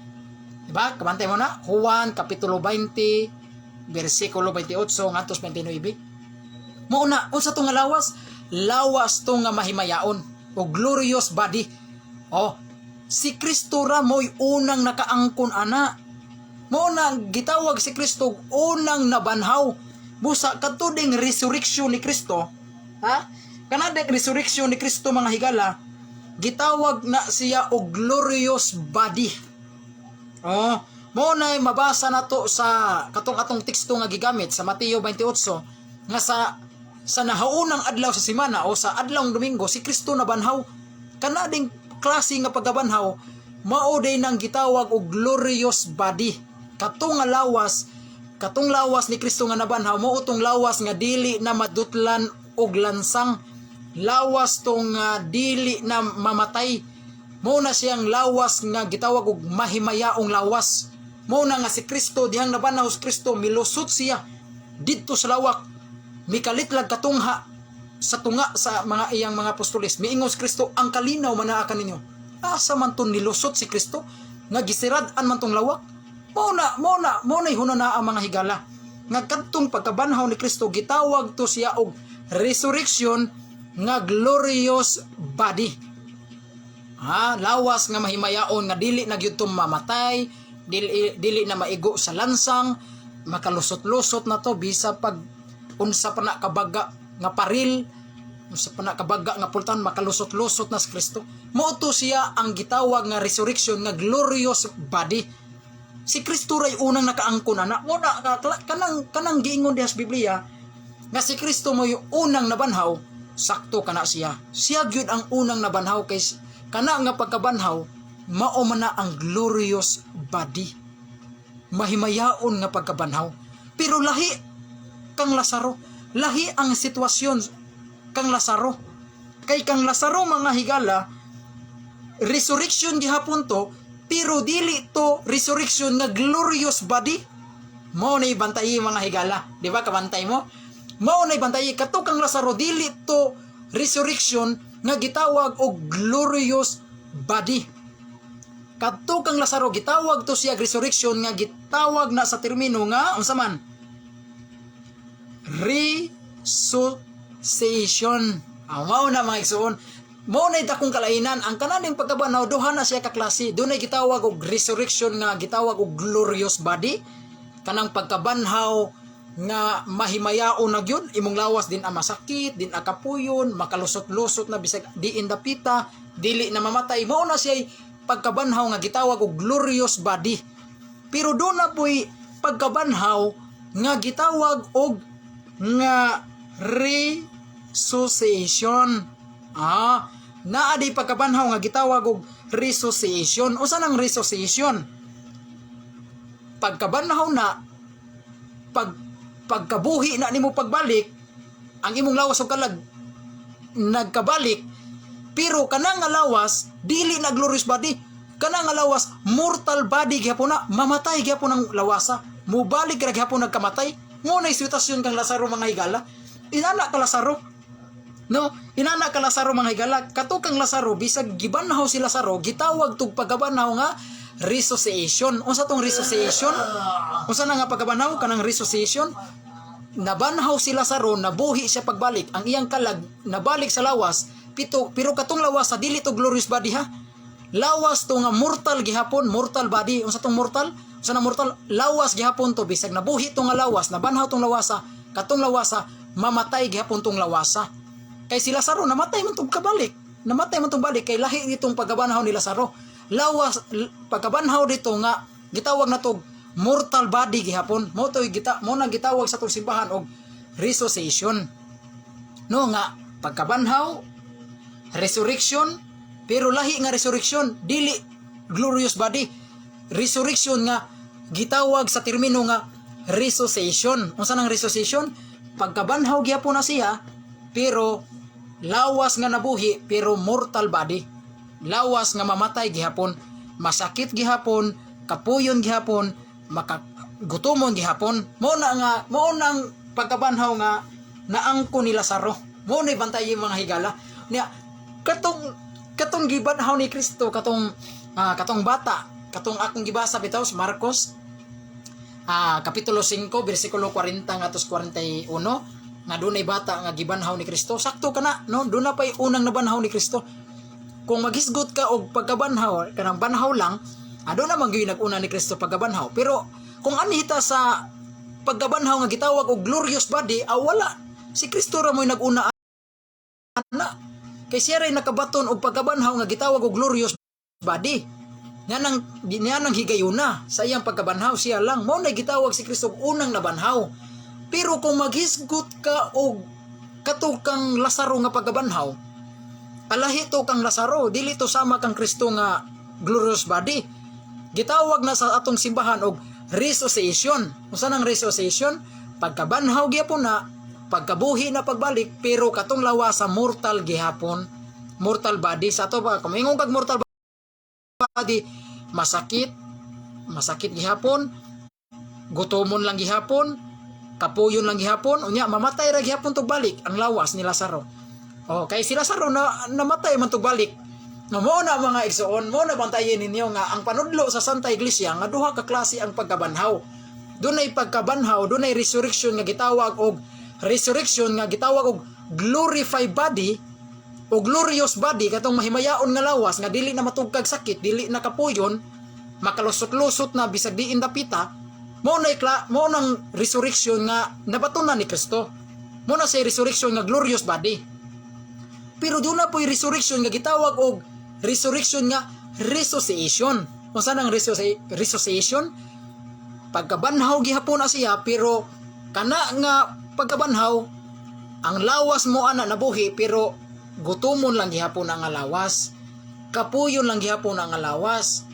Diba? Kabantay mo na Juan kapitulo 20 versikulo 28 ngantos 29. Mao na unsa to nga lawas? Lawas to nga mahimayaon o glorious body. Oh, si Kristo ra mo'y unang nakaangkon ana. Mao na gitawag si Kristo unang nabanhaw. Busa kadto ding resurrection ni Kristo. Ha? Kanang resurrection ni Kristo mga higala, gitawag na siya og glorious body. Oh, mo na mabasa nato sa katong teksto nga gigamit sa Mateo 28 nga sa nahaunang adlaw sa semana o sa adlawng Domingo si Kristo nabanhaw. Kana ding klase nga pagkabanhaw mao day nang gitawag og glorious body. Katong lawas ni Kristo nga nabanhaw mao tong lawas nga dili na madutlan og lansang. Lawas tong dili na mamatay. Mao na siyang lawas nga gitawag og mahimayaong lawas. Mao na nga si Kristo dihang nabanhaw si Kristo milusot siya didto sa lawak. Mikalitlag katungha sa tunga sa mga iyang mga apostoles. Miingon si Kristo, ang kalinaw manaakan ninyo. Asa man ton nilusot si Kristo nga gisirad-an man tong lawak. Mao na hunana ang mga higala. Nga kadtong pagkabanhaw ni Kristo gitawag to siya og resurrection nga glorious body. Lawas nga mahimayaon nga dili na gyud mamatay, dili na maigo sa lansang, makalusot-lusot na to bisa pag unsa pa na kabaga nga paril, unsa pa na kabaga nga pultan makalusot-lusot na si Kristo. Mao to siya ang gitawag nga resurrection nga glorious body. Si Kristo ray unang nakaangkon ana. Muna kanang giingon diha sa Biblia nga si Kristo mo yung unang nabanhaw, sakto kana siya. Siya gyud ang unang nabanhaw kay kana nga pagkabanhaw mao man na ang glorious body. Mahimayaon nga pagkabanhaw. Pero lahi kang Lazaro, lahi ang sitwasyon kang Lazaro. Kay kang Lazaro mga higala, resurrection gihapon to, pero dili to resurrection nga glorious body. Mao na ibantay mga higala, di ba kabantay mo? Mao na ibantay kato kang Lazaro dili to resurrection nga gitawag og glorious body. Kadto kang Lazaro gitawag to siya resurrection nga gitawag na sa termino nga unsa man? Resuscitation. Mao na mga igsoon. Mao na dakong kalainan ang kananing pagkabanhaw duha na siya ka klase. Dunay gitawag og resurrection nga gitawag og glorious body. Kanang pagkabanhaw nga mahimayaon na gyud, imong lawas din ang masakit, din akapuyon, makalusot-lusot na bisag diin dapita, dili na mamatay. Mao na siya pagkabanhaw nga gitawag og glorious body. Pero do na po'y pagkabanhaw nga gitawag og nga resuscitation. Naa di pagkabanhaw nga gitawag og resuscitation. Usa nang resuscitation? Pagkabanhaw na pagkabuhi na nimo pagbalik, ang imong lawas og kalag nagkabalik, pero kanang nga lawas dili na glorious body. Kanang nga lawas mortal body gyapon na, mamatay gyapon ang lawasa. Mubalik ra gyapon nagkamatay. Mo na sitwasyon kang Lazaro mga higala. Inana ka Lazaro. No, inana ka Lazaro mga higala. Kato kang Lazaro bisag gibanhaw si Lazaro, gitawag tug pagkabanhaw nga resuscitation. Unsa tong resuscitation? Unsa na nga pagkabanhaw kanang resuscitation? Nabanhaw si Lazaro, nabuhi siya pagbalik. Ang iyang kalag nabalik sa lawas. Pero katong lawas sa dili to glorious body ha. Lawas to nga mortal gihapon, mortal body. Unsa tong mortal? Unsa na mortal? Lawas gihapon to bisag nabuhi to nga lawas, nabanhaw tong lawasa, katong lawasa mamatay gihapon tong lawasa. Kay si Lazaro namatay man tong kabalik. Namatay man tong balik kay lahi itong pagkabanhaw ni Lazaro. Lawas pagkabanhaw dito nga gitawag na tog mortal body gihapon. Mo nang gitawag sa tong simbahan og resuscitation. No nga pagkabanhaw, resurrection, pero lahi nga resurrection, dili glorious body. Resurrection nga gitawag sa termino nga resuscitation. Unsa nang resuscitation? Pagkabanhaw gyapon na siya, pero lawas nga nabuhi, pero mortal body. Lawas nga mamatay gihapon, masakit gihapon, kapuyon gihapon, makagutomon gihapon. Mo nang pagkabanhaw nga naangko ni Lazaro. Mo na bantay yung mga higala niya katong gibanhaw ni Kristo katong bata katong akong gibasa bitaw sa Marcos kapitulo 5 bersikulo 40 ngadto 41 nga dunay bata nga gibanhaw ni Kristo. Sakto kana no, doon na pay unang nabanhaw ni Kristo. Kung maghisgot ka og pagkabanhaw kanang banhaw lang, doon naman gyud nag-una ni Kristo pagkabanhaw. Pero kung anhita sa pagkabanhaw nga gitawag og glorious body, wala. Si Kristo ra mo'y nag-una ana. Kay siya ray nakabaton og pagkabanhaw nga gitawag og glorious body. Niya nang higayuna sa iyang pagkabanhaw, siya lang mao na gitawag si Kristo og unang nabanhaw. Pero kung maghisgot ka og katukang Lazaro nga pagkabanhaw, alahi to kang Lazaro, dili to sama kang Kristo nga glorious body. Gitawag na sa atong simbahan og resuscitation. Unsa nang resuscitation? Pagkabanhaw gyapon na, pagkabuhi na pagbalik, pero katong lawas sa mortal gihapon, mortal body. Sa to ba, kumingon kag mortal body, masakit gihapon, gutomon lang gihapon, kapuyon lang gihapon, unya mamatay ra gihapon tog balik ang lawas ni Lazaro. Kay si Lazaro na namatay man tog balik. No, mo na mga igsoon, mo na bantayin ninyo nga ang panudlo sa Santa Iglesia nga duha ka klase ang pagkabanhaw. Dunay pagkabanhaw, dunay resurrection nga gitawag og glorified body o glorious body katong mahimayaon nga lawas nga dili na matugkag sakit, dili na kapuyon, makalusot-lusot na bisag diin dapita. Mo nang resurrection nga nabatunan ni Kristo. Mo na say resurrection nga glorious body. Pero doon na po'y resurrection nga gitawag og resurrection nga resuscitation. Kung saan ang resuscitation? Pagkabanhaw gihapon na siya, pero kana nga pagkabanhaw, ang lawas mo ana nabuhi, pero gutumon lang gihapon ang lawas. Kapuyon lang gihapon ang lawas.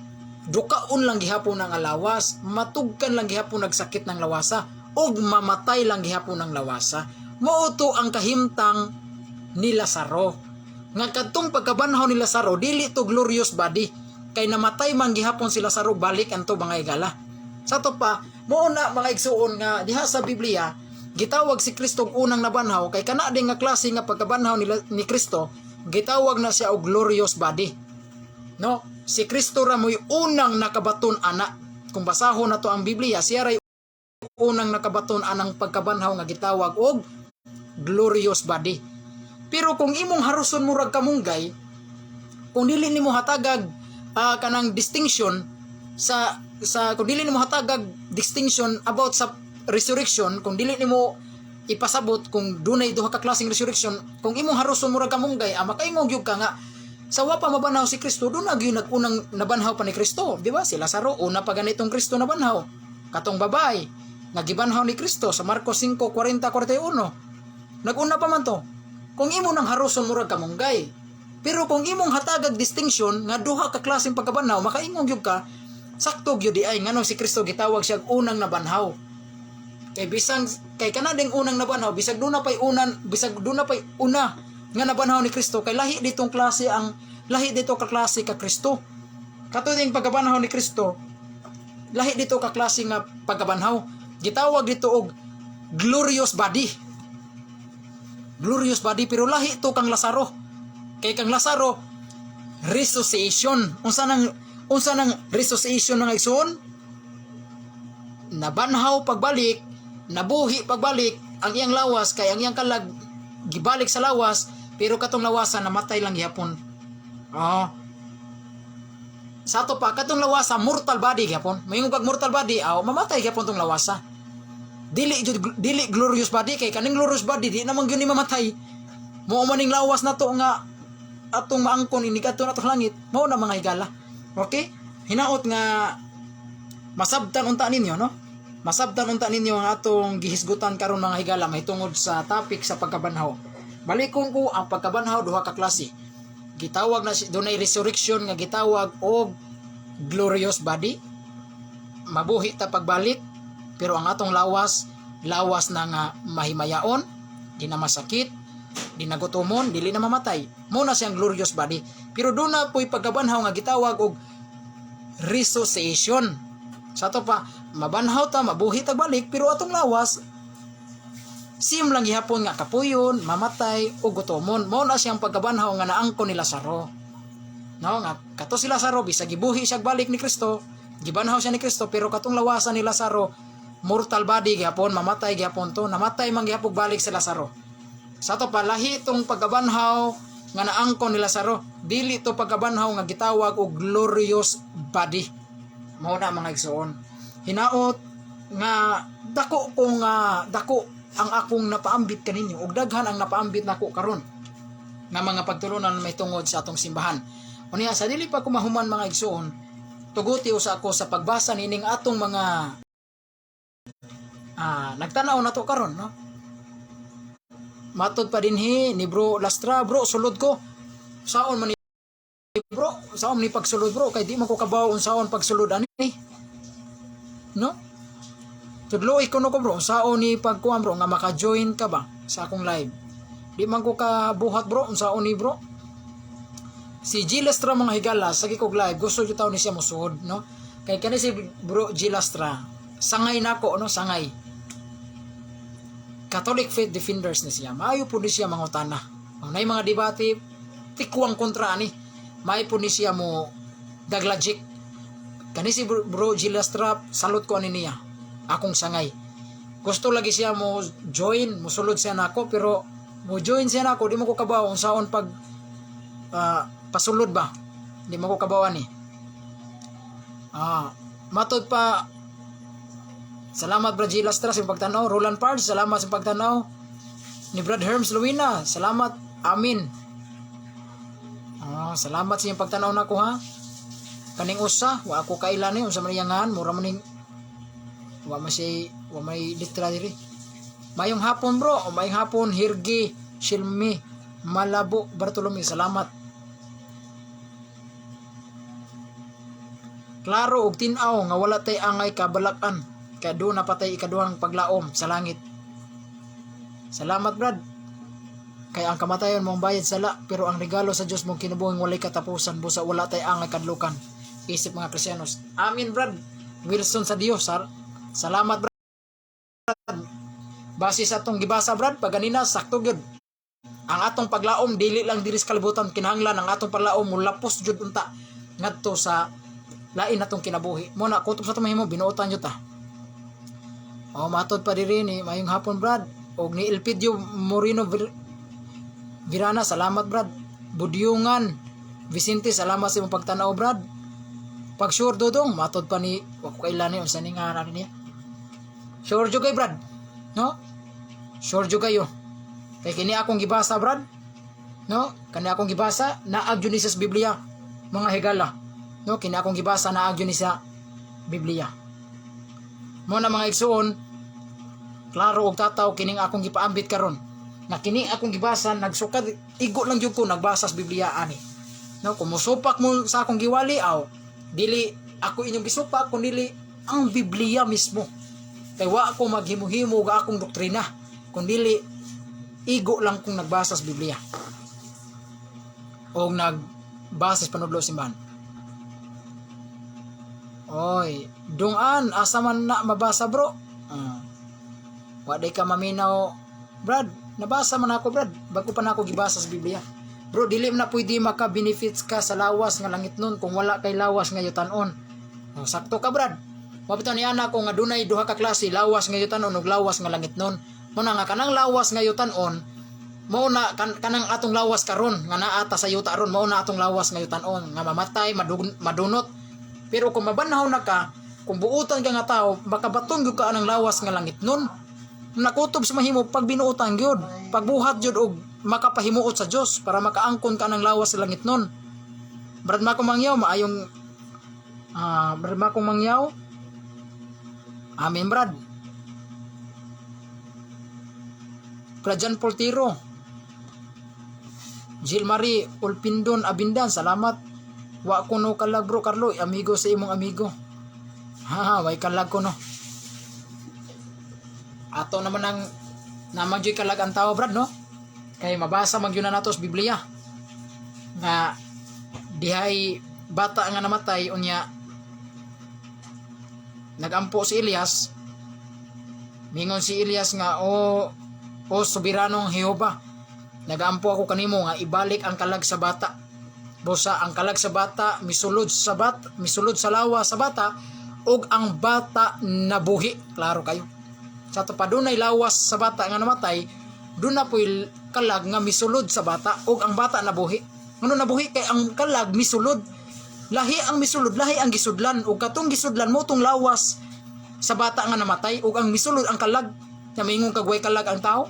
Dukaon lang gihapon ang lawas. Matugkan lang gihapon nagsakit ng lawasa. Og mamatay lang gihapon ang lawasa. Mauto ang kahimtang ni Lazaro. Nga kadtong pagkabanhaw ni Lazaro, dili to glorious body. Kay namatay man gihapon si Lazaro, balik anto mga igala. Sa to pa, mo na mga igsuon nga diha sa Biblia, gitawag si Kristo og unang nabanhaw, kay kana din nga klase nga pagkabanhaw ni Kristo, gitawag na siya og glorious body. No? Si Kristo ra mo'y unang nakabaton ana. Kung basahon na to ang Biblia, siya ray unang nakabaton anang pagkabanhaw nga gitawag og glorious body. Pero kung imong haruson murag kamunggay, kung dili nimo hatagag kanang distinction kung dili nimo hatagag distinction about sa resurrection, kung dili nimo ipasabot kung dunay duha ka klaseng resurrection, kung imong haruson murag kamunggay, makaingog gyud ka nga sa wa pa mabanhaw si Kristo, doon gyud nag-unang nabanhaw pa ni Kristo, di ba? Si Lazaro una pa ganitong Kristo nabanhaw. Katong babae nagibanhaw ni Kristo sa Marcos 5:40-41. Nag-una pa man to. Kung imo nang haruson murag kamunggay. Pero kung imong hatagag distinction nga duha ka klaseng pagkabanhaw, makaingog gyud ka, sakto gyud di ay ngano si Kristo gitawag siya unang nabanhaw. Kay kana ding unang nabanhaw, bisag duna pay una nga nabanhaw ni Kristo, kay lahi dito ka klase ka Kristo. Kato ding pagkabanhaw ni Kristo, lahi dito ka klase nga pagkabanhaw. Gitawag dito og glorious body. Glorious body, pero lahi ito kang Lazaro. Kay kang Lazaro, resuscitation. Unsa nang resuscitation ng igsoon? Nabanhaw pagbalik, nabuhi pagbalik ang iyang lawas, kay ang iyang kalag gibalik sa lawas, pero katong lawasan namatay lang gihapon. Sa to pa katong lawasa mortal body gihapon. Mayong pag mortal body, mamatay gihapon tong lawasa. Dili glorious body, kay kaning glorious body di namang gyud ni mamatay. Mao maning lawas na to nga atong maangkon ini kadto na to langit. Mao na mga higala. Okay? Hinaot nga masabtan unta ninyo, no? Masabtan unta ninyo ang atong gihisgutan karon mga higala mahitungod sa topic sa pagkabanhaw. Balikon ko ang pagkabanhaw duha ka klase. Gitawag na dunay resurrection nga gitawag og glorious body. Mabuhi ta pagbalik, pero ang atong lawas na nga mahimayaon, di na masakit, di na gutomon, dili na mamatay. Muna siyang glorious body. Pero doon na po'y pagkabanhaw nga gitawag og resuscitation. Sa to pa, mabanhaw ta, mabuhi ta balik, pero atong lawas Sim lang gihapon nga kapuyon, mamatay o gutomon. Mao na siyang pagkabanhaw nga naangkon ni Lazaro. No, nga kato si Lazaro bisag gibuhi siya balik ni Kristo, gibanhaw siya ni Kristo, pero katong lawasan ni Lazaro mortal body gihapon, mamatay gihapon to, namatay man gihapon balik si Lazaro. Sa to palahi tong pagkabanhaw nga naangkon ni Lazaro, dili to pagkabanhaw nga gitawag og glorious body. Mao na mga igsoon. Hinaot nga dako ko nga dako ang akong napaambit kaninyo ug daghan ang napaambit nako karon nga mga pagtulunan may tungod sa atong simbahan. Unya sa dili pa ko mahuman mga igsoon, tuguti usa ako sa pagbasa nining atong mga nagtanaw na to karon, no? Matod pa dinhi ni Bro Lastra, bro, sulod ko. Saon man ni bro, saon ni pagsulod bro, kay di man ko kabaw unsaon pagsulod ani. No? Tudloy ko no ko bro, saon ni pagkuan bro nga maka-join ka ba sa akong live. Di man ko kabuhat bro, unsaon ni bro. Si G Lastra mga higala, sa kog live, gusto jud taw ni siya mosuod, no? Kay kani si Bro G Lastra, sangay nako, no, sangay. Catholic Faith Defenders ni siya. Maayo po ni siya mangutana. Nay mga debate, tikwang kontra ani. Maayo po ni siya mo daglogic. Kani si Bro G Lastra, salute ko ani niya. Akong sangay. Gusto lagi siya mo join, mo sulod siya nako, pero mo join siya nako, di mo ko kabaw unsaon pag pasulod ba. Di mo ko kabawan ni. Matod pa. Salamat Brad G Lastra sa pagtanaw. Roland Pards, salamat sa pagtanaw. Ni Brad Herms Luina, salamat. Amin. Salamat sa iyong pagtanaw na ko ha. Kaning usa, wa ako kailan ni unsa man iyangan, mura man ning wa may litra diri. Mayong hapon bro, mayong hapon Hirgi, Shilmi, Malabo, Bartolome, salamat. Klaro og tin-aw nga wala tay angay kabalakan. Kaya doon napatay ikaduhang paglaom sa langit. Salamat Brad. Kaya ang kamatayon mong bayad sala, pero ang regalo sa Dios mong kinabuhing walay katapusan, busa wala tay angay kadlukan. Isip mga Kristiyanos. Amin Brad. Wilson sa Dios. Salamat Brad. Base sa atong gibasa Brad, paganina sakto gyud. Ang atong paglaom dili lang diri sa kalibutan, kinahanglan ang atong paglaom mulapos jud unta ngadto sa lain natong kinabuhi. Mo na kutob sa tumahimo binuotan jud ta. Matod pa diri ni mayong hapon Brad. Og ni Elpidio Moreno Virana, salamat Brad. Budyungan Vicente, salamat sa imong pagtanaw Brad. Pag sure dodong, matod pa ni wako kailan ni unsa ni nga niya. Sure jud kay Brad. No? Sure jud kayo. Kay kini akong gibasa Brad. No? Kani akong gibasa naag jud ni sa Biblia. Mga higala. No, kini akong gibasa naag jud ni sa Biblia. Mo na mga igsuon, klaro og tataw kining akong gipaambit karon. Na kini akong gibasa nagsukad igo lang jud ko nagbasa sa Biblia ani. No, kung mosupak mo sa akong giwali dili ako inyong gisupak kun dili ang Biblia mismo. Kay wa ako maghimuhimo og akong doktrina, kun dili igo lang kung nagbasa sa Biblia. O nagbasa sa panudlo simbahan. Oy, dungan asa man na mabasa bro. Wa day ka maminaw, Brad. Nabasa man ako Brad, bago pa na ako gibasa sa Biblia. Bro, dili na pwede maka-benefits ka sa lawas nga langit nun kung wala kay lawas nga yutan-on. Sakto ka Brad. Mabitaw ni ana ko nga dunay duha ka klase, lawas nga yutan-on ug lawas nga langit nun. Muna nga kanang lawas nga yutan-on, mao na kanang atong lawas karon nga naata sa yuta ron, mao na atong lawas nga yutan-on nga mamatay, madunot. Pero kung mabanhaw na ka, kung buutan ka nga tao, makabatong gyud ka anang lawas nga langit nun. Nakutob sa mahimo pag binuutan gyud, pagbuhat gyud og makapahimuot sa Dios para makaangkon ka anang lawas sa langit nun. Brad Mako Mangyaw, maayong Brad Mako Mangyaw. Amen Brad. Brad Jan Poltiro, Jill Marie Ulpindon Abindan, salamat. Wa ko no kalag bro Carlo, amigo sa imong amigo. Way kalag ko no. Ato naman ang namagyoy kalag ang tao Brad no. Kay mabasa magyud na nato sa Biblia. Nga dihay bata nga namatay unya nagampo si Elias. Mingon si Elias nga O soberanong Jehova, nagaampo ako kanimo nga ibalik ang kalag sa bata. Busa ang kalag sa bata misulod sa lawas sa bata, ug ang bata nabuhi. Klaro kayo. Sa to pa dunay lawas sa bata nga namatay, doon na po'y kalag nga misulod sa bata, ug ang bata nabuhi. Ano nabuhi? Kay ang kalag misulod. Lahi ang misulod, lahi ang gisudlan, ug katong gisudlan mo tong lawas sa bata nga namatay, ug ang misulod ang kalag. Na mingon kagway kalag ang tao.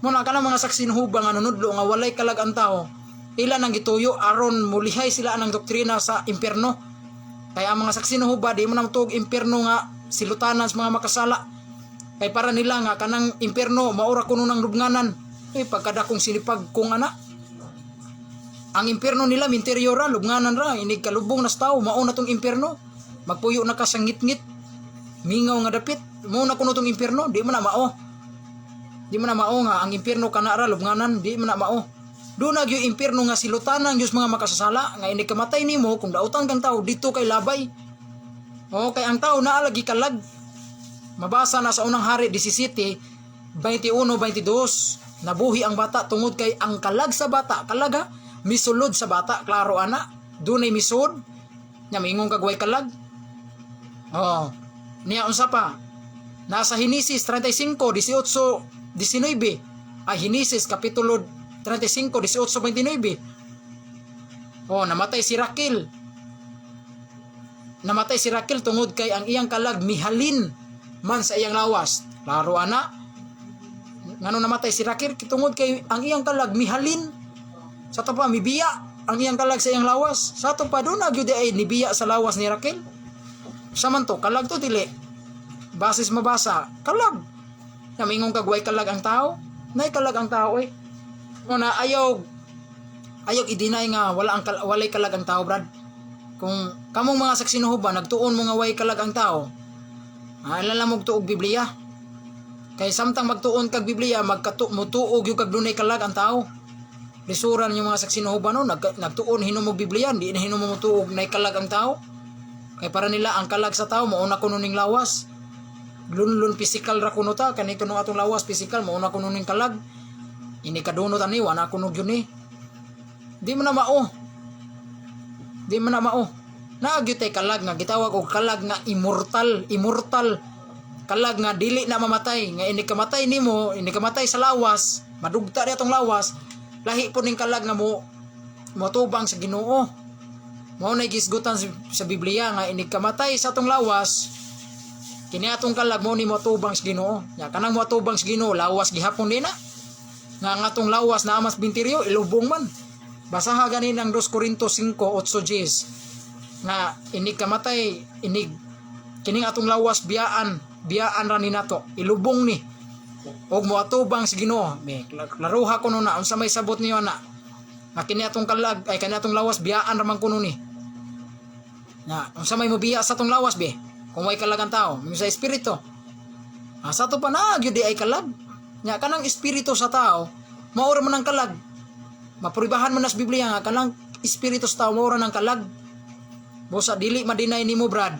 Muna ka na mga saksi hubang nga nunudlo nga walay kalag ang tao. Ila nang gituyo aron mulihay sila ang doktrina sa impierno. Kaya ang mga saksi huba di mo na tuog impierno nga silutanan sa mga makasala. Kay para nila nga kanang impierno maura kuno ng lubnganan. Pagkada kong sinipag kung ana. Ang impierno nila minterior ra, lubnganan ra, inig kalubong na sa tao, mauna tong impierno. Magpuyo na ka sa ngit-ngit. Mingaw nga dapit. Mauna kuno tong impierno, di mo na mao. Di mo na mao nga ang impierno kana ra lubnganan, di mo na mao. Doon nagyo impierno nga silutanan Diyos mga makasasala nga inig kamatay nimo kung dautan kang tao dito kay labay. O kay ang tao naa lagi kalag. Mabasa na sa unang hari 17, 21-22, nabuhi ang bata tungod kay ang kalag sa bata, kalaga, misulod sa bata, klaro ana, dunay misud, nya mingong kagway kalag. Oh, niya unsa pa? Nasa Henesis 35, 18, 19, ay Henesis kapitulo 35, 18, 29. Oh, namatay si Raquel. Namatay si Raquel tungod kay ang iyang kalag mihalin man sa iyang lawas. Klaro ana. Ngano namatay si Raquel tungod kay ang iyang kalag mihalin. Sa to pa mibiya ang iyang kalag sa iyang lawas. Sa to pa do na gyud ay nibiya sa lawas ni Raquel. Saman to kalag to dili. Basis mabasa, kalag. Namingong kagway kalag ang tao. Nay kalag ang tao eh. Una ayaw i-deny nga walay kalag ang tao, brad. Kung kamong mga saksi ba nagtuon mo nga way kalag ang tao, alala mo tuog Biblia. Kay samtang magtuon kag Biblia, mutuog yung kag dunay kalag ang tao. Lisuran yung mga saksi ba no, nagtuon hinumog Biblia, di na hinumog mutuog nay kalag ang tao. Kay para nila ang kalag sa tao mauna kuno ning lawas. Lunlun physical ra kuno ta, kanito no atong lawas physical mauna kuno ning kalag. Ini kadunot ani wana kuno gyud ni. Di man na mao. Nagyud tay kalag nga gitawag og kalag nga immortal. Kalag nga dili na mamatay, nga ini kamatay nimo, ini kamatay sa lawas, madugta di atong lawas. Lahi po ning kalag nga motubang sa Ginoo. Mao na gisgutan sa Biblia nga ini kamatay sa atong lawas. Kini atong kalag mo ni motubang sa Ginoo. Ya kanang motubang sa Ginoo lawas gihapon din na. Nga atong lawas na amas binteryo ilubong man. Basaha ganin ang 2 Corintos 5:8 nga inig kamatay kining atong lawas biyaan ra ni nato ilubong ni og moatubang sa Ginoo. Klaruha kuno na unsa may sabot niyo na nga kini atong kalag ay kani atong lawas biyaan ra man kuno ni. Na unsa may mobiya sa atong lawas be? Kung way kalag ang tao, sa espiritu. Sa to pa na gyud ay kalag. Nya kanang espiritu sa tao, maura man ang kalag. Mapuribahan man nas Biblia nga kanang espiritu sa tao maura ng kalag. Busa dili madinay nimo, brad.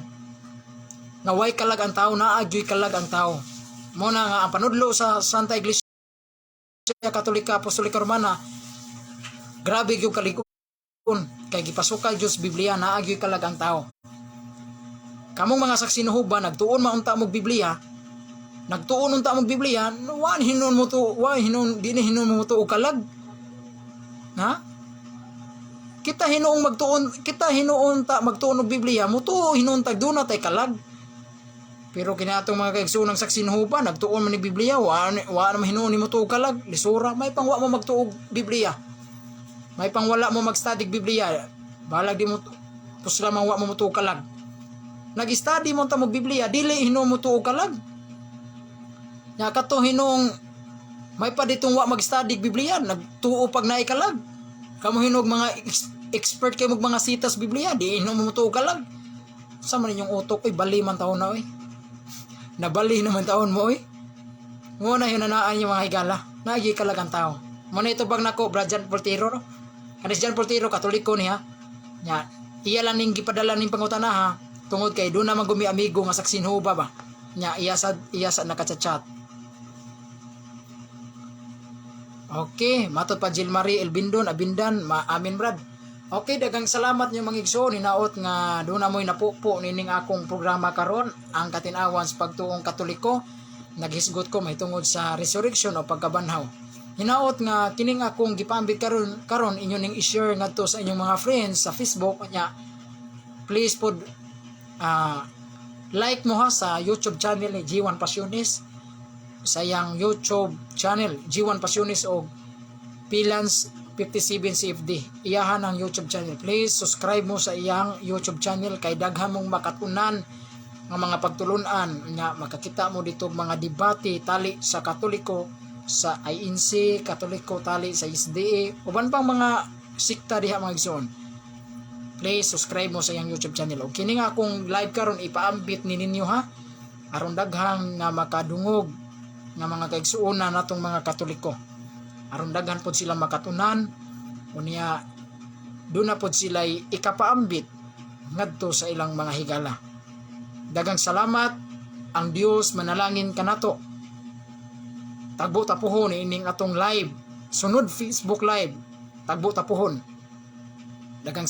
Na way kalag ang tao, naagyoy kalag ang tao. Mo na nga ang panudlo sa Santa Iglesia Katolika Apostolika Romana, grabe gyud kalikon kay gipasukay Dios Biblia naagyoy kalag ang tao. Kamong mga saksi ba nagtuon maunta mo Biblia, nagtuon unta mo Biblia, wan hinon mo to, dili hinon mo to og kalag. Ha? Kita hinuon ta magtuon og Biblia, mo to hinon tag duna tay kalag. Pero kiniatong mga kaigsoonang saksi ba nagtuon man ni Biblia, wa na hinuon nimo to og kalag, lisura may pangwa mo magtuog Biblia. May pangwala mo magstudy Biblia. Balag di mo pusla man wa mo to og kalag. Nag-study mo ta mo Biblia, dili hinuon mo to og kalag. Nya kato hinong may pa ditong wa mag-study Biblia, nagtuo pag naikalag. Kamo hinog mga expert kay mga sitas Biblia, di hinom mo tuo kalag. Sa man inyong utok oy bali man taon na oy. Nabali naman taon mo oy. Mo na hinanaan yung mga higala. Nagi kalag ang tao. Mo na ito bag nako Brad Jan Portero. Kanis Jan Portero Katoliko niya. Nya iya lang ning gipadala ning pangutana ha. Tungod kay do na man gumi amigo nga saksin huba ba. Nya iya sa nakachat-chat. Okay, matod pa Jill Marie Elbindon Abindan, amin brad. Okay, dagang salamat niyo mga igsoon, hinaot nga doon na mo'y napupo nining akong programa karon, ang katinawan sa pagtuong Katoliko. Naghisgot ko mahitungod sa resurrection o pagkabanhaw. Hinaot nga kining akong gipambit karon inyo ning i-share ngadto sa inyong mga friends sa Facebook nya. Please pod like mo ha sa YouTube channel ni G1 Pasiones, sa iyang YouTube channel G1 Pasiones o Pilans 57 CFD. Iyahan ang YouTube channel. Please subscribe mo sa iyang YouTube channel kay daghan mong makatunan nga mga pagtulunan nga makakita mo dito mga debate tali sa Katoliko, sa INC Katoliko, tali sa SDA uban pang mga sikta diha mga igsoon. Please subscribe mo sa iyang YouTube channel. O kini nga akong live karon ipaambit ni ninyo ha, aron daghang nga makadungog nga mga kaigsuonan natong mga Katoliko, aron daghan pod sila makatunan unya doon na pod sila ikapaambit ngadto sa ilang mga higala. Daghang salamat. Ang Dios manalangin kanato. Tagbo tapuhon ining atong live, sunod Facebook live, tagbo tapuhon. Daghang